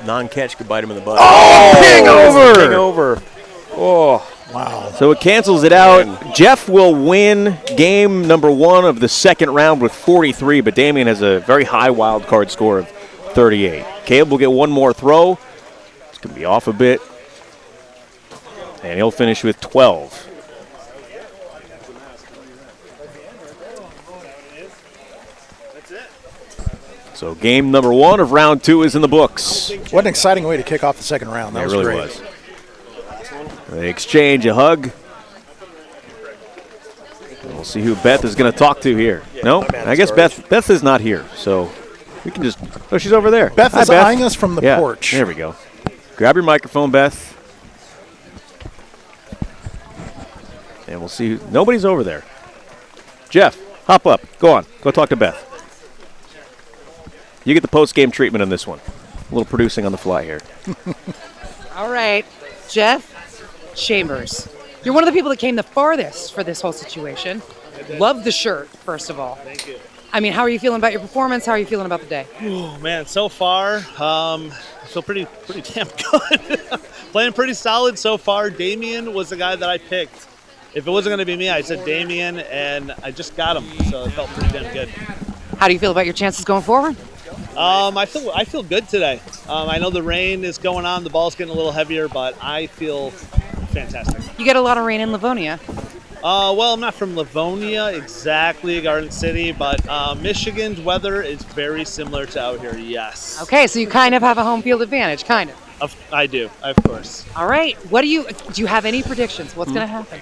non-catch could bite him in the butt. Oh, ping over. Ping over. Oh. Wow. So it cancels it out. Jeff will win game number 1 of the second round with 43, but Damien has a very high wild card score of 38. Caleb will get one more throw. It's going to be off a bit. And he'll finish with 12. So game number 1 of round 2 is in the books. What an exciting way to kick off the second round. That it was really great. was. They exchange a hug. And we'll see who Beth is going to talk to here. No, I guess Beth is not here, so we can just. Oh, she's over there. Beth is eyeing us from the porch. There we go. Grab your microphone, Beth. And we'll see. Nobody's over there. Jeff, hop up. Go on. Go talk to Beth. You get the post-game treatment on this one. A little producing on the fly here. All right, Jeff Chambers. You're one of the people that came the farthest for this whole situation. Love the shirt, first of all. Thank you. I mean, how are you feeling about your performance? How are you feeling about the day? Oh, man, so far, I feel pretty damn good. Playing pretty solid so far. Damien was the guy that I picked. If it wasn't going to be me, I said Damien, and I just got him, so it felt pretty damn good. How do you feel about your chances going forward? I feel good today. I know the rain is going on, the ball's getting a little heavier, but I feel fantastic. You get a lot of rain in Livonia. Well, I'm not from Livonia exactly, Garden City, but Michigan's weather is very similar to out here, yes. Okay, so you kind of have a home field advantage, kind of. I do, of course. All right. What do you have any predictions? What's going to happen?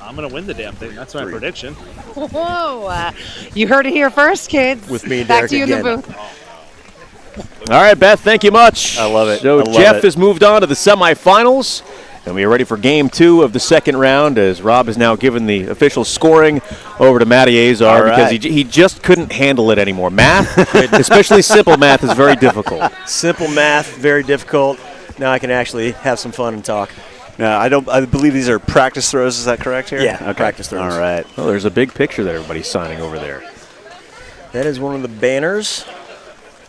I'm going to win the damn thing. That's my prediction. Whoa. You heard it here first, kids. With me and Back Derek to you again. in the booth. All right, Beth, thank you much. I love it. So I love Jeff it. has moved on to the semifinals, and we are ready for game 2 of the second round as Rob has now given the official scoring over to Matty Azar All because right. he just couldn't handle it anymore. Math, especially simple math, is very difficult. Simple math, very difficult. Now I can actually have some fun and talk. No, I believe these are practice throws. Is that correct here? Yeah, Okay. practice throws. All right. Well, there's a big picture that everybody's signing over there. That is one of the banners.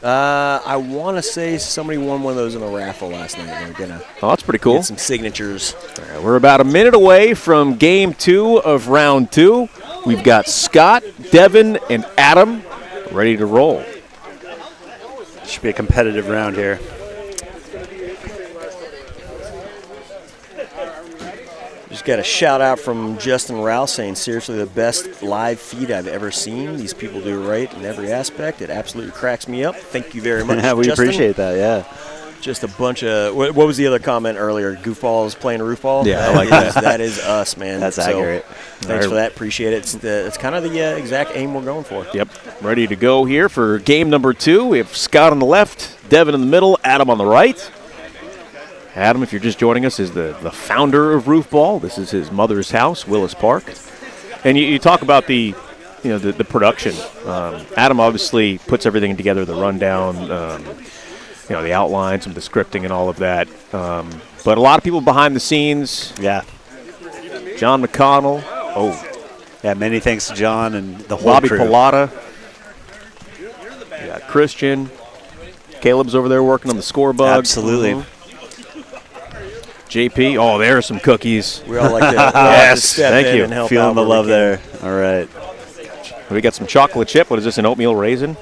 I want to say somebody won one of those in a raffle last night. They're gonna that's pretty cool. get some signatures. All right, we're about a minute away from game 2 of round 2. We've got Scott, Devin, and Adam ready to roll. Should be a competitive round here. Just got a shout out from Justin Rouse saying, seriously, the best live feed I've ever seen. These people do right in every aspect. It absolutely cracks me up. Thank you very much, We Justin. appreciate that, yeah. Just a bunch of, what was the other comment earlier? Goofballs playing roofball? Yeah, I like that. That is us, man. That's accurate. Thanks for that. Appreciate it. It's kind of the exact aim we're going for. Yep, ready to go here for game number 2. We have Scott on the left, Devin in the middle, Adam on the right. Adam, if you're just joining us, is the founder of Roofball. This is his mother's house, Willis Park. And you talk about the production. Adam obviously puts everything together, the rundown, the outlines, some of the scripting and all of that. But a lot of people behind the scenes. Yeah. John McConnell. Oh. Yeah, many thanks to John and the whole Bobby crew. Pilata. We got Christian. Caleb's over there working on the score bug. Absolutely. JP, oh, there are some cookies. We all like to, yes, step thank in you. and help Feeling out the where we love can. there. All right. We got some chocolate chip. What is this, an oatmeal raisin?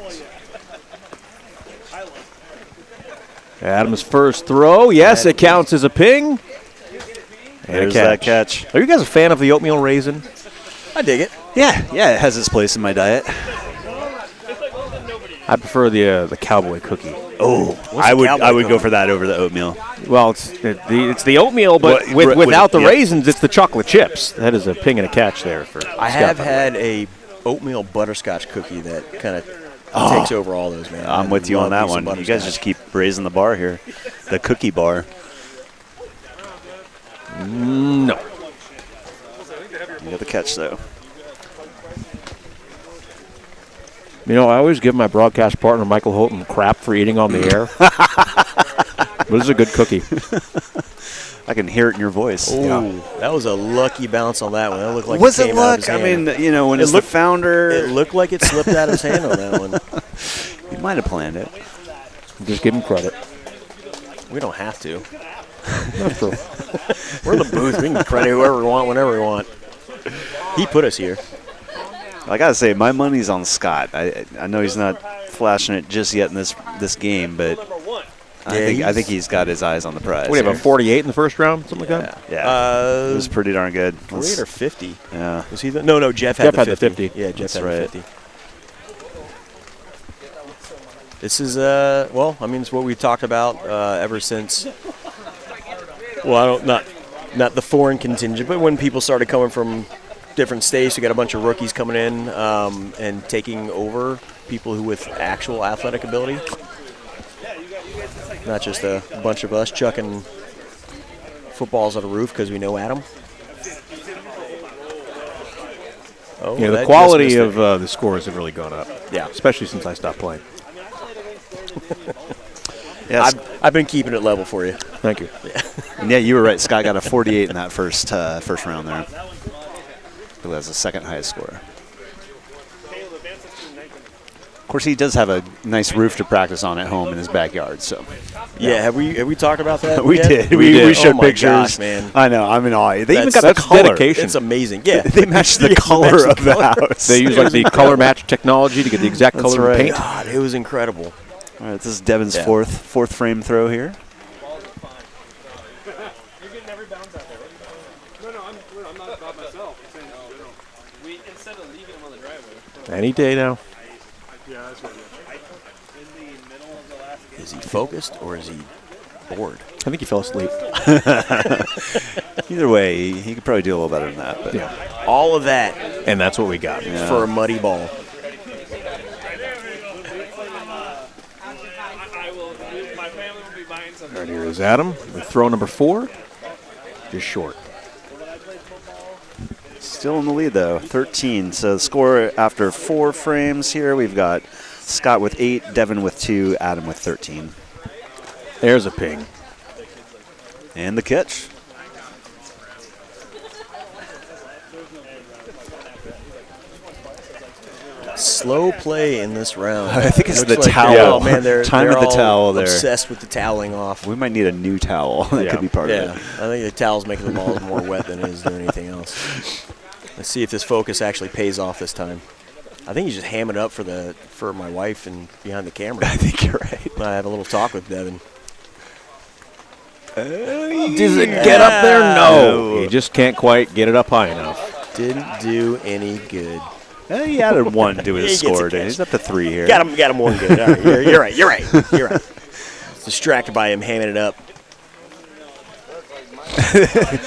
Adam's first throw. Yes, it counts as a ping. And There's a that catch. Are you guys a fan of the oatmeal raisin? I dig it. Yeah, it has its place in my diet. I prefer the cowboy cookie. Oh, I would go for that over the oatmeal. Well, it's the oatmeal, but without the raisins, it's the chocolate chips. That is a ping and a catch there for I Scott. have had a oatmeal butterscotch cookie that kind of takes over all those, man. I'm with you on that one. You guys just keep raising the bar here. The cookie bar. No. You got the catch, though. You know, I always give my broadcast partner, Michael Houghton, crap for eating on the air. But this is a good cookie. I can hear it in your voice. Oh, yeah. That was a lucky bounce on that one. That looked like Was it it came out of luck? his I hand. mean, when it's the founder. It looked like it slipped out of his hand on that one. He might have planned it. Just give him credit. We don't have to. That's true. We're in the booth. We can credit whoever we want, whenever we want. He put us here. I gotta say, my money's on Scott. I know he's not flashing it just yet in this game, but I think he's got his eyes on the prize. What do you have, a 48 in the first round, something like that? Yeah, it was pretty darn good. 48 or 50? Yeah. Was he? No. Jeff had the 50. Yeah, Jeff had the 50. This is it's what we've talked about ever since. Well, not the foreign contingent, but when people started coming from different states, we got a bunch of rookies coming in and taking over people who with actual athletic ability. Not just a bunch of us chucking footballs at a roof because we know Adam. Oh, yeah, the quality of the scores have really gone up. Yeah, especially since I stopped playing. Yes. I've been keeping it level for you. Thank you. Yeah, you were right. Scott got a 48 in that first round there. Who has the second highest score? Of course, he does have a nice roof to practice on at home in his backyard. So, yeah, have we talked about that? we yet? did. We showed my pictures. Gosh, man. I know. I'm in awe. They even got the That's color. dedication. It's amazing. Yeah, they matched the color of the house. They use like the color match technology to get the exact That's color of right. paint. God, it was incredible. All right, this is Devin's fourth frame throw here. You're getting every bounce out there. No, I'm not about myself. I'm saying Any day now. Is he focused or is he bored? I think he fell asleep. Either way, he could probably do a little better than that. But yeah. All of that. And that's what we got. For a muddy ball. All right, here is Adam with throw number 4. Just short. Still in the lead, though, 13. So the score after 4 frames here, we've got Scott with 8, Devin with 2, Adam with 13. There's a ping. And the catch. Slow play in this round. I think it's the like towel. Oh, man, they're of the towel there. Obsessed with the toweling off. We might need a new towel. That could be part of it. I think the towel's making the balls more wet than it is doing anything else. Let's see if this focus actually pays off this time. I think he's just hamming up for my wife and behind the camera. I think you're right. I have a little talk with Devin. Does it get up there? No. He just can't quite get it up high enough. Didn't do any good. He added 1 to his score. He's up to 3 here. Got him 1 good. All right, you're right. You're right. Distracted by him hamming it up.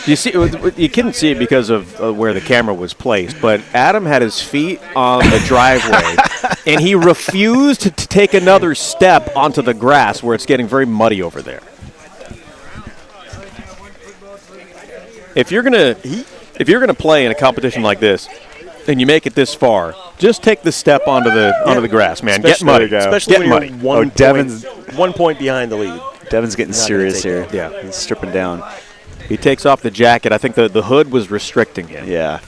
You see, you couldn't see it because of where the camera was placed, but Adam had his feet on the driveway, and he refused to take another step onto the grass where it's getting very muddy over there. If you're gonna play in a competition like this, and you make it this far, just take the step onto the grass, man. Get muddy. Especially Get muddy. When you're Devin's 1 point behind the lead. Devin's getting serious here. Yeah. He's stripping down. He takes off the jacket. I think the hood was restricting him. Yeah.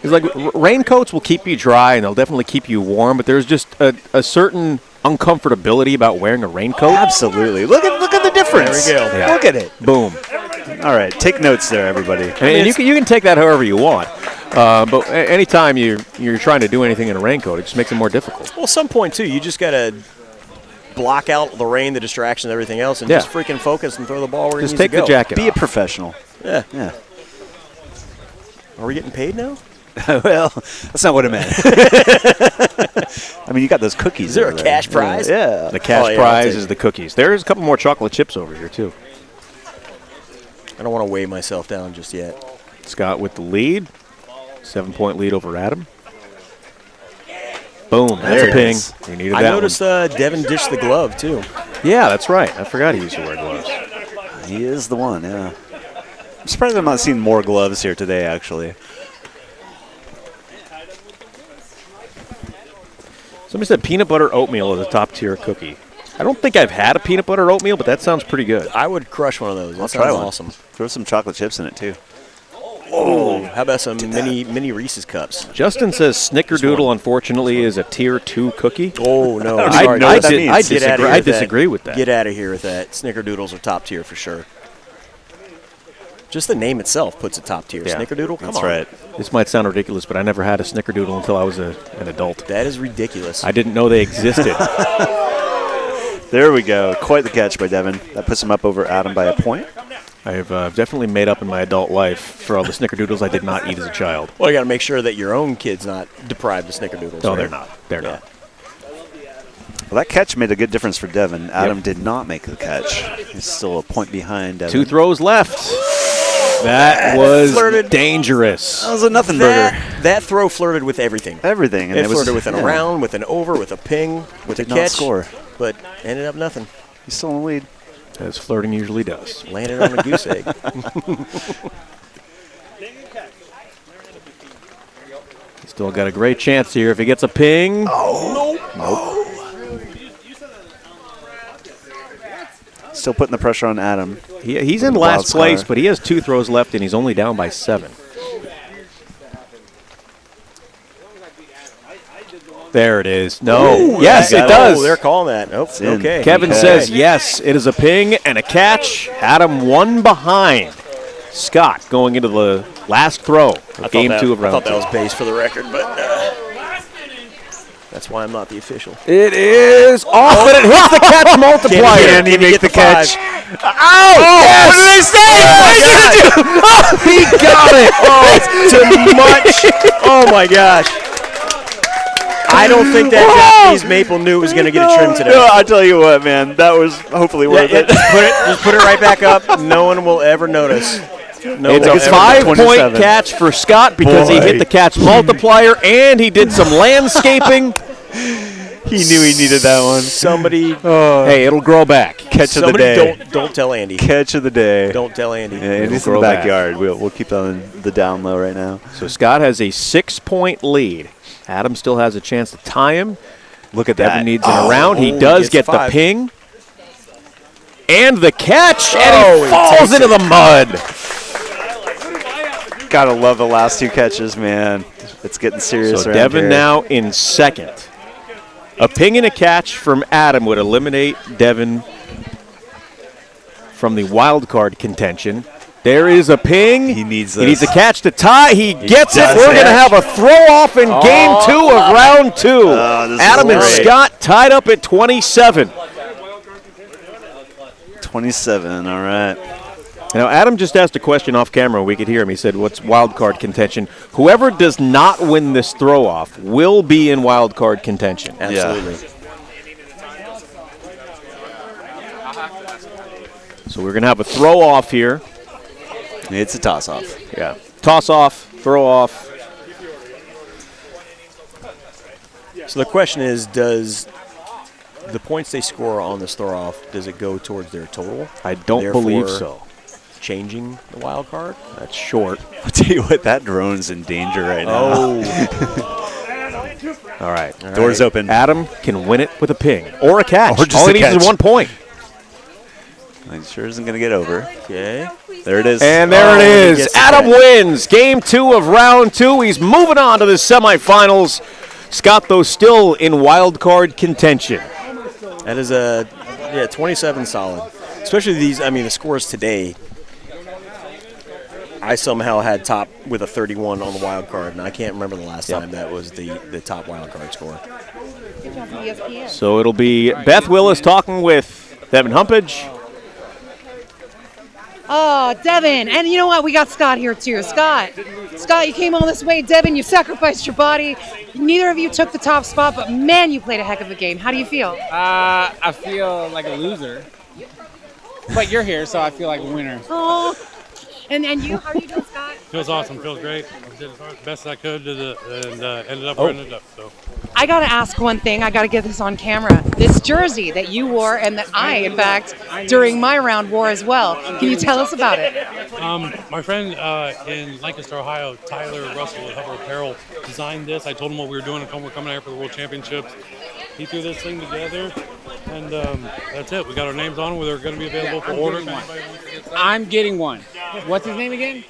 It's like raincoats will keep you dry and they'll definitely keep you warm, but there's just a certain uncomfortability about wearing a raincoat. Absolutely. Look at the difference. There we go. Yeah. Look at it. Boom. All right, take notes there, everybody. And you can take that however you want. But anytime you're trying to do anything in a raincoat, it just makes it more difficult. Well, at some point, too, you just got to block out the rain, the distractions, everything else, and just freaking focus and throw the ball where just it needs to go. take the jacket Be off. a professional. Yeah. Yeah. Are we getting paid now? Well, that's not what I meant. I mean, you got those cookies. Is there a cash prize? Yeah. The cash prize is the cookies. There's a couple more chocolate chips over here, too. I don't want to weigh myself down just yet. Scott with the lead. 7-point lead over Adam. Boom. That's a ping. We needed that. I noticed Devin dished the glove, too. Yeah, that's right. I forgot he used to wear gloves. He is the one, yeah. I'm surprised I'm not seeing more gloves here today, actually. Somebody said peanut butter oatmeal is a top-tier cookie. I don't think I've had a peanut butter oatmeal, but that sounds pretty good. I would crush one of those. I'll That try sounds one. awesome. Throw some chocolate chips in it, too. Oh, how about some mini Reese's cups? Justin says Snickerdoodle, unfortunately, is a tier 2 cookie. Oh, no. I disagree with that. Get out of here with that. Snickerdoodles are top tier for sure. Just the name itself puts it top tier. Yeah, Snickerdoodle? Come That's on. right. This might sound ridiculous, but I never had a Snickerdoodle until I was an adult. That is ridiculous. I didn't know they existed. There we go. Quite the catch by Devin. That puts him up over Adam by a point. I have definitely made up in my adult life for all the Snickerdoodles I did not eat as a child. Well, you got to make sure that your own kid's not deprived of Snickerdoodles. No, right? they're not. They're not. Well, that catch made a good difference for Devin. Adam did not make the catch. He's still a point behind Devin. 2 throws left. That was dangerous. That was a nothing burger. That throw flirted with everything. Everything. It flirted with an around, with an over, with a ping, with a Did not catch. score. But ended up nothing. He's still in the lead. As flirting usually does. Landed on a goose egg. Still got a great chance here if he gets a ping. Nope. Still putting the pressure on Adam. He's in last place, but he has 2 throws left, and he's only down by 7. There it is. No. Ooh, yes, it does. Oh, they're calling that. Nope. Okay. Kevin says yes, it is a ping and a catch. Adam 1 behind. Scott going into the last throw of game 2 of round 2. I thought that was base for the record, but that's why I'm not the official. It is off, but it hits the catch multiplier. Can he make the catch? Ow! Yes! What did I say? What did he do? Oh, he got it. Oh, too much. Oh, my gosh. I don't think that Japanese maple knew it was going to get a trim today. No, I tell you what, man, that was hopefully worth it. Just put it right back up. No one will ever notice. It's a 5-point catch for Scott because he hit the catch multiplier and he did some landscaping. He knew he needed that one. Somebody. Hey, it'll grow back. Catch of the day. Don't tell Andy. Catch of the day. Don't tell Andy. Yeah, Andy's in the backyard. We'll keep that on the down low right now. So Scott has a 6-point lead. Adam still has a chance to tie him. Look at Devin that. needs it around. He does get the ping. And the catch. And he falls into the mud. Gotta love the last two catches, man. It's getting serious. So around Devin here. now in second. A ping and a catch from Adam would eliminate Devin from the wild card contention. There is a ping. He needs He needs a catch to tie. He gets it. We're going to have a throw-off in Game 2 of Round 2. Adam and Scott tied up at 27. 27, all right. Now, Adam just asked a question off camera. We could hear him. He said, what's wild card contention? Whoever does not win this throw-off will be in wild card contention. Absolutely. So we're going to have a throw-off here. It's a toss-off. Yeah. Toss-off, throw-off. So the question is, does the points they score on this throw-off, does it go towards their total? I don't believe so. Changing the wild card? That's short. I'll tell you what, that drone's in danger right now. All right. Doors open. Adam can win it with a ping or a catch. Or just all he a needs catch. is 1 point. He sure isn't going to get over. Okay. There it is. And there it is. Adam wins Game 2 of Round 2. He's moving on to the semifinals. Scott, though, still in wild card contention. That is 27 solid. Especially the scores today. I somehow had top with a 31 on the wild card, and I can't remember the last time that was the top wild card score. So it'll be Beth Willis talking with Devin Humpage. Oh, Devin. And you know what? We got Scott here, too. Scott, you came all this way. Devin, you sacrificed your body. Neither of you took the top spot, but, man, you played a heck of a game. How do you feel? I feel like a loser. But you're here, so I feel like a winner. Oh. And you? How are you doing, Scott? Feels awesome. Feels great. I did as best I could and ended up where I ended up. So. I got to ask one thing. I got to get this on camera. This jersey that you wore and that I, in fact, during my round wore as well. Can you tell us about it? My friend in Lancaster, Ohio, Tyler Russell at Hubbard Apparel, designed this. I told him what we were doing and we're coming out here for the World Championships. He threw this thing together, and that's it. We got our names on them. They're going to be available for order. I'm getting one. What's his name again?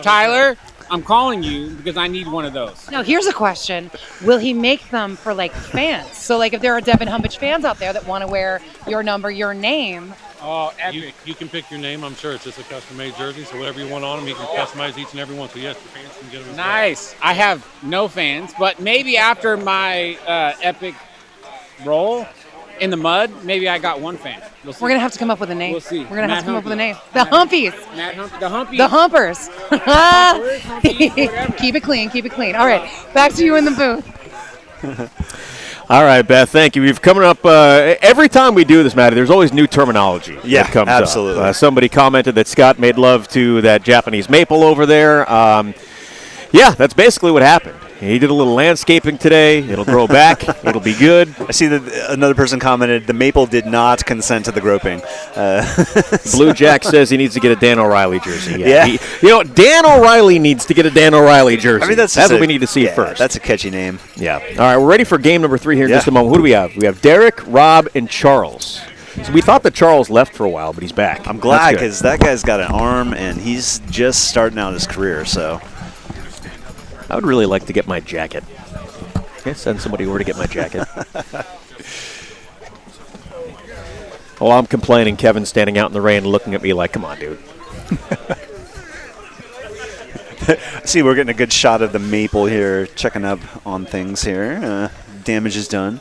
Tyler, I'm calling you because I need one of those. Now, here's a question. Will he make them for, fans? So, if there are Devin Humpage fans out there that want to wear your number, your name. Oh, epic. You can pick your name. I'm sure it's just a custom-made jersey, so whatever you want on them, you can customize each and every one. So, yes, the fans can get them as well. Nice. I have no fans, but maybe after my epic roll in the mud, maybe I got one fan. We'll see. We're going to have to come up with a name. We'll see. We're going to have to come up with a name. Matt The Humpies. The Humpies. The Humpers. Keep it clean. Keep it clean. All right. Back to you in the booth. All right, Beth, thank you. We've coming up every time we do this, Matty, there's always new terminology that comes absolutely. up. Somebody commented that Scott made love to that Japanese maple over there. Yeah, that's basically what happened. He did a little landscaping today. It'll grow back. It'll be good. I see that another person commented, the maple did not consent to the groping. Blue Jack says he needs to get a Dan O'Reilly jersey. Yeah. Dan O'Reilly needs to get a Dan O'Reilly jersey. I mean, that's what we need to see first. That's a catchy name. Yeah. All right, we're ready for game number 3 here in just a moment. Who do we have? We have Derek, Rob, and Charles. So we thought that Charles left for a while, but he's back. I'm glad because that guy's got an arm, and he's just starting out his career, so. I would really like to get my jacket. Okay, send somebody over to get my jacket. Oh, I'm complaining. Kevin's standing out in the rain looking at me like, come on, dude. See, we're getting a good shot of the maple here, checking up on things here. Damage is done.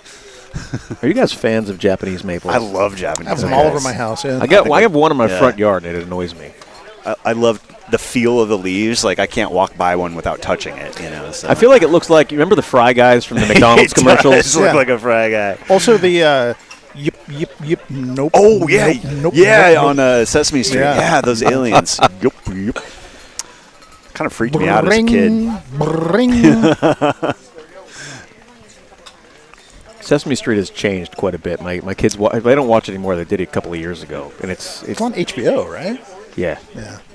Are you guys fans of Japanese maples? I love Japanese I have them all over my house. Yeah. I have one in my front yard, and it annoys me. I love the feel of the leaves. Like I can't walk by one without touching it. You know. So. I feel like it looks like, you remember the Fry Guys from the McDonald's commercials? It does look like a Fry Guy. Also the yip, nope. Oh yeah, nope, yeah, nope, on Sesame Street. Yeah, those aliens. Yep. Kind of freaked me out as a kid. Sesame Street has changed quite a bit. My kids, they don't watch it anymore. They did it a couple of years ago, and it's on HBO, right? Yeah.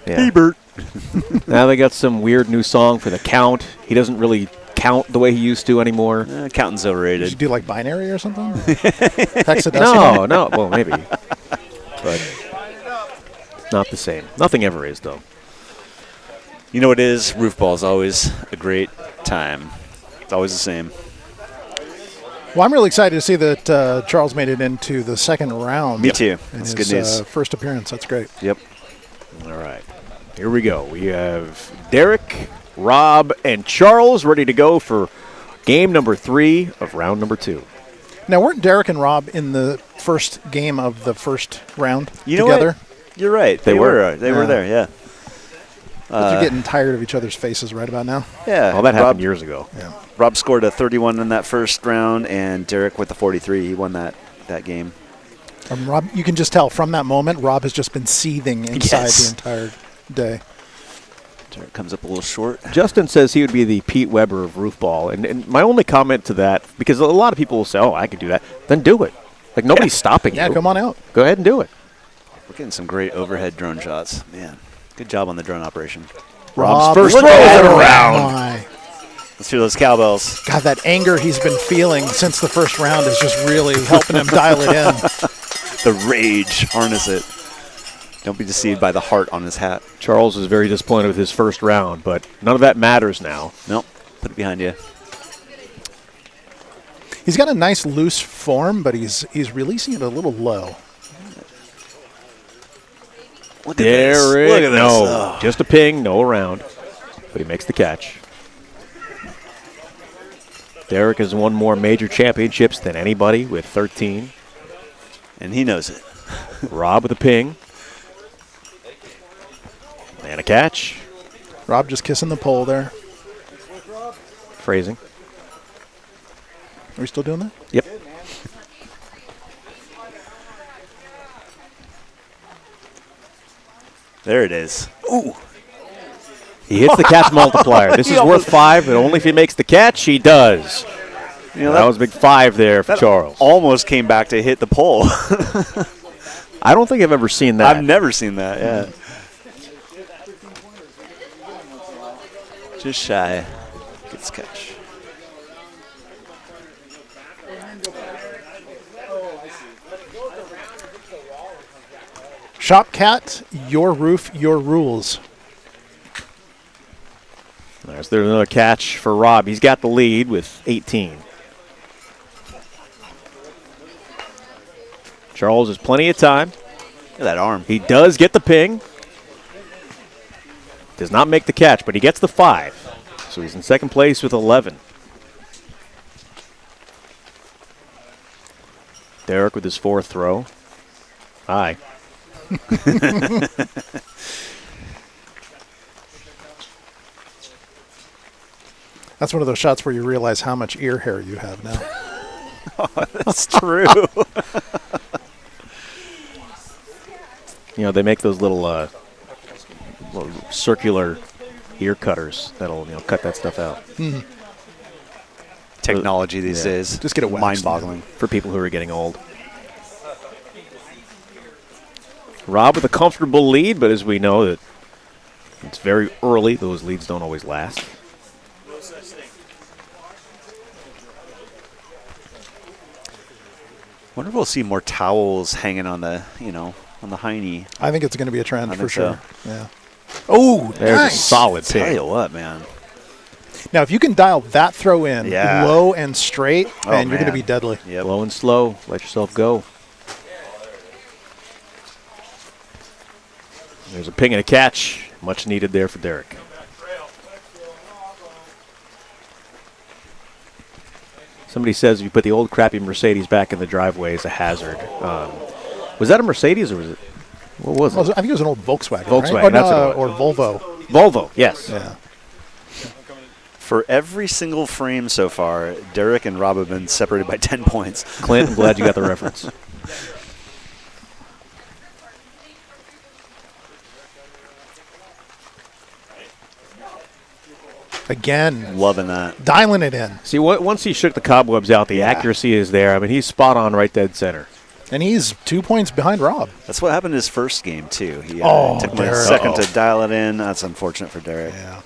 Hey, Bert. Now they got some weird new song for the count. He doesn't really count the way he used to anymore. Counting's overrated. Did you do like binary or something? Hexadecimal? No. Well, maybe, but not the same. Nothing ever is, though. You know what it is? Roofball is always a great time. It's always the same. Well, I'm really excited to see that Charles made it into the second round. Me too. In That's his, good news. First appearance. That's great. Yep. All right. Here we go. We have Derek, Rob, and Charles ready to go for game number 3 of round number 2. Now, weren't Derek and Rob in the first game of the first round You know together? what? You're right. They were. They were there, yeah. They're getting tired of each other's faces right about now. Yeah. Well, that happened years ago. Yeah. Rob scored a 31 in that first round, and Derek with the 43. He won that game. Rob, you can just tell from that moment, Rob has just been seething inside Yes. the entire day. Derek comes up a little short. Justin says he would be the Pete Weber of Roofball. And my only comment to that, because a lot of people will say, oh, I could do that. Then do it. Like, nobody's stopping you. Yeah, come on out. Go ahead and do it. We're getting some great overhead drone shots. Man, good job on the drone operation. Rob's first throw of the round. My. Let's hear those cowbells. God, that anger he's been feeling since the first round is just really helping him dial it in. The rage, harness it. Don't be deceived by the heart on his hat. Charles is very disappointed with his first round, but none of that matters now. Nope. Put it behind you. He's got a nice loose form, but he's releasing it a little low. Look at this. Derek, Look at this. no. Oh. Just a ping, no around. But he makes the catch. Derek has won more major championships than anybody with 13. And he knows it. Rob with a ping. And a catch. Rob just kissing the pole there. Phrasing. Are we still doing that? Yep. There it is. Ooh. He hits the catch multiplier. This is worth 5, and only if he makes the catch, he does. You know, that was a big 5 there for Charles. Almost came back to hit the pole. I don't think I've ever seen that. I've never seen that, yeah. Just shy. Gets catch. Shopcat, your roof, your rules. There's another catch for Rob. He's got the lead with 18. Charles has plenty of time. Look at that arm. He does get the ping. Does not make the catch, but he gets the 5. So he's in second place with 11. Derek with his 4th throw. High. That's one of those shots where you realize how much ear hair you have now. Oh, that's true. You know, they make those little circular ear cutters that'll cut that stuff out. Mm-hmm. Technology these days. Just get it waxed. Mind-boggling. For people who are getting old. Rob with a comfortable lead, but as we know that it's very early, those leads don't always last. Wonder if we'll see more towels hanging on the, on the hiney. I think it's going to be a trend I for think sure. so. Yeah. Oh, There's nice. a solid Tell pick. you what, man. Now, if you can dial that throw in Yeah. low and straight, Oh, man, you're going to man. be deadly. Yep. Low and slow. Let yourself go. There's a ping and a catch. Much needed there for Derek. Somebody says if you put the old crappy Mercedes back in the driveway, it's a hazard. Was that a Mercedes or was it? What was it? I think it was an old Volkswagen. Volkswagen, right? that's what it was. Or Volvo. Volvo, yes. Yeah. For every single frame so far, Derek and Rob have been separated by 10 points. Clint, I'm glad you got the reference. Again. Loving that. Dialing it in. See, once he shook the cobwebs out, the accuracy is there. I mean, he's spot on right dead center. And he's 2 points behind Rob. That's what happened in his first game, too. He took him a Derek. second to dial it in. That's unfortunate for Derek. Yeah.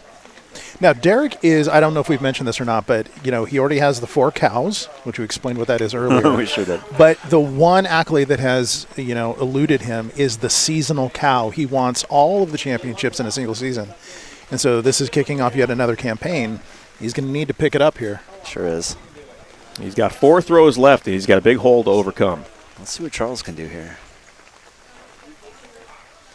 Now, Derek is, I don't know if we've mentioned this or not, but, he already has the 4 cows, which we explained what that is earlier. We sure did. But the one accolade that has, eluded him is the seasonal cow. He wants all of the championships in a single season. And so this is kicking off yet another campaign. He's going to need to pick it up here. Sure is. He's got 4 throws left, and he's got a big hole to overcome. Let's see what Charles can do here.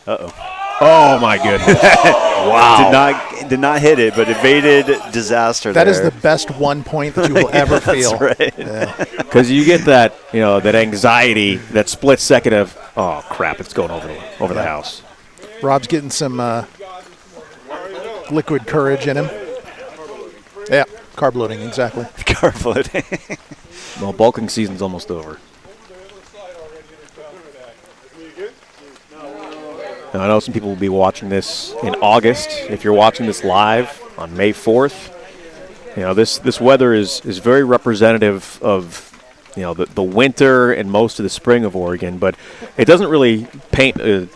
Uh-oh. Oh, my goodness. Wow. Did not hit it, but evaded disaster That there. is the best 1 point that you will ever feel. That's right. Because you get that, that anxiety, that split second of, oh, crap, it's going over the house. Rob's getting some liquid courage in him. Yeah, carb loading, exactly. Carb loading. Well, bulking season's almost over. Now, I know some people will be watching this in August. If you're watching this live on May 4th, this weather is very representative of the winter and most of the spring of Oregon, but it doesn't really paint an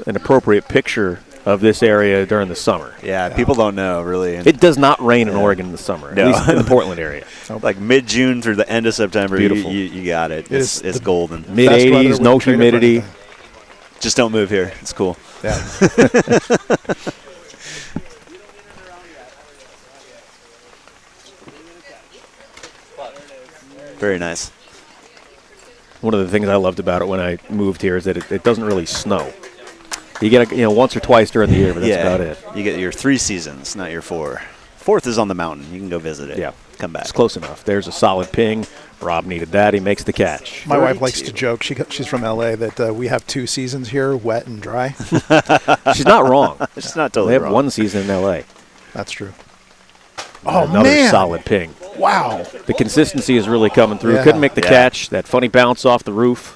appropriate picture of this area during the summer. Yeah, people don't know, really. It does not rain in Oregon in the summer, No. at least in the Portland area. Like mid-June through the end of September, Beautiful. You got it. It's golden. Mid-80s, no humidity. Just don't move here. It's cool. Yeah. Very nice. One of the things I loved about it when I moved here is that it doesn't really snow. You get once or twice during the year, but that's about it. You get your 3 seasons, not your 4. 4th is on the mountain. You can go visit it. Yeah. Come back. It's close enough. There's a solid ping. Rob needed that. He makes the catch. My wife likes to joke. She's from L.A. that we have 2 seasons here, wet and dry. She's not wrong. She's not totally They have wrong. 1 season in L.A. That's true. Another man. solid ping. Wow. The consistency is really coming through. Yeah. Couldn't make the catch. That funny bounce off the roof.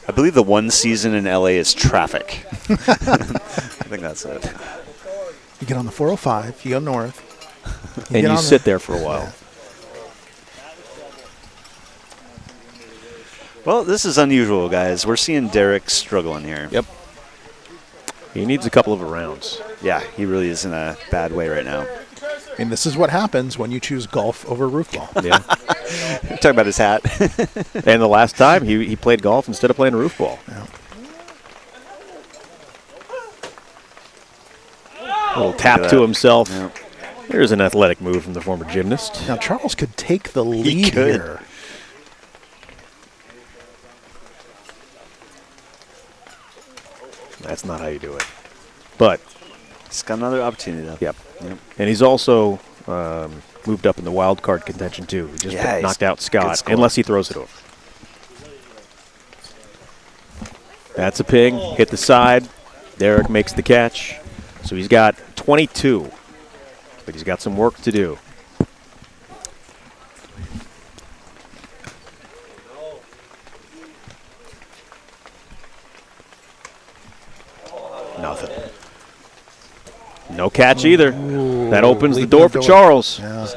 I believe the 1 season in LA is traffic. I think that's it. You get on the 405, you go north. And you sit there for a while. Yeah. Well, this is unusual, guys. We're seeing Derek struggling here. Yep. He needs a couple of rounds. Yeah, he really is in a bad way right now. And this is what happens when you choose golf over roofball. Yeah. Talking about his hat. And the last time he played golf instead of playing roofball. Yeah. A little tap to himself. Yeah. There's an athletic move from the former gymnast. Now Charles could take the lead here. That's not how you do it. But he's got another opportunity, though. Yep. And he's also moved up in the wild card contention, too. He just knocked out Scott, unless he throws it over. That's a ping. Hit the side. Derek makes the catch. So he's got 22. But he's got some work to do. Nothing. No catch either. Ooh, that opens the door for Charles. Yeah.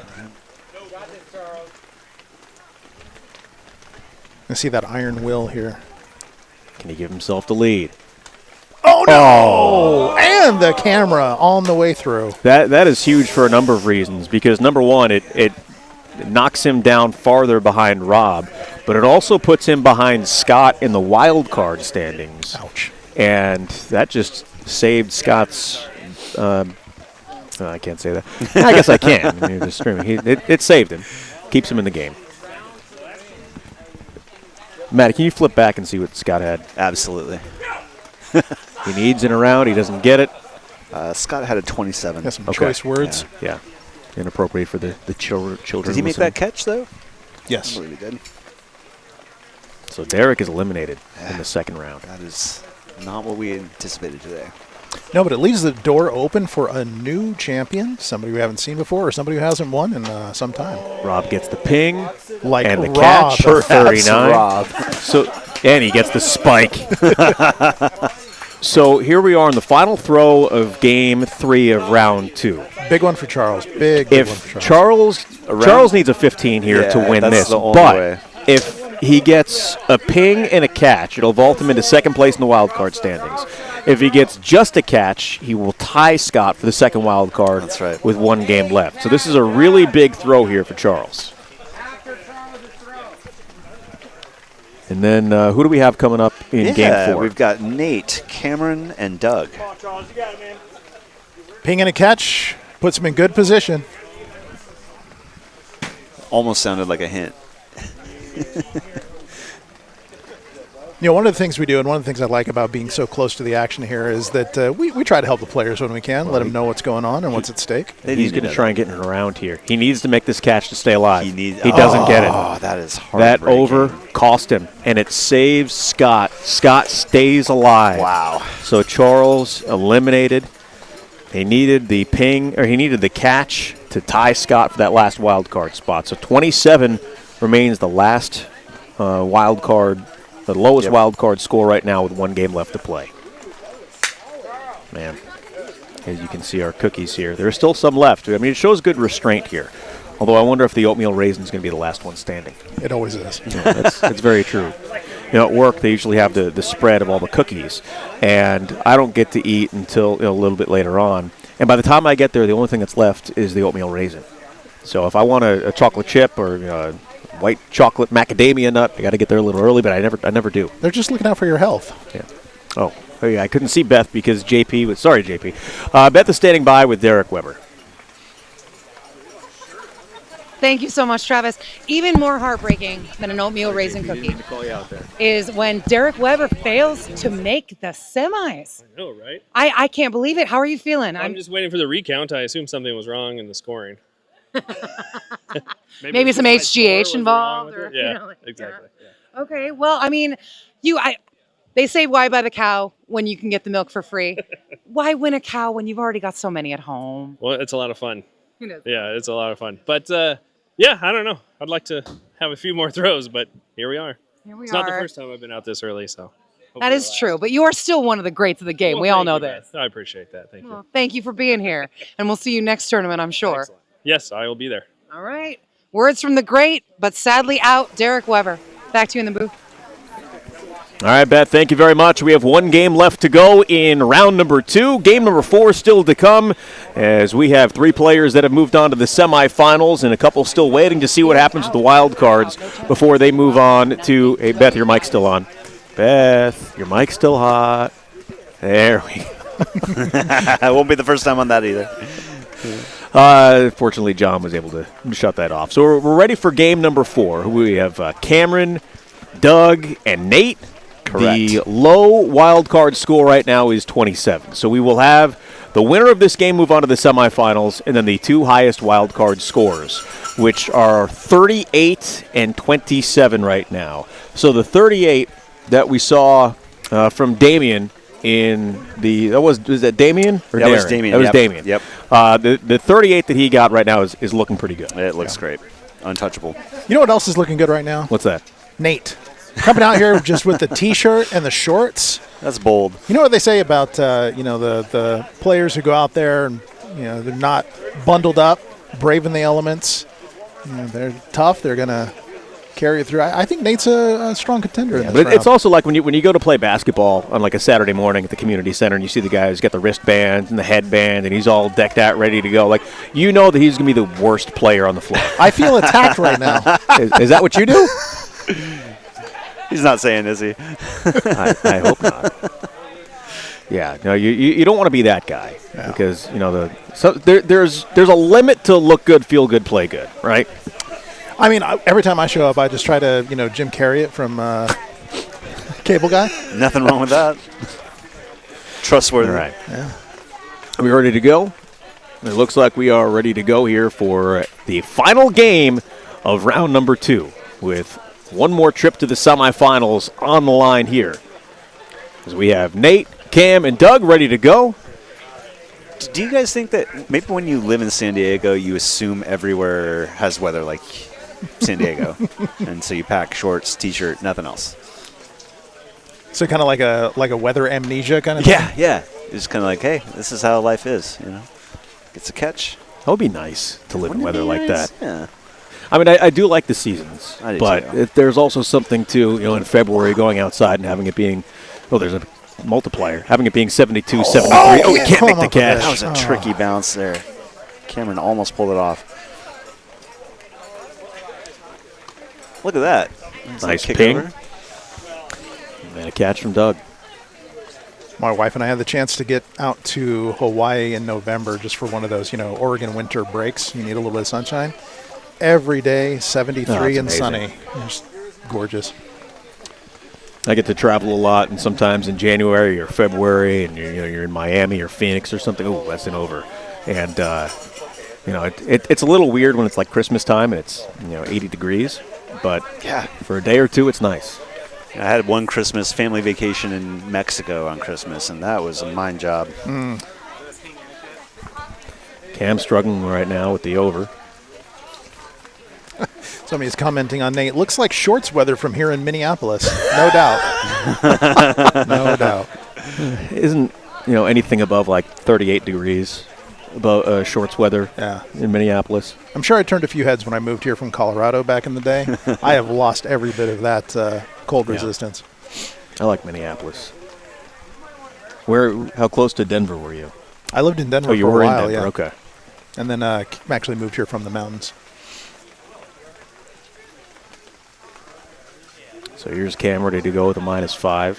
I see that iron will here. Can he give himself the lead? Oh, no! Oh. And the camera on the way through. That is huge for a number of reasons. Because, number one, it knocks him down farther behind Rob. But it also puts him behind Scott in the wild card standings. Ouch. And that just saved Scott's I can't say that. I guess I can. I mean, just streaming. It saved him. Keeps him in the game. Matt, can you flip back and see what Scott had? Absolutely. He needs in a round. He doesn't get it. Scott had a 27. Got some choice words. Yeah. Inappropriate for the children. Did he make that catch, though? Yes. I believe he did. So Derek is eliminated in the second round. That is not what we anticipated today. No, but it leaves the door open for a new champion, somebody we haven't seen before, or somebody who hasn't won in some time. Rob gets the ping, like and the Rob, catch for 39. Rob. And he gets the spike. So here we are in the final throw of Game 3 of Round 2. Big one for Charles. Big one for Charles. Charles needs a 15 here to win that's this. the only But way. if he gets a ping and a catch, it'll vault him into second place in the wild card standings. If he gets just a catch, he will tie Scott for the second wild card with 1 game left. So this is a really big throw here for Charles. And then who do we have coming up in Game 4? We've got Nate, Cameron, and Doug. Ping and a catch puts him in good position. Almost sounded like a hint. One of the things we do, and one of the things I like about being so close to the action here, is that we try to help the players when we can, let them know what's going on and what's at stake. He's going to try and get it around here. He needs to make this catch to stay alive. He doesn't get it. Oh, that is That heartbreaking. over cost him, and it saves Scott. Scott stays alive. Wow. So Charles eliminated. He needed the ping, or he needed the catch to tie Scott for that last wild card spot. So 27 remains the last wild card. The lowest wild card score right now with 1 game left to play. Man, as you can see our cookies here. There's still some left. I mean, it shows good restraint here. Although I wonder if the oatmeal raisin is going to be the last one standing. It always is. That's very true. At work, they usually have the spread of all the cookies. And I don't get to eat until a little bit later on. And by the time I get there, the only thing that's left is the oatmeal raisin. So if I want a chocolate chip or white chocolate macadamia nut, I got to get there a little early, but I never do. They're just looking out for your health. Yeah. Oh, yeah, I couldn't see Beth because JP was sorry, JP. Beth is standing by with Derek Weber. Thank you so much, Travis. Even more heartbreaking than an oatmeal raisin cookie is when Derek Weber fails to make the semis. I know, right? I can't believe it. How are you feeling? I'm just waiting for the recount. I assume something was wrong in the scoring. Maybe some HGH involved. Or, Yeah, exactly. Yeah. Okay, well, I mean, they say why buy the cow when you can get the milk for free? Why win a cow when you've already got so many at home? Well, it's a lot of fun. It is. Yeah, it's a lot of fun. But, yeah, I don't know. I'd like to have a few more throws, but here we are. It's not the first time I've been out this early, so. That is true, but you are still one of the greats of the game. Well, we all thank know you, this. Beth. I appreciate that. Thank you. Well, thank you for being here, and we'll see you next tournament, I'm sure. Excellent. Yes, I will be there. All right. Words from the great, but sadly out, Derek Weber. Back to you in the booth. All right, Beth, thank you very much. We have 1 game left to go in round number 2. Game number 4 still to come, as we have 3 players that have moved on to the semifinals and a couple still waiting to see what happens with the wild cards before they move on to, hey, Beth, your mic's still on. Beth, your mic's still hot. There we go. It won't be the first time on that either. Fortunately, John was able to shut that off. So we're ready for game number 4. We have Cameron, Doug, and Nate. Correct. The low wild card score right now is 27. So we will have the winner of this game move on to the semifinals, and then the 2 highest wild card scores, which are 38 and 27 right now. So the 38 that we saw from Damien in was that Damien or That Darren? was Damien. That was Yep. Damien. Yep. The 38 that he got right now is looking pretty good. It looks great. Untouchable. You know what else is looking good right now? What's that? Nate. Coming out here just with the T-shirt and the shorts. That's bold. You know what they say about the players who go out there and they're not bundled up, braving the elements. They're tough. They're gonna carry it through. I think Nate's a strong contender in this But round. it's also like when you go to play basketball on like a Saturday morning at the community center and you see the guy who's got the wristbands and the headband and he's all decked out, ready to go. Like, you know that he's going to be the worst player on the floor. I feel attacked right now. Is that what you do? He's not saying, is he? I hope not. Yeah, no, you don't want to be that guy because there's a limit to look good, feel good, play good, right? I mean, every time I show up, I just try to Jim Carrey it from Cable Guy. Nothing wrong with that. Trustworthy. All right. Yeah. Are we ready to go? It looks like we are ready to go here for the final game of round number 2 with one more trip to the semifinals on the line here. As we have Nate, Cam, and Doug ready to go. Do you guys think that maybe when you live in San Diego, you assume everywhere has weather like San Diego, and so you pack shorts, T-shirt, nothing else? So kind of like a weather amnesia kind of thing? Yeah. It's kind of like, hey, this is how life is, you know. It's a catch. That would be nice to live in weather like that. Yeah. I mean, I do like the seasons, I do but too. there's also something to, in February going outside and having it being, there's a multiplier, having it being 72, 73. Oh, he can't make the catch. That was a tricky bounce there. Cameron almost pulled it off. Look at that. Nice kick ping. over. And a catch from Doug. My wife and I had the chance to get out to Hawaii in November just for one of those, Oregon winter breaks. You need a little bit of sunshine. Every day, 73 and sunny. Just gorgeous. I get to travel a lot, and sometimes in January or February, and you're in Miami or Phoenix or something. Oh, that's an over. And it's a little weird when it's like Christmas time and it's 80 degrees. But yeah, for a day or two, it's nice. I had one Christmas family vacation in Mexico on Christmas, and that was a mind job. Cam's struggling right now with the over. Somebody's commenting on Nate. Looks like shorts weather from here in Minneapolis. No doubt. No doubt. Isn't anything above like 38 degrees above shorts weather in Minneapolis? I'm sure I turned a few heads when I moved here from Colorado back in the day. I have lost every bit of that cold resistance. I like Minneapolis. How close to Denver were you? I lived in Denver for a while. Oh, you were in Denver, yeah. Okay. And then actually moved here from the mountains. So here's Cam ready to go with a -5.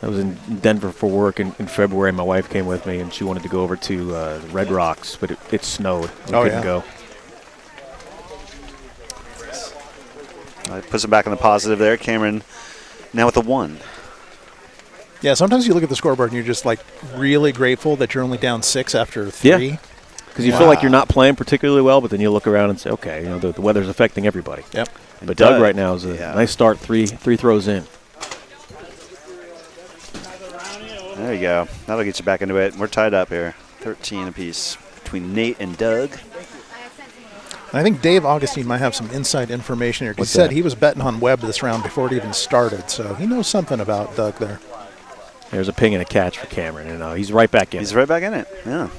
I was in Denver for work in February. My wife came with me, and she wanted to go over to the Red Rocks, but it snowed. We couldn't go. Puts it back in the positive there. Cameron now with a 1. Yeah, sometimes you look at the scoreboard and you're just like really grateful that you're only down 6 after 3. Yeah, because you feel like you're not playing particularly well, but then you look around and say, okay, the weather's affecting everybody. Yep. But Doug right now is a nice start, three throws in. There you go. That'll get you back into it. We're tied up here, 13 apiece between Nate and Doug. I think Dave Augustine might have some inside information here. He said he was betting on Webb this round before it even started, so he knows something about Doug there. There's a ping and a catch for Cameron, and he's right back in. He's right back in it, yeah.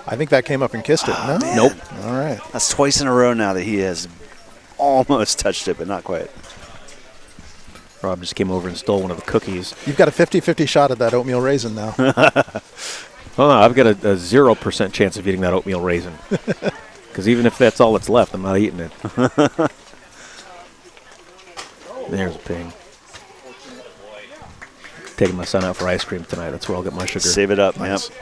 I think that came up and kissed it. No? Nope. All right. That's twice in a row now that he has almost touched it, but not quite. Rob just came over and stole one of the cookies. You've got a 50-50 shot at that oatmeal raisin now. Oh, no, I've got a 0% chance of eating that oatmeal raisin. Because even if that's all that's left, I'm not eating it. There's a ping. Taking my son out for ice cream tonight. That's where I'll get my sugar. Save it up, Nice. Yep.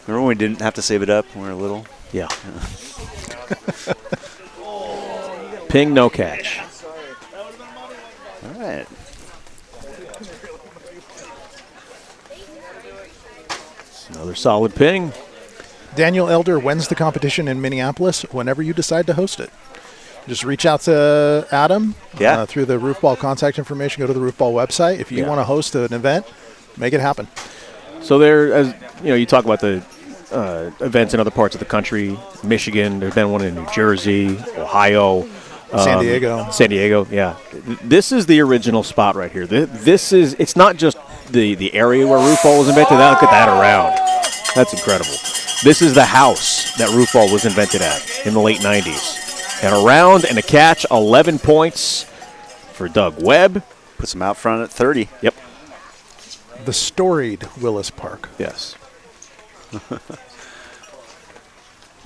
Remember when we didn't have to save it up when we were little? Yeah. Ping, no catch. All right. Another solid ping. Daniel Elder wins the competition in Minneapolis whenever you decide to host it. Just reach out to Adam through the Roofball contact information. Go to the Roofball website. If you want to host an event, make it happen. So there, as you talk about the events in other parts of the country, Michigan, there's been one in New Jersey, Ohio. San Diego. San Diego, yeah. This is the original spot right here. It's not just the area where Roofball was invented. Look at that around. That's incredible. This is the house that Roofball was invented at in the late 90s. And a round and a catch, 11 points for Doug Webb. Puts him out front at 30. Yep. The storied Willis Park. Yes.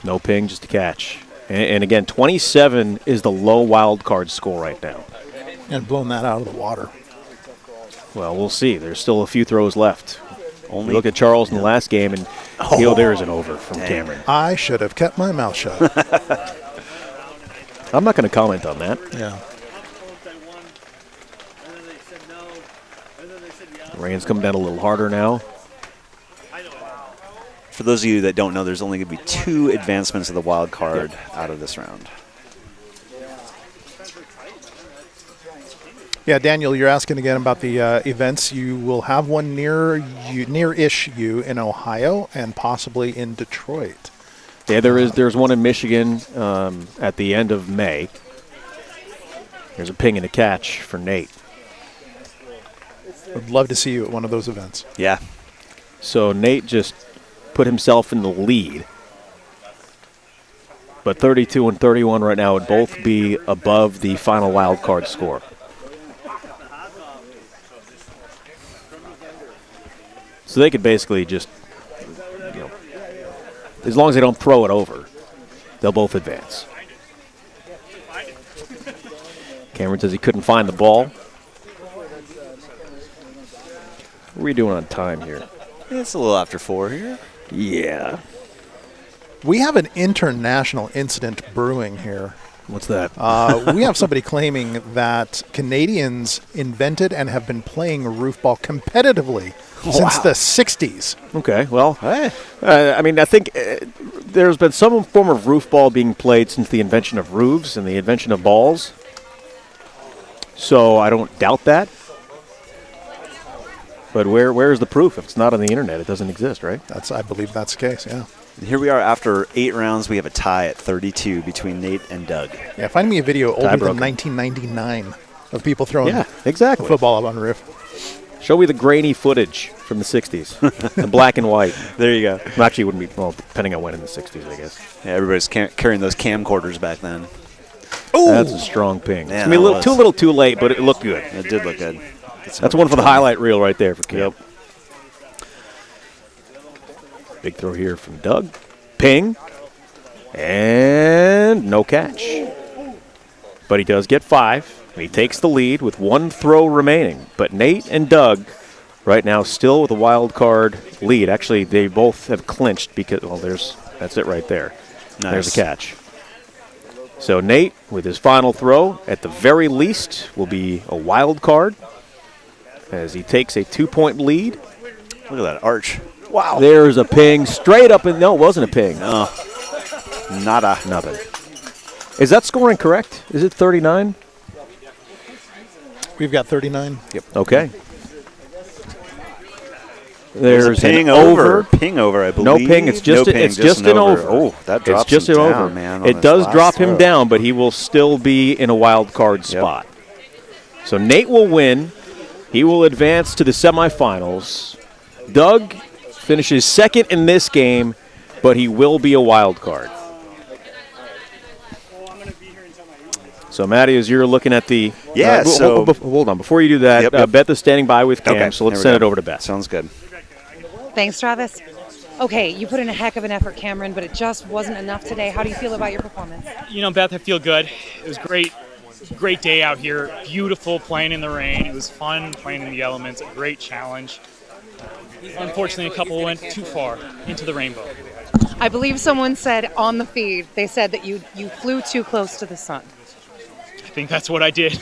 No ping, just a catch. And again, 27 is the low wild card score right now. And blown that out of the water. Well, we'll see. There's still a few throws left. Only look at Charles in the last game, and there's an over from Cameron. I should have kept my mouth shut. I'm not going to comment on that. Yeah. The rain's coming down a little harder now. For those of you that don't know, there's only going to be 2 advancements of the wild card out of this round. Yeah, Daniel, you're asking again about the events. You will have one near-ish you in Ohio and possibly in Detroit. Yeah, there's one in Michigan at the end of May. There's a ping and a catch for Nate. I'd love to see you at one of those events. Yeah. So Nate just put himself in the lead. But 32 and 31 right now would both be above the final wild card score. So they could basically just, as long as they don't throw it over, they'll both advance. Cameron says he couldn't find the ball. What are we doing on time here? It's a little after 4 here. Yeah. We have an international incident brewing here. What's that? We have somebody claiming that Canadians invented and have been playing roofball competitively since the 60s. Okay, well, I mean, I think there's been some form of roofball being played since the invention of roofs and the invention of balls. So I don't doubt that. But where's the proof? If it's not on the internet, it doesn't exist, right? I believe that's the case, yeah. And here we are after 8 rounds. We have a tie at 32 between Nate and Doug. Yeah, find me a video older than 1999 of people throwing football up on the roof. Show me the grainy footage from the 60s, the black and white. There you go. Well, actually, it wouldn't be, well, depending on when in the 60s, I guess. Yeah, everybody's carrying those camcorders back then. Ooh! That's a strong ping. Man, I mean, a little too late, but it looked good. It did look good. That's one for the highlight reel right there for Cam. Yep. Big throw here from Doug. Ping. And no catch. But he does get 5. And he takes the lead with 1 throw remaining. But Nate and Doug right now still with a wild card lead. Actually, they both have clinched because, well, that's it right there. Nice. There's a catch. So Nate, with his final throw, at the very least, will be a wild card as he takes a 2-point lead. Look at that arch. Wow. There's a ping straight up. No, it wasn't a ping. No. Nada. Nothing. Is that scoring correct? Is it 39? We've got 39. Yep. Okay. There's a ping over. Ping over, I believe. No ping. It's just an over. Oh, that drops it's just him an down, over. man. It does drop him down, but he will still be in a wild card spot. So Nate will win. He will advance to the semifinals. Doug finishes second in this game, but he will be a wild card. So, Matty, as you're looking at the... hold on. Before you do that, Beth is standing by with Cam, so let's send it over to Beth. Sounds good. Thanks, Travis. Okay, you put in a heck of an effort, Cameron, but it just wasn't enough today. How do you feel about your performance? You know, Beth, I feel good. It was great. Great day out here. Beautiful playing in the rain. It was fun playing in the elements. A great challenge. Unfortunately, a couple went too far into the rainbow. I believe someone said on the feed, they said that you flew too close to the sun. I think that's what I did.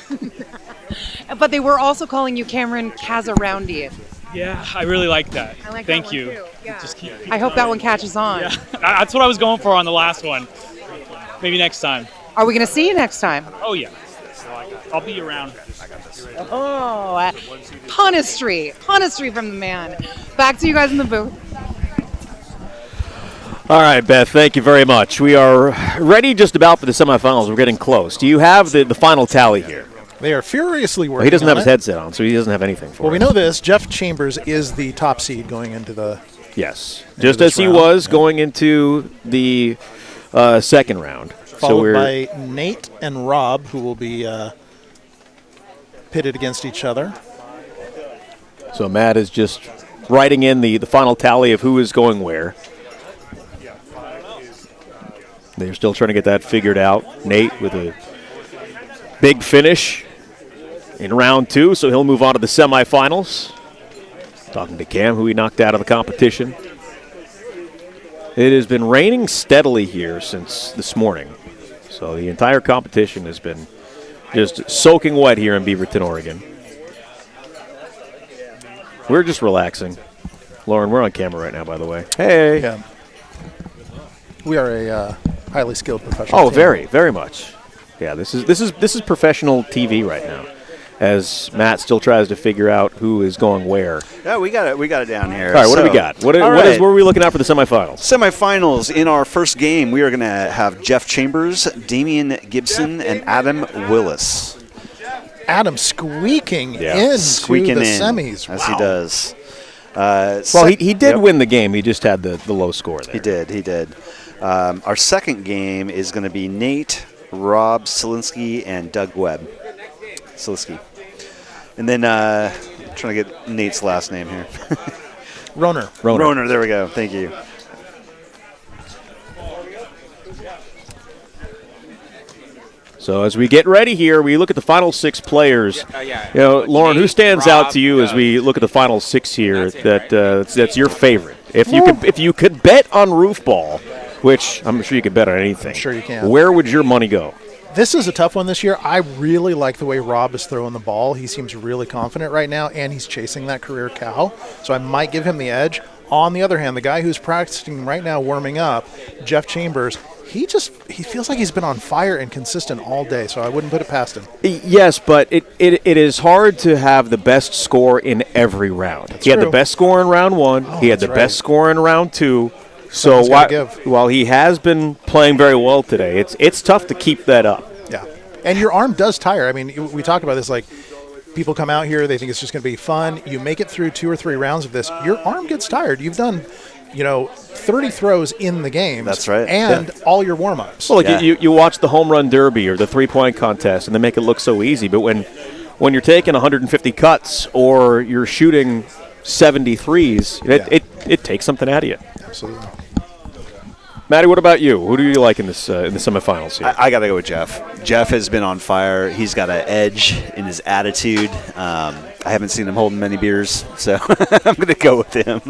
But they were also calling you Cameron Kazaroundian. Yeah, I really like that. I like Thank that you. one too. Yeah. Just keep I hope that one catches on. Yeah, that's what I was going for on the last one. Maybe next time. Are we going to see you next time? Oh, yeah. I'll be around. Oh, Ponistry from the man. Back to you guys in the booth. All right, Beth, thank you very much. We are ready just about for the semifinals. We're getting close. Do you have the final tally here? They are furiously working. Well, he doesn't have his it. headset on, so he doesn't have anything for Well, us. we know this. Jeff Chambers is the top seed going into the... Yes, just as he was going into the second round. Followed by Nate and Rob, who will be pitted against each other. So Matt is just writing in the final tally of who is going where. They're still trying to get that figured out. Nate with a big finish in round 2, so he'll move on to the semifinals. Talking to Cam, who he knocked out of the competition. It has been raining steadily here since this morning. So the entire competition has been just soaking wet here in Beaverton, Oregon. We're just relaxing. Lauren, we're on camera right now, by the way. Hey. Yeah. We are a highly skilled professional. Oh, very, very much. Yeah, this is professional TV right now. as Matt still tries to figure out who is going where. Yeah, we got it down here. All right, what do we got? What are we looking at for the semifinals? Semifinals, in our first game, we are going to have Jeff Chambers, Darren Gibson, and Adam Willis. Adam squeaking into the semis. As he does. Well, he did win the game. He just had the low score there. He did. Our second game is going to be Nate, Rob Selinsky, and Doug Webb. Selinsky. And then I'm trying to get Nate's last name here. Roner, there we go. Thank you. So as we get ready here, we look at the final 6 players. You know, Lauren, who stands out to you as we look at the final 6 here that's your favorite? If you could bet on Roofball, which I'm sure you could bet on anything. I'm sure you can. Where would your money go? This is a tough one this year. I really like the way Rob is throwing the ball. He seems really confident right now, and he's chasing that career cow. So I might give him the edge. On the other hand, the guy who's practicing right now, warming up, Jeff Chambers, he feels like he's been on fire and consistent all day, so I wouldn't put it past him. Yes, but it is hard to have the best score in every round. He had the best score in round 1. He had the best score in round 2. So while he has been playing very well today, it's tough to keep that up. Yeah, and your arm does tire. I mean, we talk about this, like, people come out here, they think it's just going to be fun. You make it through 2 or 3 rounds of this, your arm gets tired. You've done 30 throws in the game. That's right. And all your warm-ups. Well, you watch the home run derby or the 3-point contest, and they make it look so easy. But when you're taking 150 cuts or you're shooting 73s, it takes something out of you. Absolutely. Matty, what about you? Who do you like in the semifinals here? I got to go with Jeff. Jeff has been on fire. He's got an edge in his attitude. I haven't seen him holding many beers, so I'm going to go with him.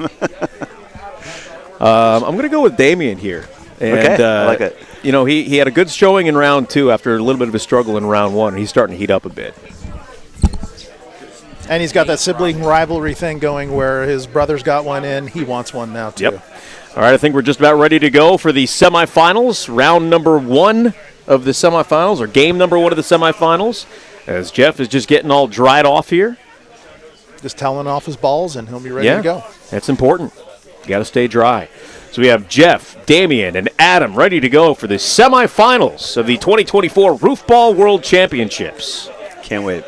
I'm going to go with Damien here. And, okay, I like it. He had a good showing in round 2 after a little bit of a struggle in round 1. He's starting to heat up a bit. And he's got that sibling rivalry thing going where his brother's got one in. He wants one now, too. Yep. All right, I think we're just about ready to go for the semifinals, round number 1 of the semifinals, or game number 1 of the semifinals, as Jeff is just getting all dried off here. Just toweling off his balls, and he'll be ready to go. That's important. You got to stay dry. So we have Jeff, Damien, and Adam ready to go for the semifinals of the 2024 Roofball World Championships. Can't wait.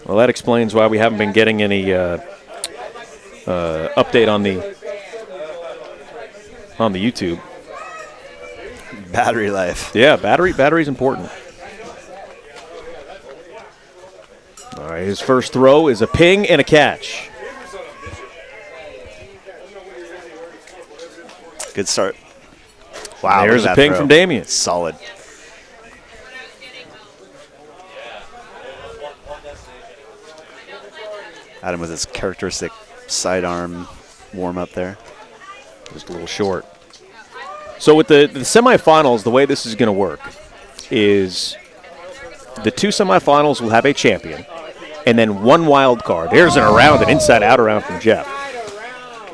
Well, that explains why we haven't been getting any update on the YouTube. Battery life. Yeah, battery's important. All right, his first throw is a ping and a catch. Good start. Wow, there's a ping from Damien. Solid. Adam with his characteristic sidearm warm-up there. Just a little short. So with the semifinals, the way this is going to work is the 2 semifinals will have a champion and then 1 wild card. There's an inside-out around from Jeff.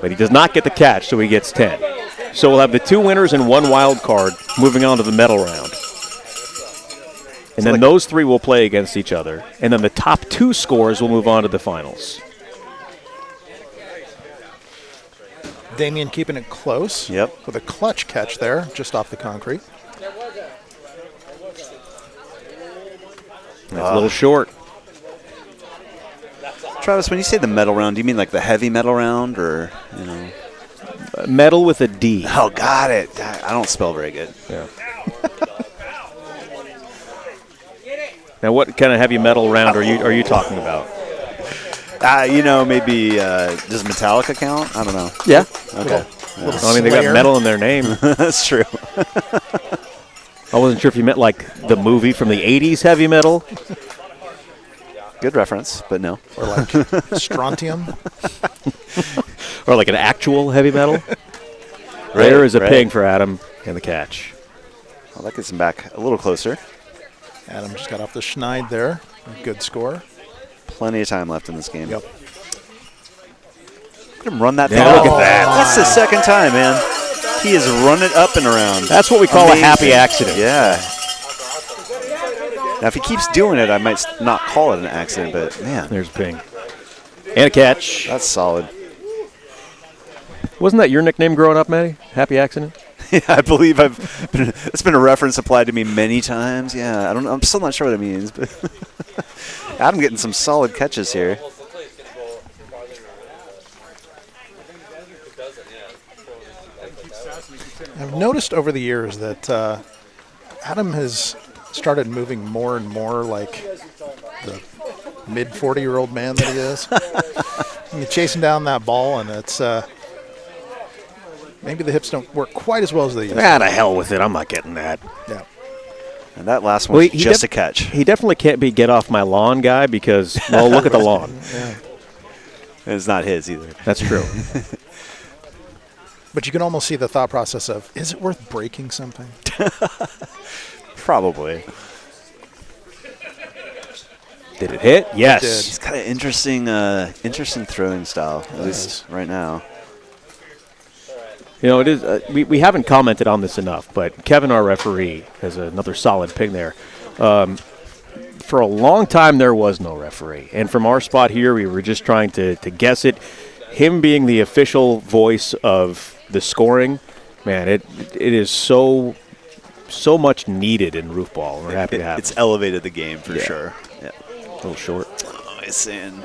But he does not get the catch, so he gets 10. So we'll have the 2 winners and 1 wild card moving on to the medal round. And then those 3 will play against each other. And then the top 2 scores will move on to the finals. Damien keeping it close. Yep. With a clutch catch there, just off the concrete. That's a little short. Travis, when you say the medal round, do you mean like the heavy medal round or, Medal with a D. Oh, got it. I don't spell very good. Yeah. Now, what kind of heavy metal round are you talking about? Maybe does Metallica count? I don't know. Yeah. Okay. They got metal in their name. That's true. I wasn't sure if you meant like the movie from the 80s heavy metal. Good reference, but no. Or like strontium. Or like an actual heavy metal. There is a ping for Adam and the catch. Well, that gets him back a little closer. Adam just got off the schneid there. Good score. Plenty of time left in this game. Yep. Look at him run that thing. Yeah, look at that. That's the second time, man. He has run it up and around. That's what we call Amazing. a happy accident. Yeah. Now, if he keeps doing it, I might not call it an accident, but man. There's a ping. And a catch. That's solid. Wasn't that your nickname growing up, Matty? Happy accident? Yeah, I believe it's been a reference applied to me many times. Yeah, I'm still not sure what it means, but Adam getting some solid catches here. I've noticed over the years that Adam has started moving more and more like the mid-40-year-old man that he is. And you're chasing down that ball, and it's maybe the hips don't work quite as well as they used to. Ah, to hell with it. I'm not getting that. Yeah. And that last one was just a catch. He definitely can't be get off my lawn guy because, well, look at the lawn. Yeah. And it's not his either. That's true. But you can almost see the thought process of, is it worth breaking something? Probably. Did it hit? Yes. It did. He's got an interesting throwing style, at least right now. You know, it is. We haven't commented on this enough, but Kevin, our referee, has another solid ping there. For a long time, there was no referee. And from our spot here, we were just trying to guess it. Him being the official voice of the scoring, man, it is so much needed in Roofball. We're happy to have It's him. elevated the game for sure. Yeah. A little short. Oh, he's saying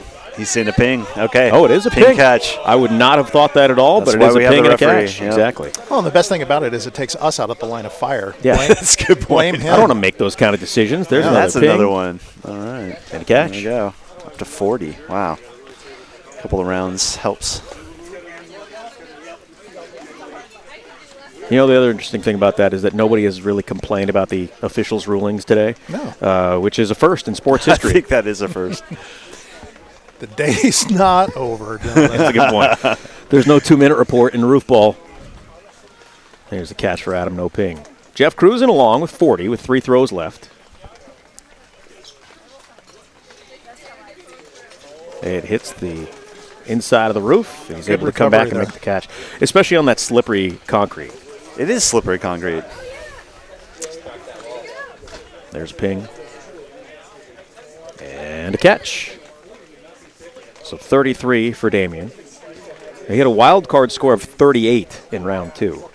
a ping. Okay. Oh, it is a ping catch. I would not have thought that at all, That's but it why is a we have ping the and a referee, catch. yeah. Exactly. Well, and the best thing about it is it takes us out of the line of fire. Yeah. That's a good point. Blame him. I don't want to make those kind of decisions. There's another That's ping. another one. All right. And a catch. There you go. Up to 40. Wow. A couple of rounds helps. You know, the other interesting thing about that is that nobody has really complained about the officials' rulings today, which is a first in sports history. I think that is a first. The day's not over, gentlemen. That's a good point. There's no 2-minute report in Roofball. There's a catch for Adam, no ping. Jeff cruising along with 40 with 3 throws left. It hits the inside of the roof, and he's able to come back and make the catch, especially on that slippery concrete. It is slippery concrete. There's a ping. And a catch. So 33 for Damien. He had a wild card score of 38 in round 2.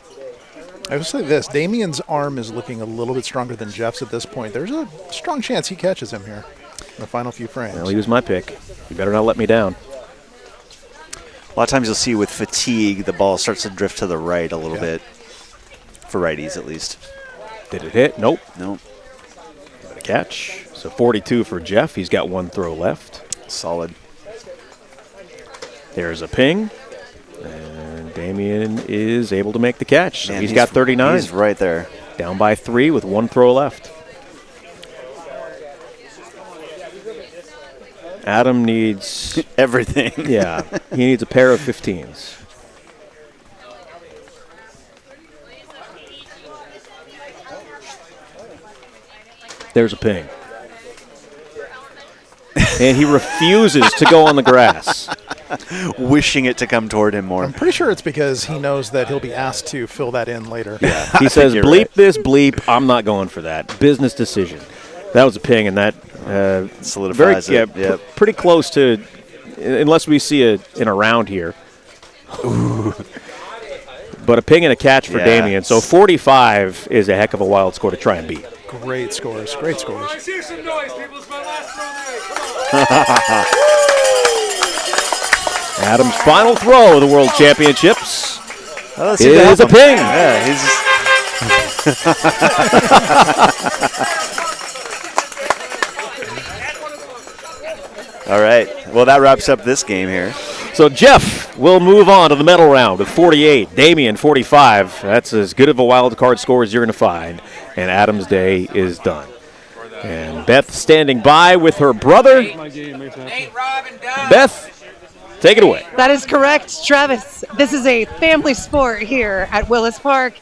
I will say this, Damien's arm is looking a little bit stronger than Jeff's at this point. There's a strong chance he catches him here in the final few frames. Well, he was my pick. You better not let me down. A lot of times you'll see with fatigue, the ball starts to drift to the right a little bit. For righties, at least. Did it hit? Nope. Nope. Got a catch. So 42 for Jeff. He's got 1 throw left. Solid. There's a ping. And Damien is able to make the catch. So Man, he's got 39. He's right there. Down by 3 with 1 throw left. Adam needs everything. Yeah. He needs a pair of 15s. There's a ping. And he refuses to go on the grass. Wishing it to come toward him more. I'm pretty sure it's because he knows that he'll be asked to fill that in later. Yeah. He says, bleep this, bleep. I'm not going for that. Business decision. That was a ping, and that solidifies it. Yep. Pretty close to, unless we see in a round here. Ooh. But a ping and a catch for Damien. So 45 is a heck of a wild score to try and beat. Great scores. Great scores. Guys, here's some noise, people. It's my last throw of the night. Come on. Adam's final throw of the World Championships is a ping. Yeah, he's all right. Well, that wraps up this game here. So Jeff will move on to the medal round with 48. Damien, 45. That's as good of a wild card score as you're going to find. And Adam's day is done. And Beth standing by with her brother. Beth, take it away. That is correct, Travis. This is a family sport here at Willis Park.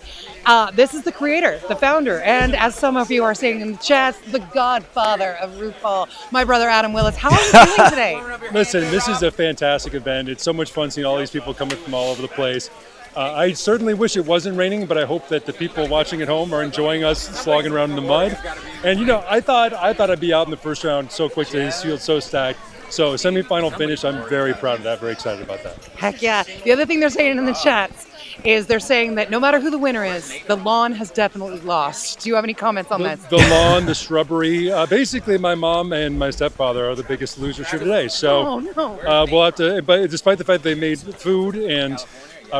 This is the creator, the founder, and as some of you are saying in the chat, the godfather of Roofball, my brother Adam Willis. How are you feeling today? Listen, this is a fantastic event. It's so much fun seeing all these people coming from all over the place. I certainly wish it wasn't raining, but I hope that the people watching at home are enjoying us slogging around in the mud. And you know, I thought I'd be out in the first round so quickly. This field's so stacked. So semifinal finish, I'm very proud of that. Very excited about that. Heck yeah. The other thing they're saying in the chats is they're saying that no matter who the winner is, the lawn has definitely lost. Do you have any comments on that? The lawn, the shrubbery. Basically, my mom and my stepfather are the biggest losers here today. So we'll have to, but despite the fact they made food and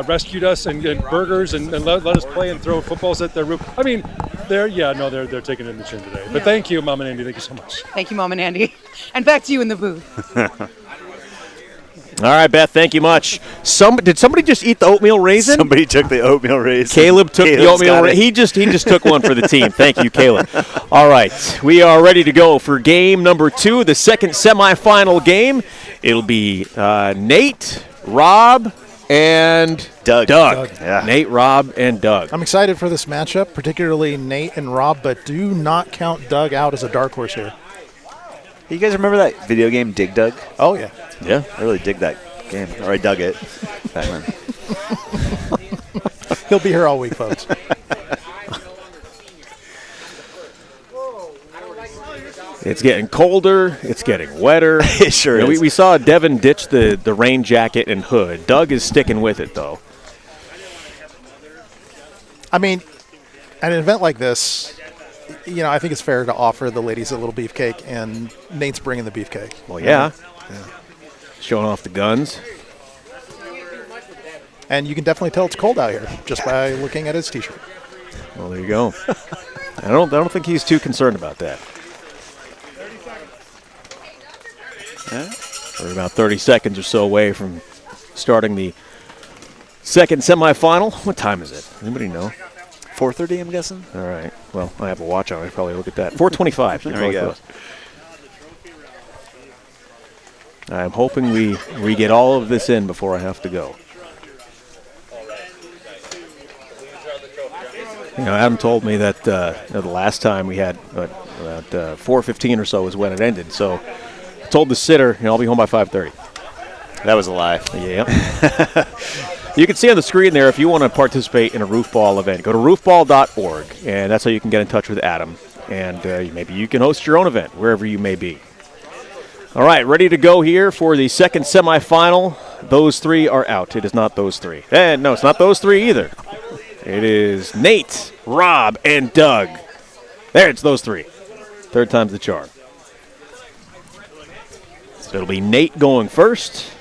rescued us and burgers and let us play and throw footballs at their roof. I mean, they're taking it in the chin today. But thank you, Mom and Andy. Thank you so much. Thank you, Mom and Andy. And back to you in the booth. All right, Beth, thank you much. Did somebody just eat the oatmeal raisin? Somebody took the oatmeal raisin. Caleb took the oatmeal raisin. He just took one for the team. Thank you, Caleb. All right, we are ready to go for game number 2, the second semifinal game. It'll be Nate, Rob, and Doug. Yeah. Nate, Rob, and Doug. I'm excited for this matchup, particularly Nate and Rob, but do not count Doug out as a dark horse here. You guys remember that video game, Dig Dug? Oh, yeah. Yeah. I really dig that game. Or I dug it back then. He'll be here all week, folks. It's getting colder. It's getting wetter. It sure is. We saw Devin ditch the rain jacket and hood. Doug is sticking with it, though. I mean, at an event like this, you know, I think it's fair to offer the ladies a little beefcake, and Nate's bringing the beefcake. Well, yeah. Showing off the guns. And you can definitely tell it's cold out here just by looking at his T-shirt. Well, there you go. I don't think he's too concerned about that. We're about 30 seconds or so away from starting the second semifinal. What time is it? Anybody know? 4:30, I'm guessing. All right. Well, I have a watch on. I probably look at that. 4:25. There we go. I'm hoping we get all of this in before I have to go. You know, Adam told me that the last time we had about 4:15 or so was when it ended. So I told the sitter, I'll be home by 5:30. That was a lie. Yeah. You can see on the screen there if you want to participate in a Roofball event. Go to roofball.org, and that's how you can get in touch with Adam. And maybe you can host your own event wherever you may be. All right, ready to go here for the second semifinal. Those three are out. It is not those three. And no, it's not those three either. It is Nate, Rob, and Doug. There, it's those three. Third time's the charm. So it'll be Nate going first.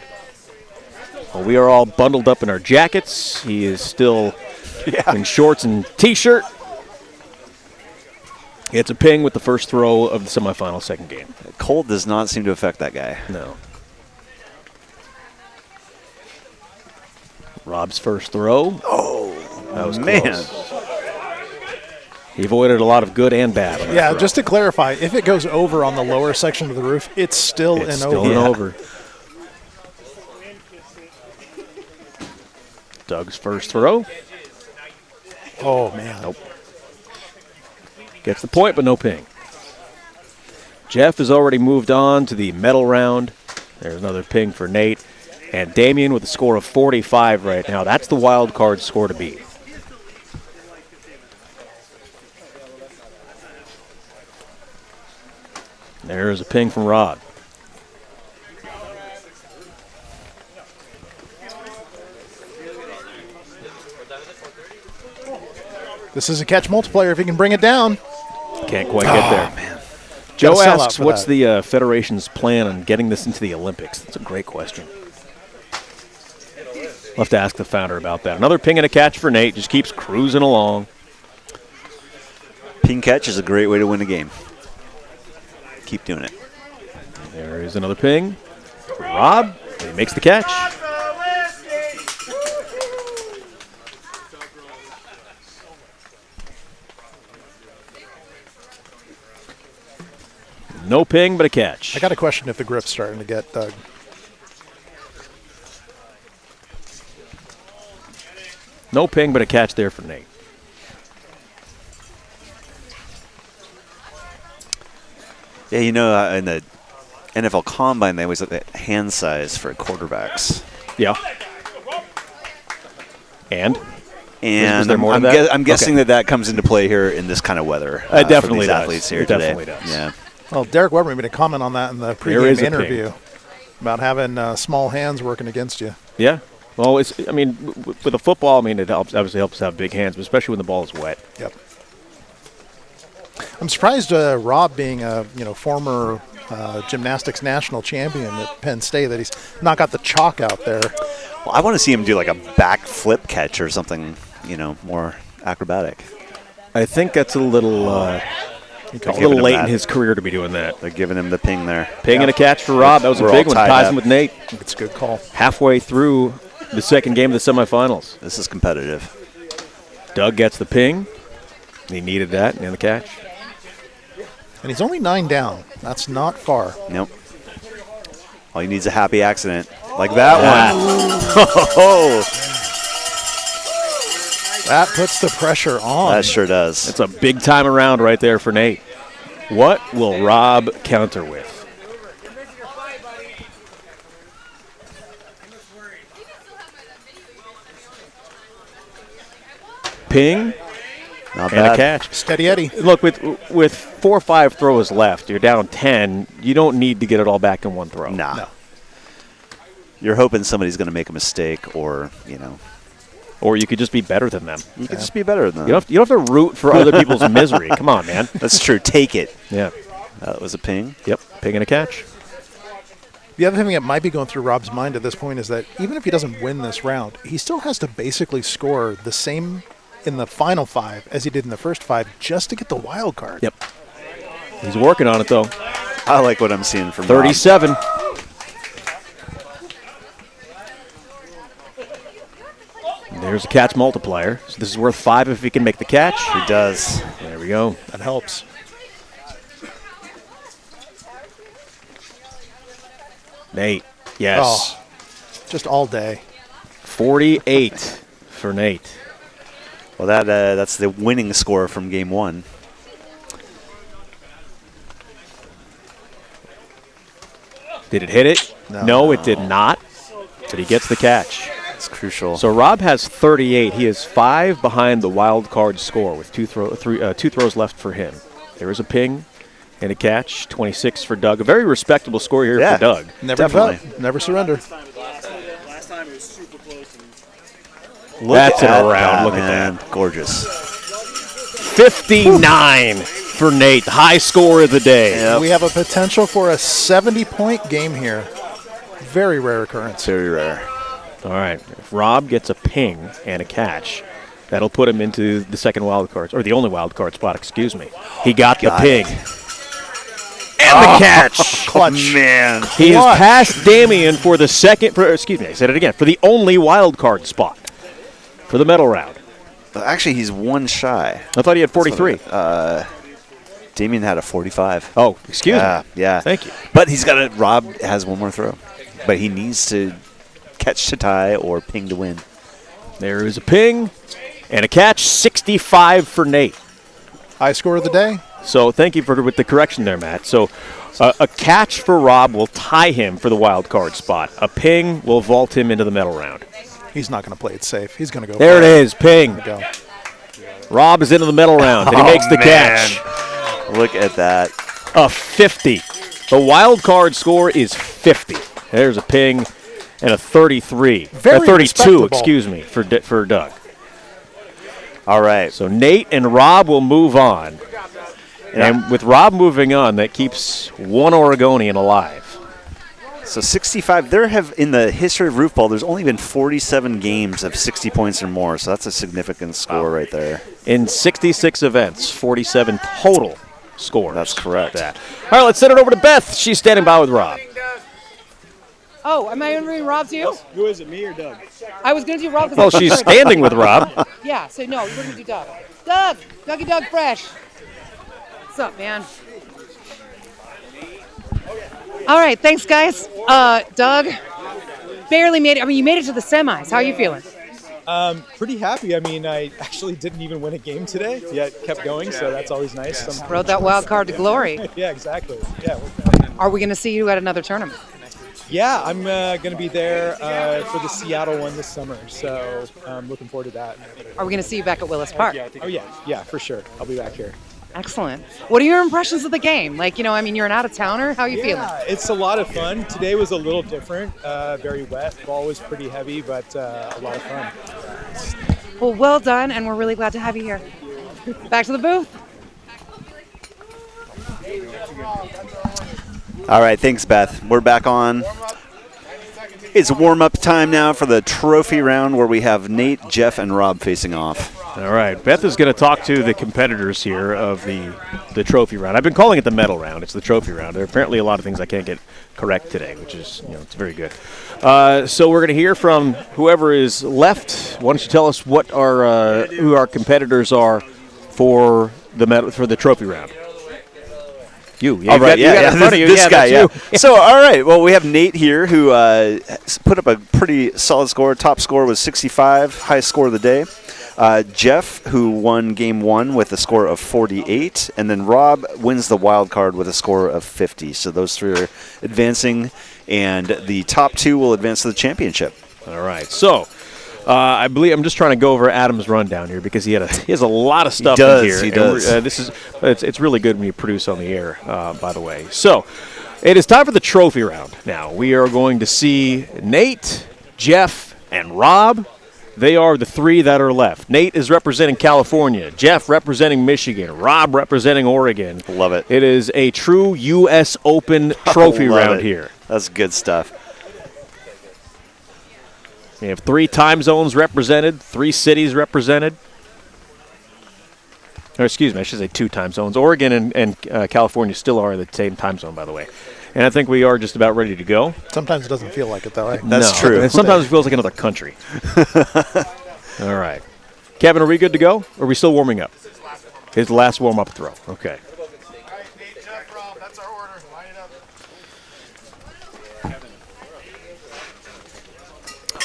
Well, we are all bundled up in our jackets. He is still in shorts and T-shirt. It's a ping with the first throw of the semifinal second game. Cold does not seem to affect that guy. No. Rob's first throw. Oh, that was man. Close. He avoided a lot of good and bad. On that throw. Just to clarify, if it goes over on the lower section of the roof, it's still an over. Doug's first throw. Oh, man. Nope. Gets the point, but no ping. Jeff has already moved on to the medal round. There's another ping for Nate. And Damien with a score of 45 right now. That's the wild card score to beat. There's a ping from Rod. This is a catch multiplier if he can bring it down. Can't quite get there. Man. Joe asks, what's the Federation's plan on getting this into the Olympics? That's a great question. We'll have to ask the founder about that. Another ping and a catch for Nate. Just keeps cruising along. Ping catch is a great way to win a game. Keep doing it. There is another ping for Rob. He makes the catch. No ping, but a catch. I got a question if the grip's starting to get Doug. No ping, but a catch there for Nate. Yeah, you know, in the NFL Combine, they always look at hand size for quarterbacks. Yeah. And And there more I'm, to that? I'm guessing that comes into play here in this kind of weather. It definitely for these does. athletes here It today. definitely does. Yeah. Well, Derek Webber made a comment on that in the There is pregame a ping. interview about having small hands working against you. Yeah. Well, I mean, with a football, I mean, it obviously helps to have big hands, but especially when the ball is wet. Yep. I'm surprised Rob, being a former gymnastics national champion at Penn State, that he's not got the chalk out there. Well, I want to see him do like a back flip catch or something, more acrobatic. I think that's a little late in his career to be doing that. They're giving him the ping there. Ping and a catch for Rob. That was a big one. Ties him with Nate. It's a good call. Halfway through the second game of the semifinals. This is competitive. Doug gets the ping. He needed that and the catch. And he's only 9 down. That's not far. Nope. All he needs is a happy accident. Like that one. That puts the pressure on. That sure does. It's a big time around right there for Nate. What will Rob counter with? Ping Not and bad. a catch. Steady Eddie. Look, with 4 or 5 throws left, you're down 10. You don't need to get it all back in one throw. Nah. No. You're hoping somebody's going to make a mistake or, Or you could just be better than them. You could just be better than them. You don't have to root for other people's misery. Come on, man. That's true. Take it. Yeah. That was a ping. Yep. Ping and a catch. The other thing that might be going through Rob's mind at this point is that even if he doesn't win this round, he still has to basically score the same in the final 5 as he did in the first 5 just to get the wild card. Yep. He's working on it, though. I like what I'm seeing from 37. Rob. There's a catch multiplier. So this is worth 5 if he can make the catch. He does. There we go. That helps. Nate. Yes. Oh, just all day. 48 for Nate. Well, that's the winning score from game 1. Did it hit it? No, it did not. But he gets the catch. It's crucial. So Rob has 38. He is 5 behind the wild card score with 2 throws left for him. There is a ping and a catch. 26 for Doug. A very respectable score here for Doug. Never give up. Never surrender. Last time it was super close. That's an around. Look man. at that. Gorgeous. 59 for Nate. High score of the day. Yep. We have a potential for a 70-point game here. Very rare occurrence. Very rare. All right. If Rob gets a ping and a catch, that'll put him into the second wild card, or the only wild card spot, excuse me. He got the ping. And the catch. Clutch. Man. He is past Damien for the second, I said it again, for the only wild card spot for the medal round. Actually, he's 1 shy. I thought he had 43. Damien had a 45. Oh, excuse me. Yeah. Thank you. But Rob has 1 more throw. But he needs to catch to tie or ping to win. There is a ping and a catch. 65 for Nate. High score of the day. So thank you with the correction there, Matt. So a catch for Rob will tie him for the wild card spot. A ping will vault him into the medal round. He's not going to play it safe. He's going to go. There it is. Ping. There we go. Rob is into the medal round, and he makes the catch. Look at that. A 50. The wild card score is 50. There's a ping and a 33. Very 32, respectable. excuse me, for Doug. All right. So Nate and Rob will move on. And with Rob moving on, that keeps one Oregonian alive. So 65, in the history of Roofball, there's only been 47 games of 60 points or more, so that's a significant score right there. In 66 events, 47 total scores. That's correct. All right, let's send it over to Beth. She's standing by with Rob. Oh, am I interviewing Rob too? Who is it, me or Doug? I was going to do Rob. Well, she's standing with Rob. Yeah, so no, we're going to do Doug. Dougie Doug Fresh. What's up, man? All right, thanks, guys. Doug, barely made it. I mean, you made it to the semis. How are you feeling? Pretty happy. I mean, I actually didn't even win a game today, yet kept going, so that's always nice. Rode that wild card to glory. Yeah, exactly. Yeah. Are we going to see you at another tournament? Yeah, I'm going to be there for the Seattle one this summer, so I'm looking forward to that. Are we going to see you back at Willis Park? Oh, yeah, for sure. I'll be back here. Excellent. What are your impressions of the game? Like, you're an out-of-towner. How are you feeling? It's a lot of fun. Today was a little different, very wet. Ball was pretty heavy, but a lot of fun. Well done, and we're really glad to have you here. Back to the booth. All right, thanks, Beth. We're back on. It's warm-up time now for the trophy round where we have Nate, Jeff, and Rob facing off. All right, Beth is going to talk to the competitors here of the trophy round. I've been calling it the medal round. It's the trophy round. There are apparently a lot of things I can't get correct today, which is, it's very good. So we're going to hear from whoever is left. Why don't you tell us who our competitors are for the trophy round? You. Yeah, all right, this guy, yeah. So, all right, well, we have Nate here who put up a pretty solid score. Top score was 65, highest score of the day. Jeff, who won game 1 with a score of 48, and then Rob wins the wild card with a score of 50. So those three are advancing, and the top 2 will advance to the championship. All right, so I believe I'm just trying to go over Adam's rundown here because he has a lot of stuff in here. He does. It's really good when you produce on the air, by the way. So it is time for the trophy round. Now we are going to see Nate, Jeff, and Rob. They are the 3 that are left. Nate is representing California, Jeff representing Michigan, Rob representing Oregon. Love it. It is a true U.S. Open trophy round here. That's good stuff. We have 3 time zones represented, 3 cities represented. Or excuse me, I should say 2 time zones. Oregon and California still are the same time zone, by the way. And I think we are just about ready to go. Sometimes it doesn't feel like it, though. That's true. And sometimes it feels like another country. All right. Kevin, are we good to go? Or are we still warming up? His last warm-up throw. Okay.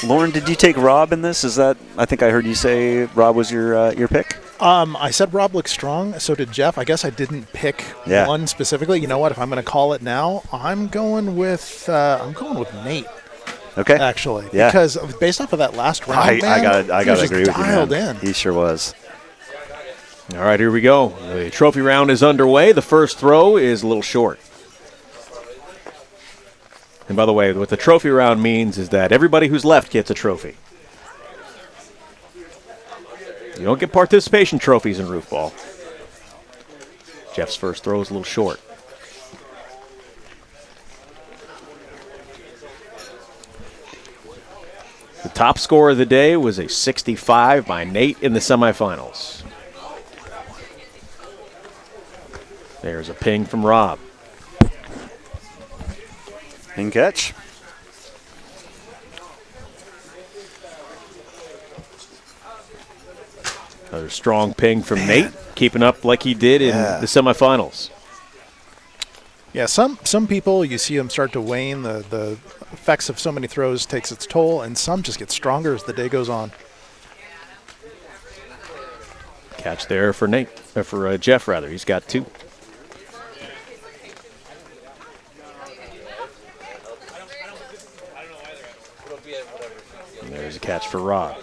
Lauren, did you take Rob in this? I think I heard you say Rob was your pick? I said Rob looks strong. So did Jeff. I guess I didn't pick one specifically. You know what? If I'm going to call it now, I'm going with Nate. Okay. Actually, yeah. Because based off of that last round, I gotta agree with you, dialed man. in. He sure was. All right, here we go. The trophy round is underway. The first throw is a little short. And by the way, what the trophy round means is that everybody who's left gets a trophy. You don't get participation trophies in Roofball. Jeff's first throw is a little short. The top score of the day was a 65 by Nate in the semifinals. There's a ping from Rob. Ping catch. Another strong ping from Nate, keeping up like he did in the semifinals. Yeah, some people, you see them start to wane. The effects of so many throws takes its toll, and some just get stronger as the day goes on. Catch there for Nate, or for Jeff, rather. He's got 2. And there's a catch for Rob.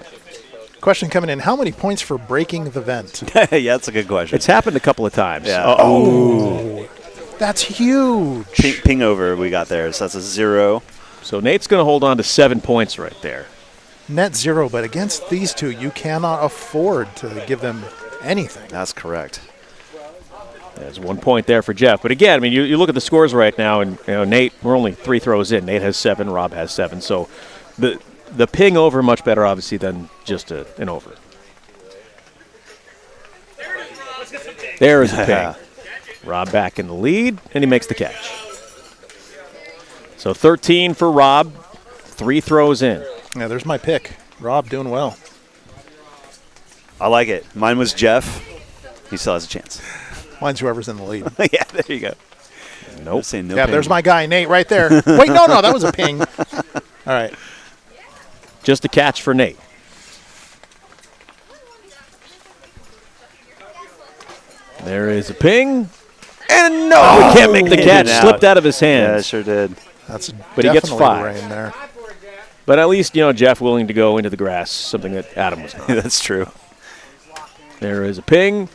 Question coming in, how many points for breaking the vent? Yeah, that's a good question. It's happened a couple of times. Yeah. Oh, that's huge. Ping over we got there, so that's a 0. So Nate's going to hold on to 7 points right there. Net 0, but against these 2, you cannot afford to give them anything. That's correct. There's 1 point there for Jeff. But again, I mean, you look at the scores right now, and Nate, we're only 3 throws in. Nate has 7, Rob has 7. So the ping over much better, obviously, than just an over. There's a ping. Rob back in the lead, and he makes the catch. So 13 for Rob, 3 throws in. Yeah, there's my pick. Rob doing well. I like it. Mine was Jeff. He still has a chance. Mine's whoever's in the lead. Yeah, there you go. Nope. No yeah, ping. there's my guy, Nate, right there. Wait, no, that was a ping. All right. Just a catch for Nate. There is a ping. And no, he can't make the catch. Slipped out of his hands. Yeah, it sure did. That's but he gets 5. Rain there. But at least, Jeff willing to go into the grass, something that Adam was not. That's true. There is a ping.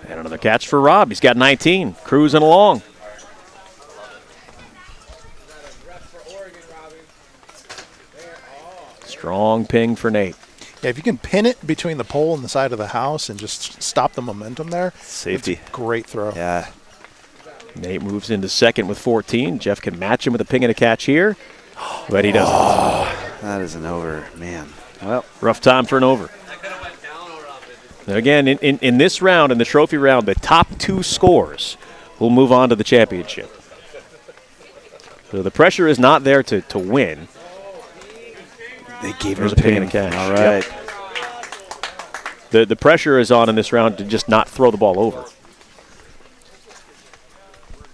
And another catch for Rob. He's got 19, cruising along. Strong ping for Nate. Yeah, if you can pin it between the pole and the side of the house and just stop the momentum there. Safety. Great throw. Yeah. Nate moves into second with 14. Jeff can match him with a ping and a catch here, but he doesn't. Oh, that is an over, man. Well, rough time for an over. And again, in this round, in the trophy round, the top 2 scores will move on to the championship. So the pressure is not there to win. They gave him a ping and a catch. All right. Yep. The pressure is on in this round to just not throw the ball over.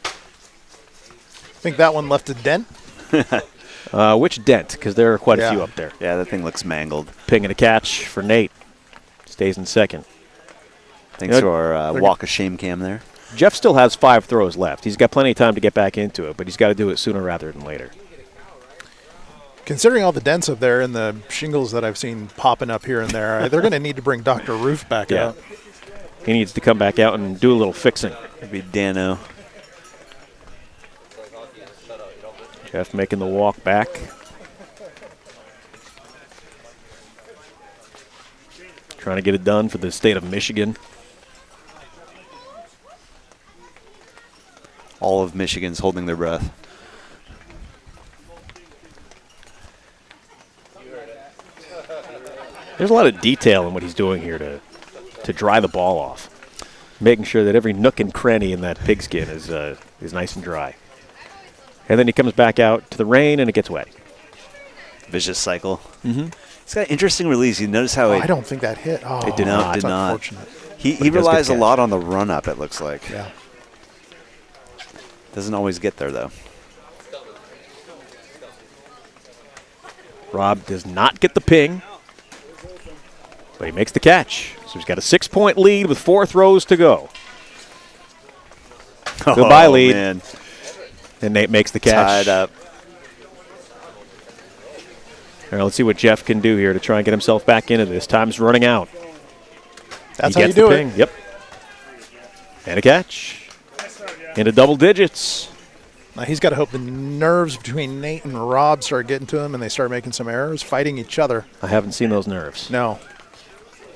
I think that one left a dent. Which dent? Because there are quite a few up there. Yeah, that thing looks mangled. Ping and a catch for Nate. Stays in second. Thanks to our walk of shame cam there. Jeff still has 5 throws left. He's got plenty of time to get back into it, but he's got to do it sooner rather than later. Considering all the dents up there and the shingles that I've seen popping up here and there, they're going to need to bring Dr. Roof back out. He needs to come back out and do a little fixing. Maybe Dano. Jeff making the walk back. Trying to get it done for the state of Michigan. All of Michigan's holding their breath. There's a lot of detail in what he's doing here to dry the ball off, making sure that every nook and cranny in that pigskin is nice and dry. And then he comes back out to the rain and it gets wet. Vicious cycle. Mm-hmm. It's got an interesting release. You notice how I don't think that hit. Oh, it did not. that's Did not. unfortunate. He relies a lot on the run up. It looks like. Yeah. Doesn't always get there though. Rob does not get the ping, but he makes the catch. So he's got a 6-point lead with 4 throws to go. Goodbye, lead. Man. And Nate makes the catch. Tied up. All right, let's see what Jeff can do here to try and get himself back into this. Time's running out. That's he how gets you do the ping. it. Yep. And a catch. Into double digits. Now he's got to hope the nerves between Nate and Rob start getting to him and they start making some errors, fighting each other. I haven't seen those nerves. No.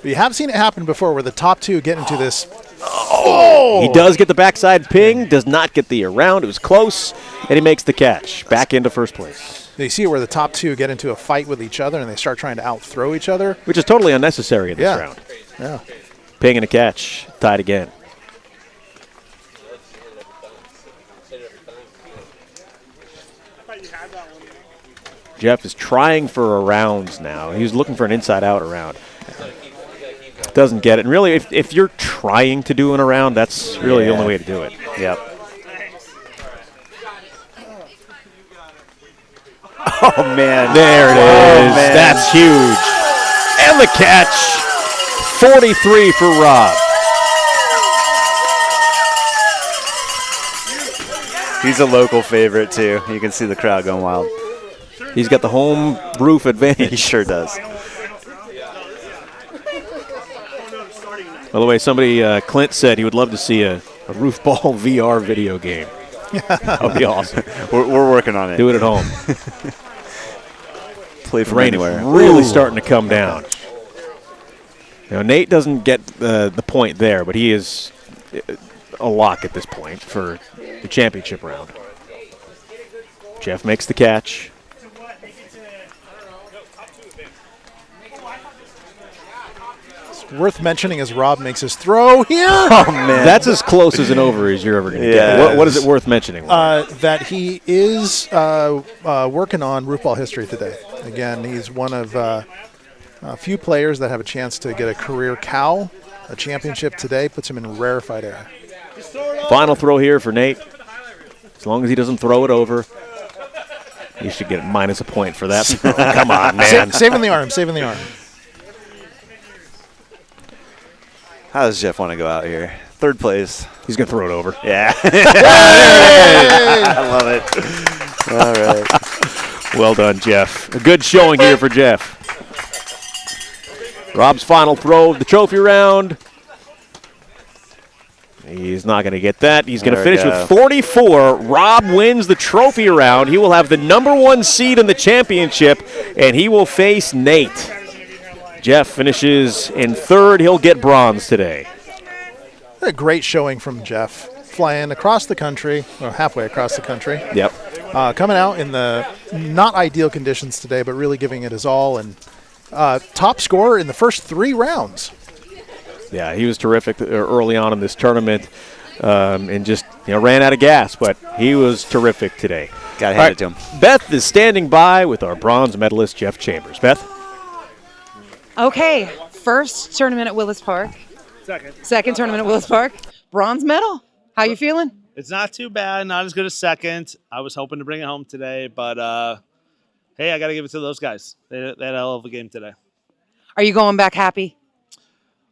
But you have seen it happen before where the top 2 get into this. Oh! He does get the backside ping, does not get the around. It was close, and he makes the catch. Back into first place. You see it where the top 2 get into a fight with each other and they start trying to out-throw each other. Which is totally unnecessary in this round. Yeah. Ping and a catch. Tied again. Jeff is trying for a rounds now. He's looking for an inside-out around. Doesn't get it. And really, if you're trying to do an around, that's really the only way to do it. Yep. Oh, man. There it is. Man. That's huge. And the catch. 43 for Rob. He's a local favorite, too. You can see the crowd going wild. He's got the home roof advantage. He sure does. By the way, somebody, Clint said he would love to see a Roofball VR video game. That would be awesome. We're working on it. Do it at home. Play from Rain anywhere. is really starting to come down. Nate doesn't get the point there, but he is a lock at this point for the championship round. Jeff makes the catch. Worth mentioning as Rob makes his throw here. Oh, man. That's as close as an over as you're ever going to get. What is it worth mentioning? That he is working on Roofball history today. Again, he's one of a few players that have a chance to get a career cow. A championship today puts him in rarefied air. Final throw here for Nate. As long as he doesn't throw it over, he should get minus a point for that. Come on, man. Saving the arm, saving the arm. How does Jeff want to go out here? Third place. He's going to throw it over. Yeah. I love it. All right. Well done, Jeff. A good showing here for Jeff. Rob's final throw of the trophy round. He's not going to get that. He's going to finish with 44. Rob wins the trophy round. He will have the #1 seed in the championship, and he will face Nate. Jeff finishes in third. He'll get bronze today. A great showing from Jeff, flying across the country, or halfway across the country. Yep. Coming out in the not ideal conditions today, but really giving it his all, and top scorer in the first 3 rounds. Yeah, he was terrific early on in this tournament, and just ran out of gas, but he was terrific today. Got to hand it to him. Beth is standing by with our bronze medalist, Jeff Chambers. Beth? Okay, first tournament at Willis Park. Second tournament at Willis Park. Bronze medal. How you feeling? It's not too bad. Not as good as second. I was hoping to bring it home today, but hey, I got to give it to those guys. They had a hell of a game today. Are you going back happy?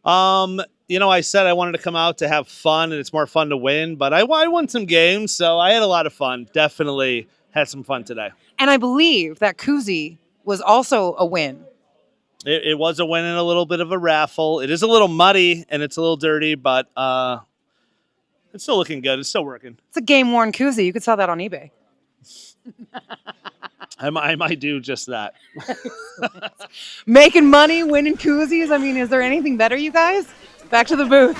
I said I wanted to come out to have fun, and it's more fun to win, but I won some games, so I had a lot of fun. Definitely had some fun today. And I believe that koozie was also a win. It was a win and a little bit of a raffle. It is a little muddy, and it's a little dirty, but it's still looking good. It's still working. It's a game-worn koozie. You could sell that on eBay. I might do just that. Making money, winning koozies. I mean, is there anything better, you guys? Back to the booth.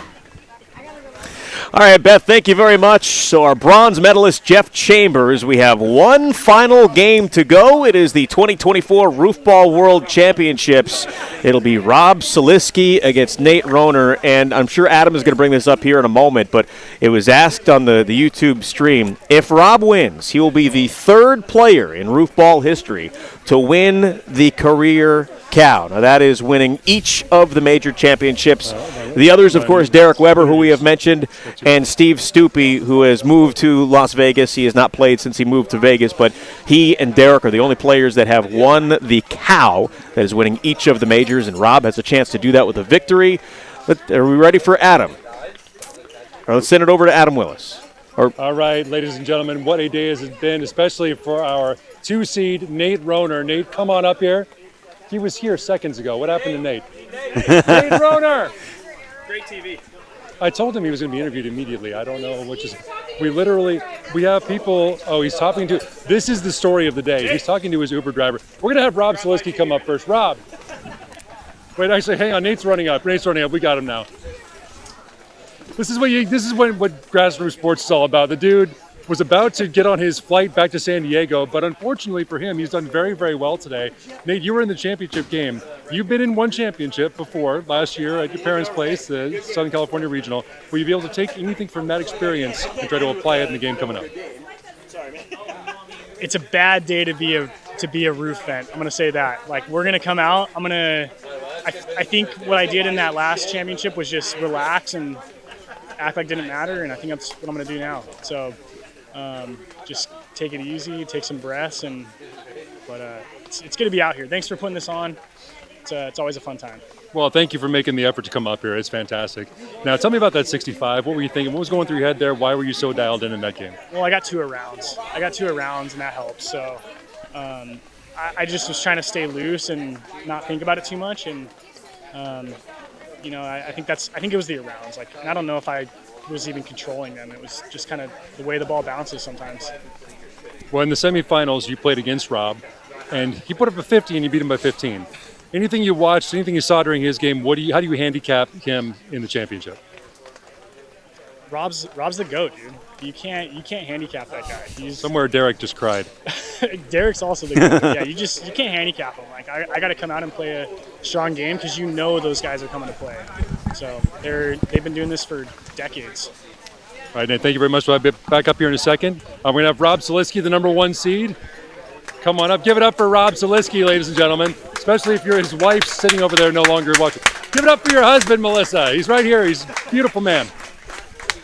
All right, Beth, thank you very much. So our bronze medalist, Jeff Chambers, we have one final game to go. It is the 2024 Roofball World Championships. It'll be Rob Saliski against Nate Rohner, and I'm sure Adam is going to bring this up here in a moment, but it was asked on the YouTube stream, if Rob wins, he will be the 3rd player in Roofball history to win the career cow. Now, that is winning each of the major championships. The others, of course, Derek Weber, who we have mentioned, and Steve Stupi, who has moved to Las Vegas. He has not played since he moved to Vegas, but he and Derek are the only players that have won the cow that is winning each of the majors, and Rob has a chance to do that with a victory. Are we ready for Adam? Or let's send it over to Adam Willis. All right, ladies and gentlemen, what a day has it been, especially for our 2 seed, Nate Rohner. Nate, come on up here. He was here seconds ago. What happened to Nate? Nate Rohner! Great TV. I told him he was going to be interviewed immediately. I don't know which is. We have people. Oh, he's talking to. This is the story of the day. He's talking to his Uber driver. We're going to have Rob Saliski come up first. Rob. Wait, actually, hang on. Nate's running up. We got him now. This is what grassroots sports is all about. The dude was about to get on his flight back to San Diego, but unfortunately for him, he's done very, very well today. Nate, you were in the championship game. You've been in one championship before, last year at your parents' place, the Southern California Regional. Will you be able to take anything from that experience and try to apply it in the game coming up? It's a bad day to be a roof vent. I'm going to say that. Like, we're going to come out. I think what I did in that last championship was just relax and act like it didn't matter, and I think that's what I'm going to do now. So just take it easy, take some breaths, but it's going to be out here. Thanks for putting this on. It's always a fun time. Well, thank you for making the effort to come up here. It's fantastic. Now, tell me about that 65. What were you thinking? What was going through your head there? Why were you so dialed in that game? Well, I got 2 rounds. and that helps. So I just was trying to stay loose and not think about it too much. And I think it was the rounds. Like, I don't know if I was even controlling them. It was just kind of the way the ball bounces sometimes. Well, in the semifinals, you played against Rob, and he put up a 50 and you beat him by 15. Anything you watched, anything you saw during his game, how do you handicap him in the championship? Rob's the GOAT, dude. You can't handicap that guy. Somewhere Derek just cried. Derek's also the GOAT. Yeah, you can't handicap him. Like, I got to come out and play a strong game because those guys are coming to play. So they've been doing this for decades. All right, Nate, thank you very much. We'll be back up here in a second. We're going to have Rob Saliski, the #1 seed. Come on up. Give it up for Rob Saliski, ladies and gentlemen, especially if his wife's sitting over there no longer watching. Give it up for your husband, Melissa. He's right here. He's a beautiful man.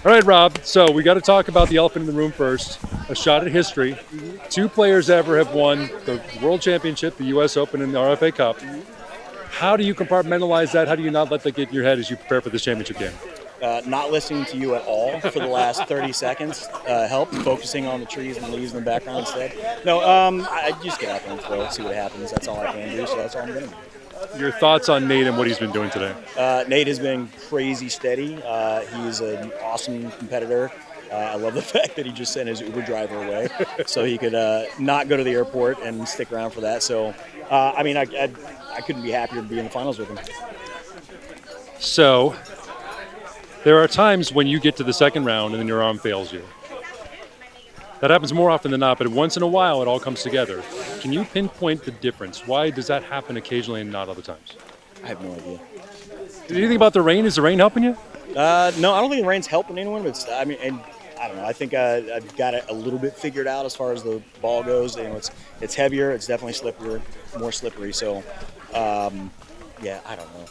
All right, Rob, so we got to talk about the elephant in the room first. A shot at history. 2 players ever have won the World Championship, the U.S. Open, and the RFA Cup. How do you compartmentalize that? How do you not let that get in your head as you prepare for this championship game? not listening to you at all for the last 30 seconds helped, focusing on the trees and leaves in the background instead. No, I just get out there and throw, see what happens. That's all I can do, so that's all I'm going to do. Your thoughts on Nate and what he's been doing today? Nate has been crazy steady. He's an awesome competitor. I love the fact that he just sent his Uber driver away so he could not go to the airport and stick around for that. So, I mean, I couldn't be happier to be in the finals with him. So, there are times when you get to the second round and then your arm fails you. That happens more often than not, but once in a while it all comes together. Can you pinpoint the difference? Why does that happen occasionally and not other times? I have no idea. Do you think about the rain? Is the rain helping you? No, I don't think the rain's helping anyone. But I don't know. I think I've got it a little bit figured out as far as the ball goes. You know, it's heavier. It's definitely slippier, more slippery. So, yeah, I don't know.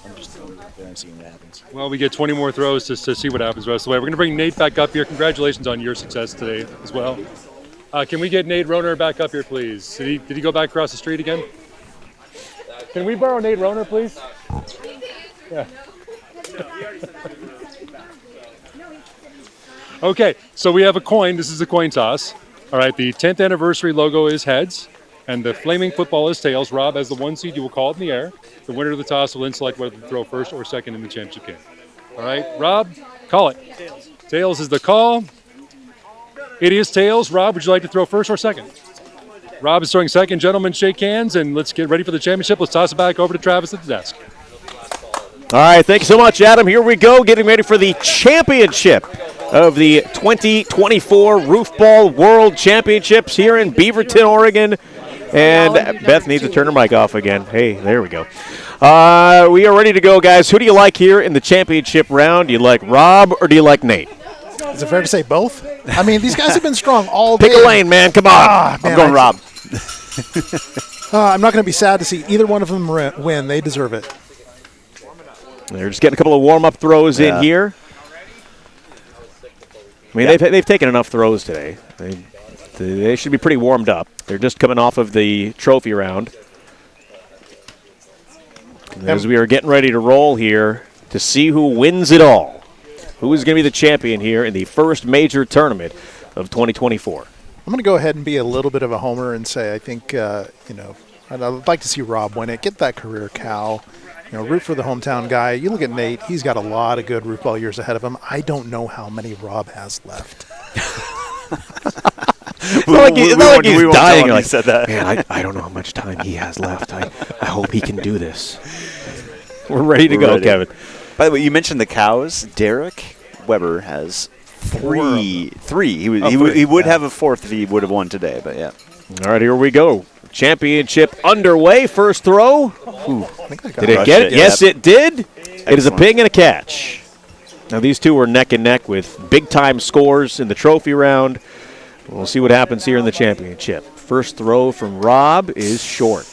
I'm just going there and seeing what happens. Well, we get 20 more throws to see what happens the rest of the way. We're going to bring Nate back up here. Congratulations on your success today as well. Can we get Nate Roner back up here, please? Did he go back across the street again? Can we borrow Nate Roner, please? Yeah. Okay, so we have a coin. This is a coin toss. All right, the 10th anniversary logo is heads, and the flaming football is tails. Rob, as the 1 seed, you will call it in the air. The winner of the toss will then select whether to throw first or second in the championship game. All right, Rob, call it. Tails. Tails is the call. It is tails. Rob, would you like to throw first or second? Rob is throwing second. Gentlemen, shake hands, and let's get ready for the championship. Let's toss it back over to Travis at the desk. All right, thank you so much, Adam. Here we go, getting ready for the championship of the 2024 Roofball World Championships here in Beaverton, Oregon. And Beth needs to turn her mic off again. Hey, there we go. We are ready to go, guys. Who do you like here in the championship round? Do you like Rob or do you like Nate? Is it fair to say both? I mean, these guys have been strong all day. Pick a lane, man. Come on. Man, I'm going Rob. I'm not going to be sad to see either one of them win. They deserve it. They're just getting a couple of warm-up throws in here. I mean, they've taken enough throws today. They should be pretty warmed up. They're just coming off of the trophy round. As we are getting ready to roll here to see who wins it all. Who is going to be the champion here in the first major tournament of 2024? I'm going to go ahead and be a little bit of a homer and say I think, I'd like to see Rob win it. Get that career cow. Root for the hometown guy. You look at Nate. He's got a lot of good roofball years ahead of him. I don't know how many Rob has left. It's not like he's dying. Like, said that. Man, I don't know how much time he has left. I hope he can do this. We're ready to go, Kevin. By the way, you mentioned the cows. Derek Weber has three. He would have a fourth if he would have won today, but yeah. All right, here we go. Championship underway. First throw. Ooh. Did it get it? Yes, it did. Excellent. It is a ping and a catch. Now, these two were neck and neck with big-time scores in the trophy round. We'll see what happens here in the championship. First throw from Rob is short.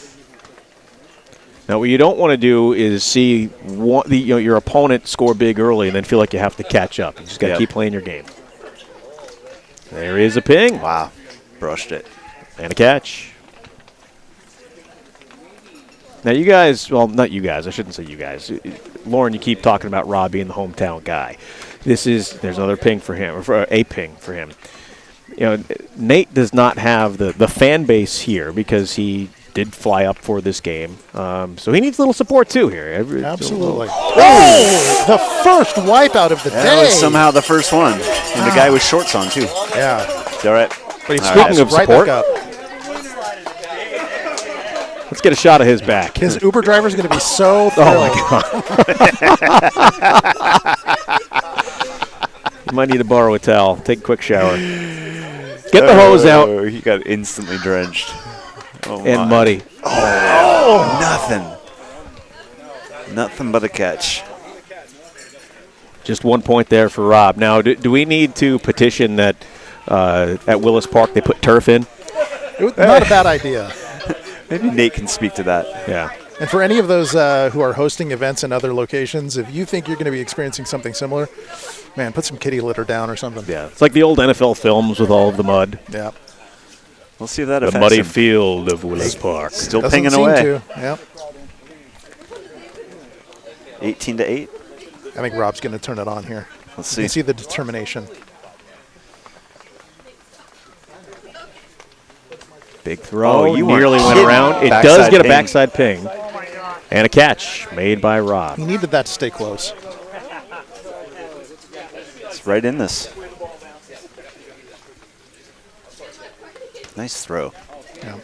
Now, what you don't want to do is see your opponent score big early and then feel like you have to catch up. You just got to keep playing your game. There is a ping. Wow. Brushed it. And a catch. Now, you guys, well, not you guys. I shouldn't say you guys. Lauren, you keep talking about Rob being the hometown guy. There's another ping for him, or a ping for him. Nate does not have the fan base here because he did fly up for this game. So he needs a little support, too, here. Absolutely. Oh! The first wipeout of the day. That was somehow the first one. And the guy with shorts on, too. Yeah. All right. But speaking of support, let's get a shot of his back. His Uber driver is going to be so thrilled. Oh, my God. You might need to borrow a towel. Take a quick shower. Get the hose out. He got instantly drenched. And muddy. Oh, nothing. Nothing but a catch. Just 1 point there for Rob. Now, do we need to petition that at Willis Park they put turf in? Not a bad idea. Maybe Nate can speak to that. Yeah. And for any of those who are hosting events in other locations, if you think you're going to be experiencing something similar, man, put some kitty litter down or something. Yeah. It's like the old NFL films with all of the mud. Yeah. We'll see if that affects the muddy field of Willis Park. Still pinging away. Yep. 18-8. I think Rob's going to turn it on here. Let's You can see. see the determination. Big throw. Oh, you weren't nearly went kidding. around. It Backside does get a ping. backside ping. And a catch made by Rob. He needed that to stay close. It's right in this. Nice throw. Yeah.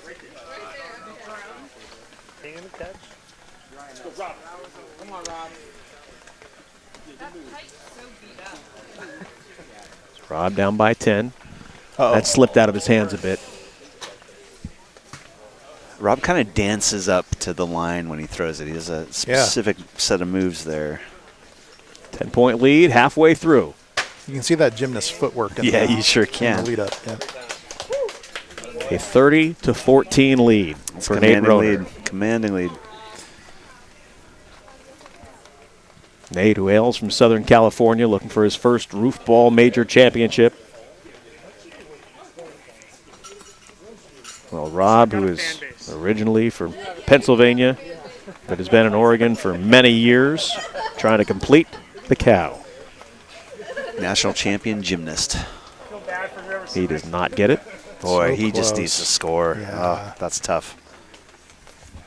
Rob down by 10. Uh-oh. That slipped out of his hands a bit. Rob kind of dances up to the line when he throws it. He has a specific set of moves there. 10-point lead, halfway through. You can see that gymnast footwork. In Yeah, the, you sure in can. the lead up. Yeah. A 30-14 lead for Nate Commanding Roner. lead. Commanding lead. Nate, who hails from Southern California, looking for his first Roofball Major Championship. Well, Rob, who is originally from Pennsylvania, but has been in Oregon for many years, trying to complete the cow. National champion gymnast. He does not get it. Boy, So he just close. needs to score. Yeah. Oh, that's tough.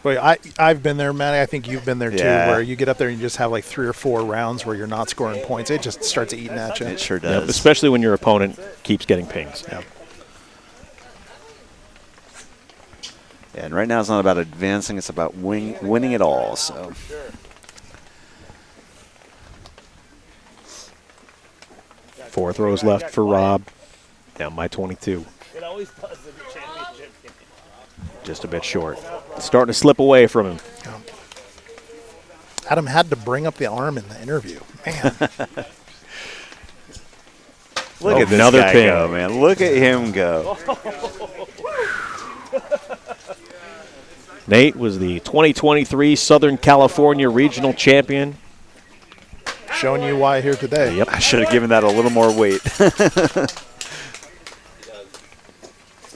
Boy, I've been there, Matty. I think you've been there too, Yeah. where you get up there and you just have like 3 or 4 rounds where you're not scoring points. It just starts eating at you. It sure Yep, does. especially when your opponent keeps getting pings. Yep. Yeah, and right now it's not about advancing, it's about winning it all. So 4 throws left for Rob, down by 22. It always does in the championship game. Just a bit short. Starting to slip away from him. Adam had to bring up the arm in the interview. Man. look at this another guy ping. go, man. Look at him go. Nate was the 2023 Southern California Regional Champion. Showing you why here today. Yep. I should have given that a little more weight.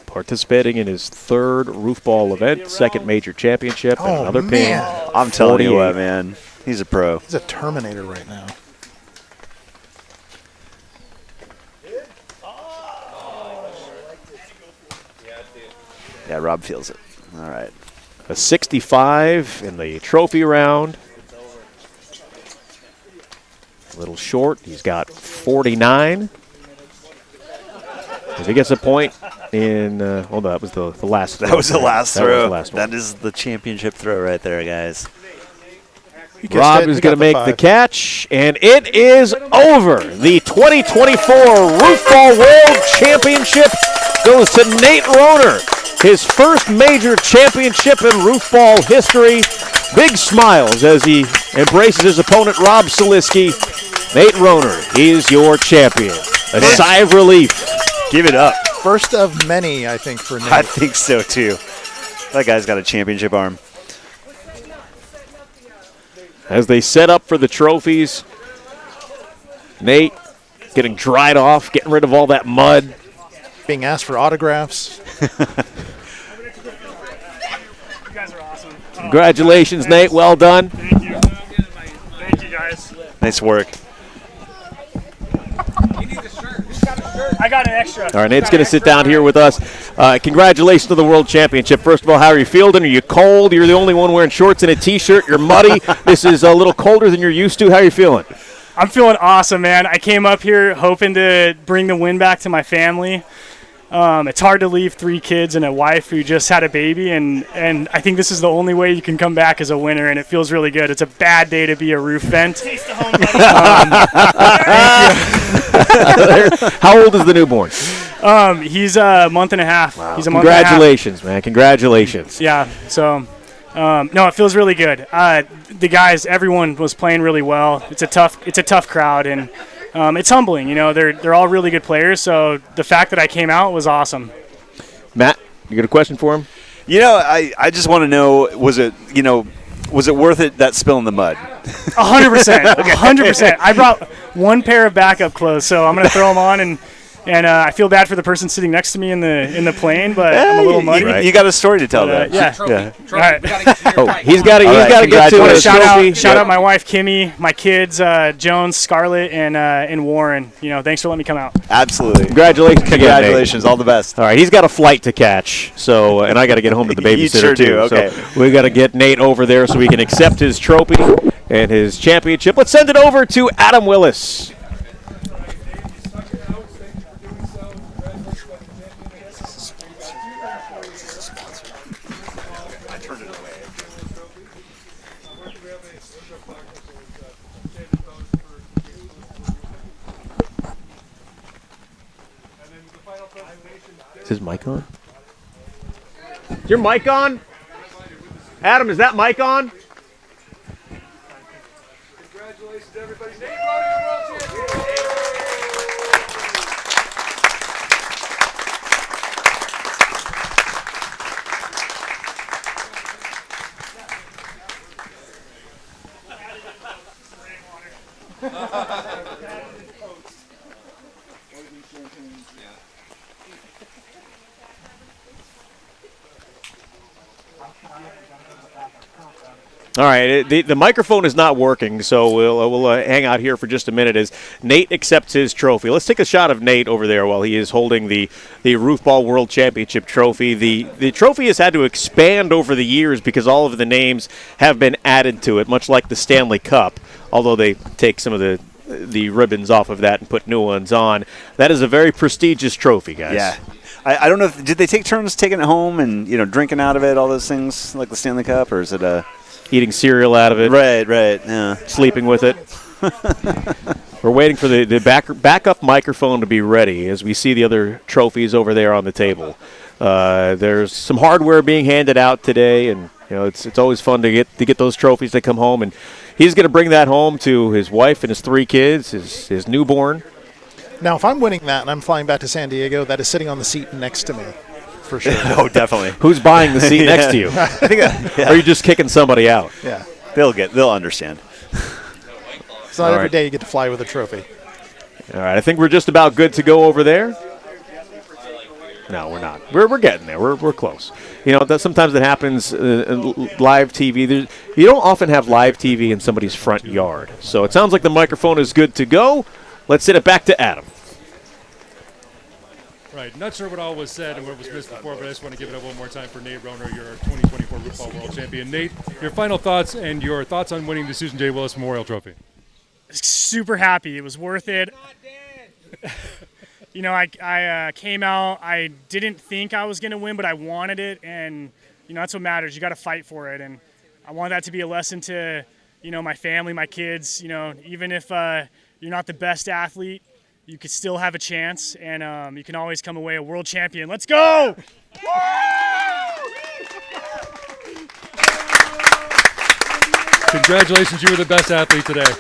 Participating in his 3rd Roofball event, 2nd major championship, and Oh, another ping. man. I'm telling you 48. what, man. He's a pro. He's a Terminator right now. Yeah, Rob feels it. All right. A 65 in the trophy round. A little short. He's got 49. If he gets a point in, well, that was the last throw. That was the last That was throw. the last one. That is the championship throw right there, guys. Rob is going to make the catch, and it is over. The 2024 Roofball World Championship goes to Nate Roner. His first major championship in Roofball history. Big smiles as he embraces his opponent, Rob Soliski. Nate Roner is your champion. A sigh of relief. Give it up. First of many, I think, for Nate. I think so, too. That guy's got a championship arm. As they set up for the trophies, Nate getting dried off, getting rid of all that mud. Being asked for autographs. You guys are awesome. Congratulations, Nate. Well done. Thank you. Thank you, guys. Nice work. I got an extra. All right, Nate's going to sit down here with us. Congratulations to the World Championship. First of all, how are you feeling? Are you cold? You're the only one wearing shorts and a T-shirt. You're muddy. This is a little colder than you're used to. How are you feeling? I'm feeling awesome, man. I came up here hoping to bring the win back to my family. It's hard to leave 3 kids and a wife who just had a baby, and I think this is the only way you can come back as a winner, and it feels really good. It's a bad day to be a roof vent. How old is the newborn? He's a month and a half. Wow. He's a month and a half. Congratulations, man. Congratulations. Yeah, so no, it feels really good. The guys, everyone was playing really well. It's a tough crowd, and it's humbling. You know, they're all really good players. So the fact that I came out was awesome. Matt, you got a question for him? You know, I just want to know, was it worth it, that spill in the mud? 100%. 100%. I brought one pair of backup clothes, so I'm going to throw them on and And I feel bad for the person sitting next to me in the plane, but I'm a little muddy. You got a story to tell there. Yeah. Yeah. All right. He's got to get to a trophy. Shout out my wife Kimmy, my kids Jones, Scarlett, and Warren. Thanks for letting me come out. Absolutely. Congratulations. Congratulations. All the best. All right, he's got a flight to catch, so and I got to get home to the babysitter You sure too. do, okay. So we got to get Nate over there so we can accept his trophy and his championship. Let's send it over to Adam Willis. Is his mic on? Is your mic on? Adam, is that mic on? Congratulations, everybody. All right, the microphone is not working, so we'll hang out here for just a minute as Nate accepts his trophy. Let's take a shot of Nate over there while he is holding the Roofball World Championship trophy. The trophy has had to expand over the years because all of the names have been added to it, much like the Stanley Cup, although they take some of the ribbons off of that and put new ones on. That is a very prestigious trophy, guys. Yeah. I don't know, did they take turns taking it home and, drinking out of it, all those things like the Stanley Cup, or is it eating cereal out of it? Right, yeah. Sleeping with it. We're waiting for the backup microphone to be ready as we see the other trophies over there on the table. There's some hardware being handed out today, and it's always fun to get those trophies that come home. And he's going to bring that home to his wife and his 3 kids, his newborn. Now, if I'm winning that and I'm flying back to San Diego, that is sitting on the seat next to me, for sure. Oh, definitely. Who's buying the seat next to you? I think Or are you just kicking somebody out? Yeah. They'll understand. It's not every day you get to fly with a trophy. All right, I think we're just about good to go over there. No, we're not. We're getting there. We're close. Sometimes it happens live TV. You don't often have live TV in somebody's front yard. So it sounds like the microphone is good to go. Let's send it back to Adam. Right. Not sure what all was said and what was missed before, but I just want to give it up one more time for Nate Roner, your 2024 Roofball World Champion. Nate, your final thoughts and your thoughts on winning the Susan J. Willis Memorial Trophy. Super happy. It was worth it. I came out. I didn't think I was going to win, but I wanted it, and that's what matters. You got to fight for it, and I want that to be a lesson to my family, my kids. Even if you're not the best athlete, you could still have a chance, and you can always come away a world champion. Let's go! Congratulations, you were the best athlete today.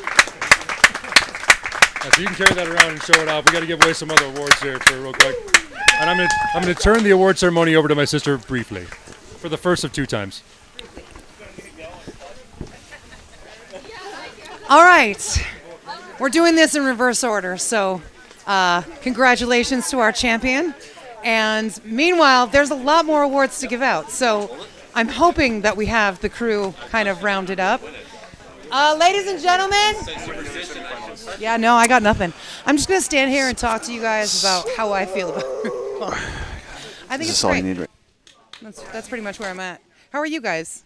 So you can carry that around and show it off. We got to give away some other awards here real quick. And I'm going to turn the award ceremony over to my sister briefly for the first of 2 times. All right. We're doing this in reverse order, so congratulations to our champion. And meanwhile, there's a lot more awards to give out, so I'm hoping that we have the crew kind of rounded up. Ladies and gentlemen. Yeah, no, I got nothing. I'm just going to stand here and talk to you guys about how I feel about Roofball. I think it's great. That's pretty much where I'm at. How are you guys?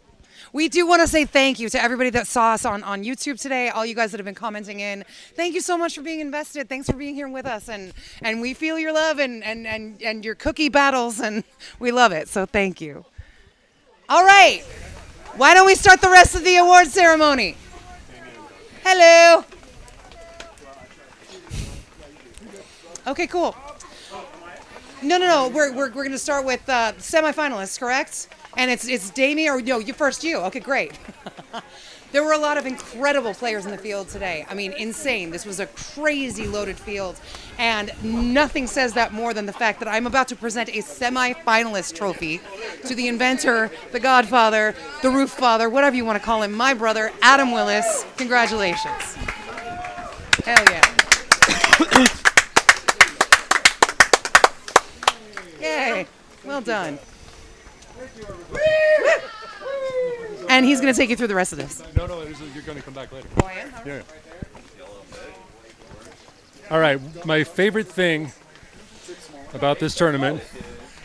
We do want to say thank you to everybody that saw us on YouTube today, all you guys that have been commenting in. Thank you so much for being invested. Thanks for being here with us. And we feel your love and your cookie battles, and we love it. So thank you. All right. Why don't we start the rest of the award ceremony? Hello. Okay, cool. No. We're going to start with semifinalists, correct? And it's Damien, or no, you. Okay, great. There were a lot of incredible players in the field today. I mean, insane. This was a crazy loaded field. And nothing says that more than the fact that I'm about to present a semi-finalist trophy to the inventor, the godfather, the roof father, whatever you want to call him, my brother, Adam Willis. Congratulations. Hell yeah. Well done. And he's going to take you through the rest of this. No, you're going to come back later. Oh, I am? Yeah. All right, my favorite thing about this tournament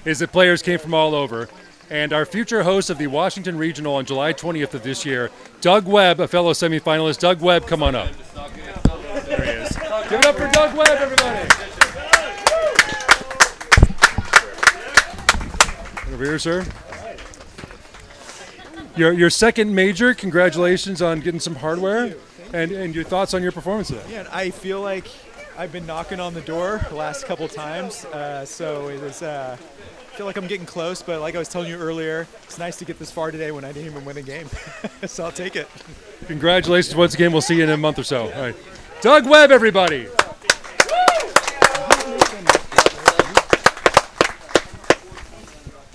is that players came from all over. And our future host of the Washington Regional on July 20th of this year, Doug Webb, a fellow semifinalist. Doug Webb, come on up. There he is. Give it up for Doug Webb, everybody. Over here, sir. Your second major, congratulations on getting some hardware, and your thoughts on your performance today. Yeah, I feel like I've been knocking on the door the last couple times, so it was. I feel like I'm getting close, but like I was telling you earlier, it's nice to get this far today when I didn't even win a game, so I'll take it. Congratulations once again. We'll see you in a month or so. All right, Doug Webb, everybody.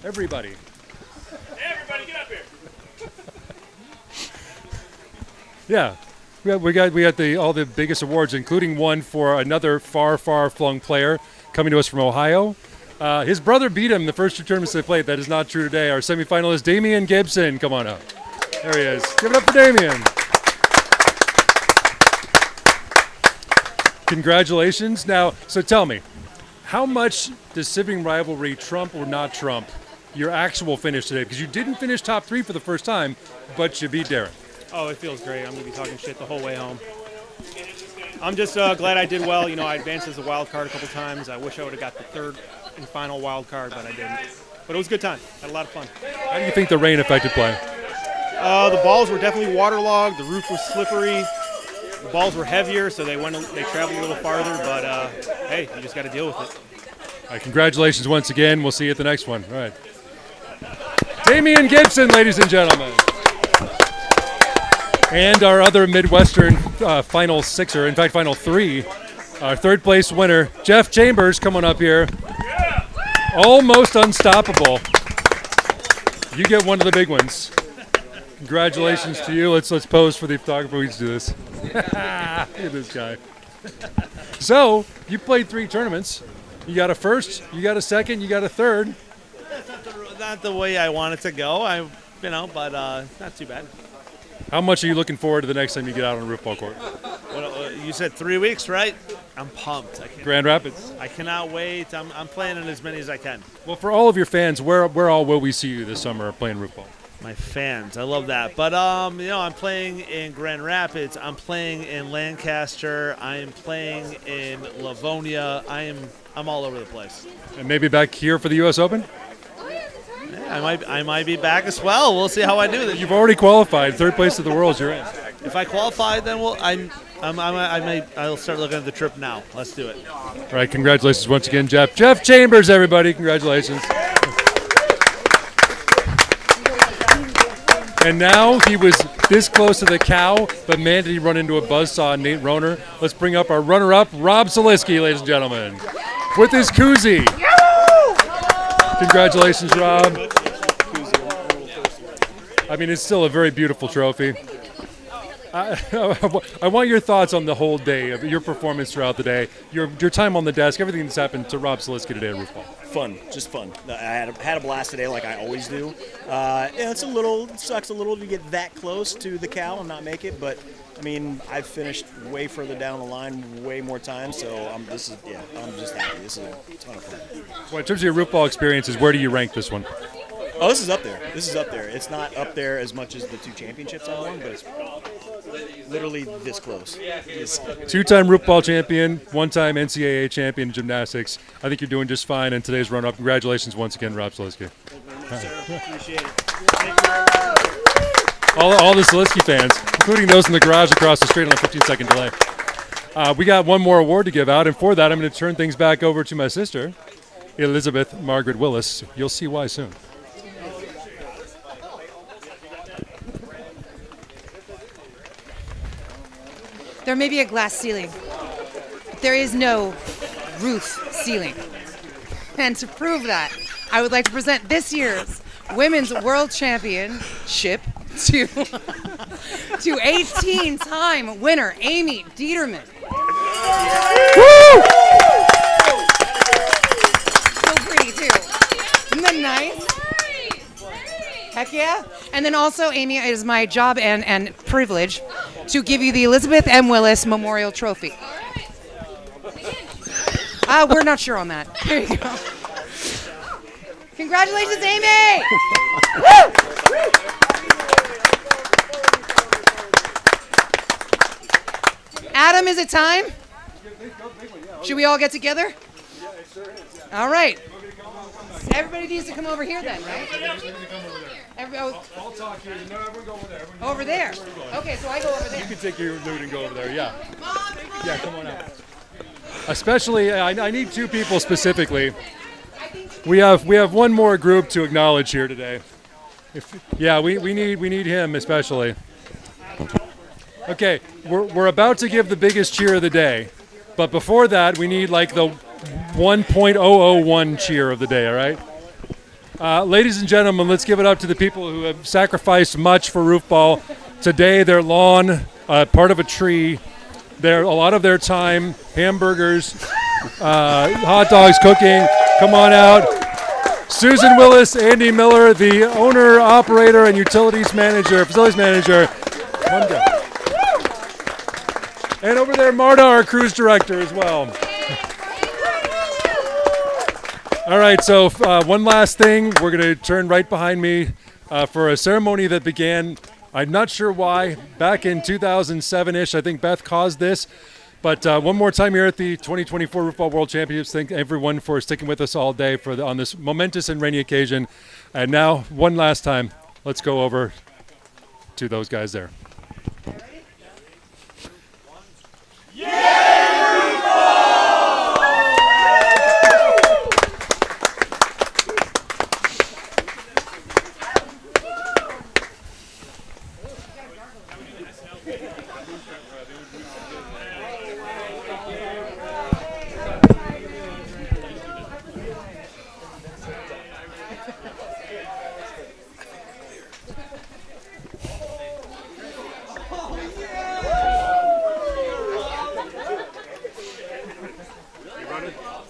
Everybody. Everybody get up here. Yeah, we got all the biggest awards, including one for another far flung player coming to us from Ohio. His brother beat him the first 2 tournaments they played. That is not true today. Our semifinalist, Darren Gibson, come on up. There he is. Give it up for Darren. Congratulations. Now, so tell me, how much does sibling rivalry trump or not trump your actual finish today? Because you didn't finish top 3 for the first time, but you beat Darren. Oh, it feels great. I'm going to be talking shit the whole way home. I'm just glad I did well. You know, I advanced as a wild card a couple times. I wish I would have got the 3rd and final wild card, but I didn't. But it was a good time. Had a lot of fun. How do you think the rain affected play? The balls were definitely waterlogged. The roof was slippery. The balls were heavier, so they traveled a little farther. But hey, you just got to deal with it. All right, congratulations once again. We'll see you at the next one. All right. Darren Gibson, ladies and gentlemen. And our other Midwestern final 6er, in fact, final 3, our 3rd place winner, Jeff Chambers, come on up here. Almost unstoppable. You get one of the big ones. Congratulations to you. Let's pose for the photographer. We just do this. Look at this guy. So, you played 3 tournaments. You got a first, you got a second, you got a third. Not the way I want it to go, but not too bad. How much are you looking forward to the next time you get out on a roofball court? Well, you said 3 weeks, right? I'm pumped. Grand Rapids. I cannot wait. I'm playing in as many as I can. Well, for all of your fans, where all will we see you this summer playing roofball? My fans, I love that. But I'm playing in Grand Rapids. I'm playing in Lancaster. I am playing in Livonia. I'm all over the place. And maybe back here for the U.S. Open? Yeah, I might be back as well. We'll see how I do this. You've already qualified. 3rd place of the world, you're in. If I qualify, then I'll start looking at the trip now. Let's do it. All right, congratulations once again, Jeff. Jeff Chambers, everybody. Congratulations. And now he was this close to the cow, but man, did he run into a buzzsaw, Nate Roner. Let's bring up our runner-up, Rob Zaliski, ladies and gentlemen, with his koozie. Congratulations, Rob. I mean, it's still a very beautiful trophy. I want your thoughts on the whole day, of your performance throughout the day, your time on the desk, everything that's happened to Rob Zaliski today at Roofball. Fun, just fun. I had a blast today, like I always do. It sucks a little to get that close to the cow and not make it, but I mean, I've finished way further down the line, way more times. So I'm just happy. This is a ton of fun. Well, in terms of your Roofball experiences, where do you rank this one? Oh, this is up there. It's not up there as much as the 2 championships I won, but it's literally this close. 2-time Roofball champion, 1-time NCAA champion in gymnastics. I think you're doing just fine in today's run-up. Congratulations once again, Rob Zaliski. Appreciate it. All the Zaliski fans, including those in the garage across the street on a 15-second delay. We got one more award to give out, and for that, I'm going to turn things back over to my sister, Elizabeth Margaret Willis. You'll see why soon. There may be a glass ceiling, but there is no roof ceiling. And to prove that, I would like to present this year's Women's World Championship to 18-time winner Amy Dieterman. So pretty too. And then nice? Heck yeah. And then also, Amy, it is my job and privilege to give you the Elizabeth M. Willis Memorial Trophy. We're not sure on that. There you go. Congratulations, Amy! Adam, is it time? Should we all get together? All right. Everybody needs to come over here then, right? I'll talk to you. No, everyone go over there. Over there. Okay, so I go over there. You can take your loot and go over there. Yeah. Yeah, come on out. Especially, I need two people specifically. We have one more group to acknowledge here today. We need him especially. Okay, we're about to give the biggest cheer of the day, but before that, we need like the 1.001 cheer of the day. All right. Ladies and gentlemen, let's give it up to the people who have sacrificed much for Roofball. Today, their lawn, part of a tree, a lot of their time, hamburgers, hot dogs, cooking. Come on out. Susan Willis, Andy Miller, the owner, operator, and facilities manager. One go. And over there, Marta, our cruise director as well. All right, so one last thing. We're going to turn right behind me for a ceremony that began, I'm not sure why, back in 2007-ish. I think Beth caused this. But one more time here at the 2024 Roofball World Championships. Thank everyone for sticking with us all day on this momentous and rainy occasion. And now, one last time, let's go over to those guys there.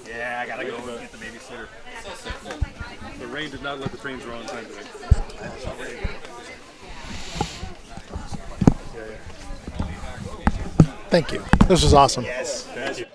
Yeah, I gotta go get the babysitter. The rain did not let the trains run on time today. Thank you. This was awesome. Yes. Thank you.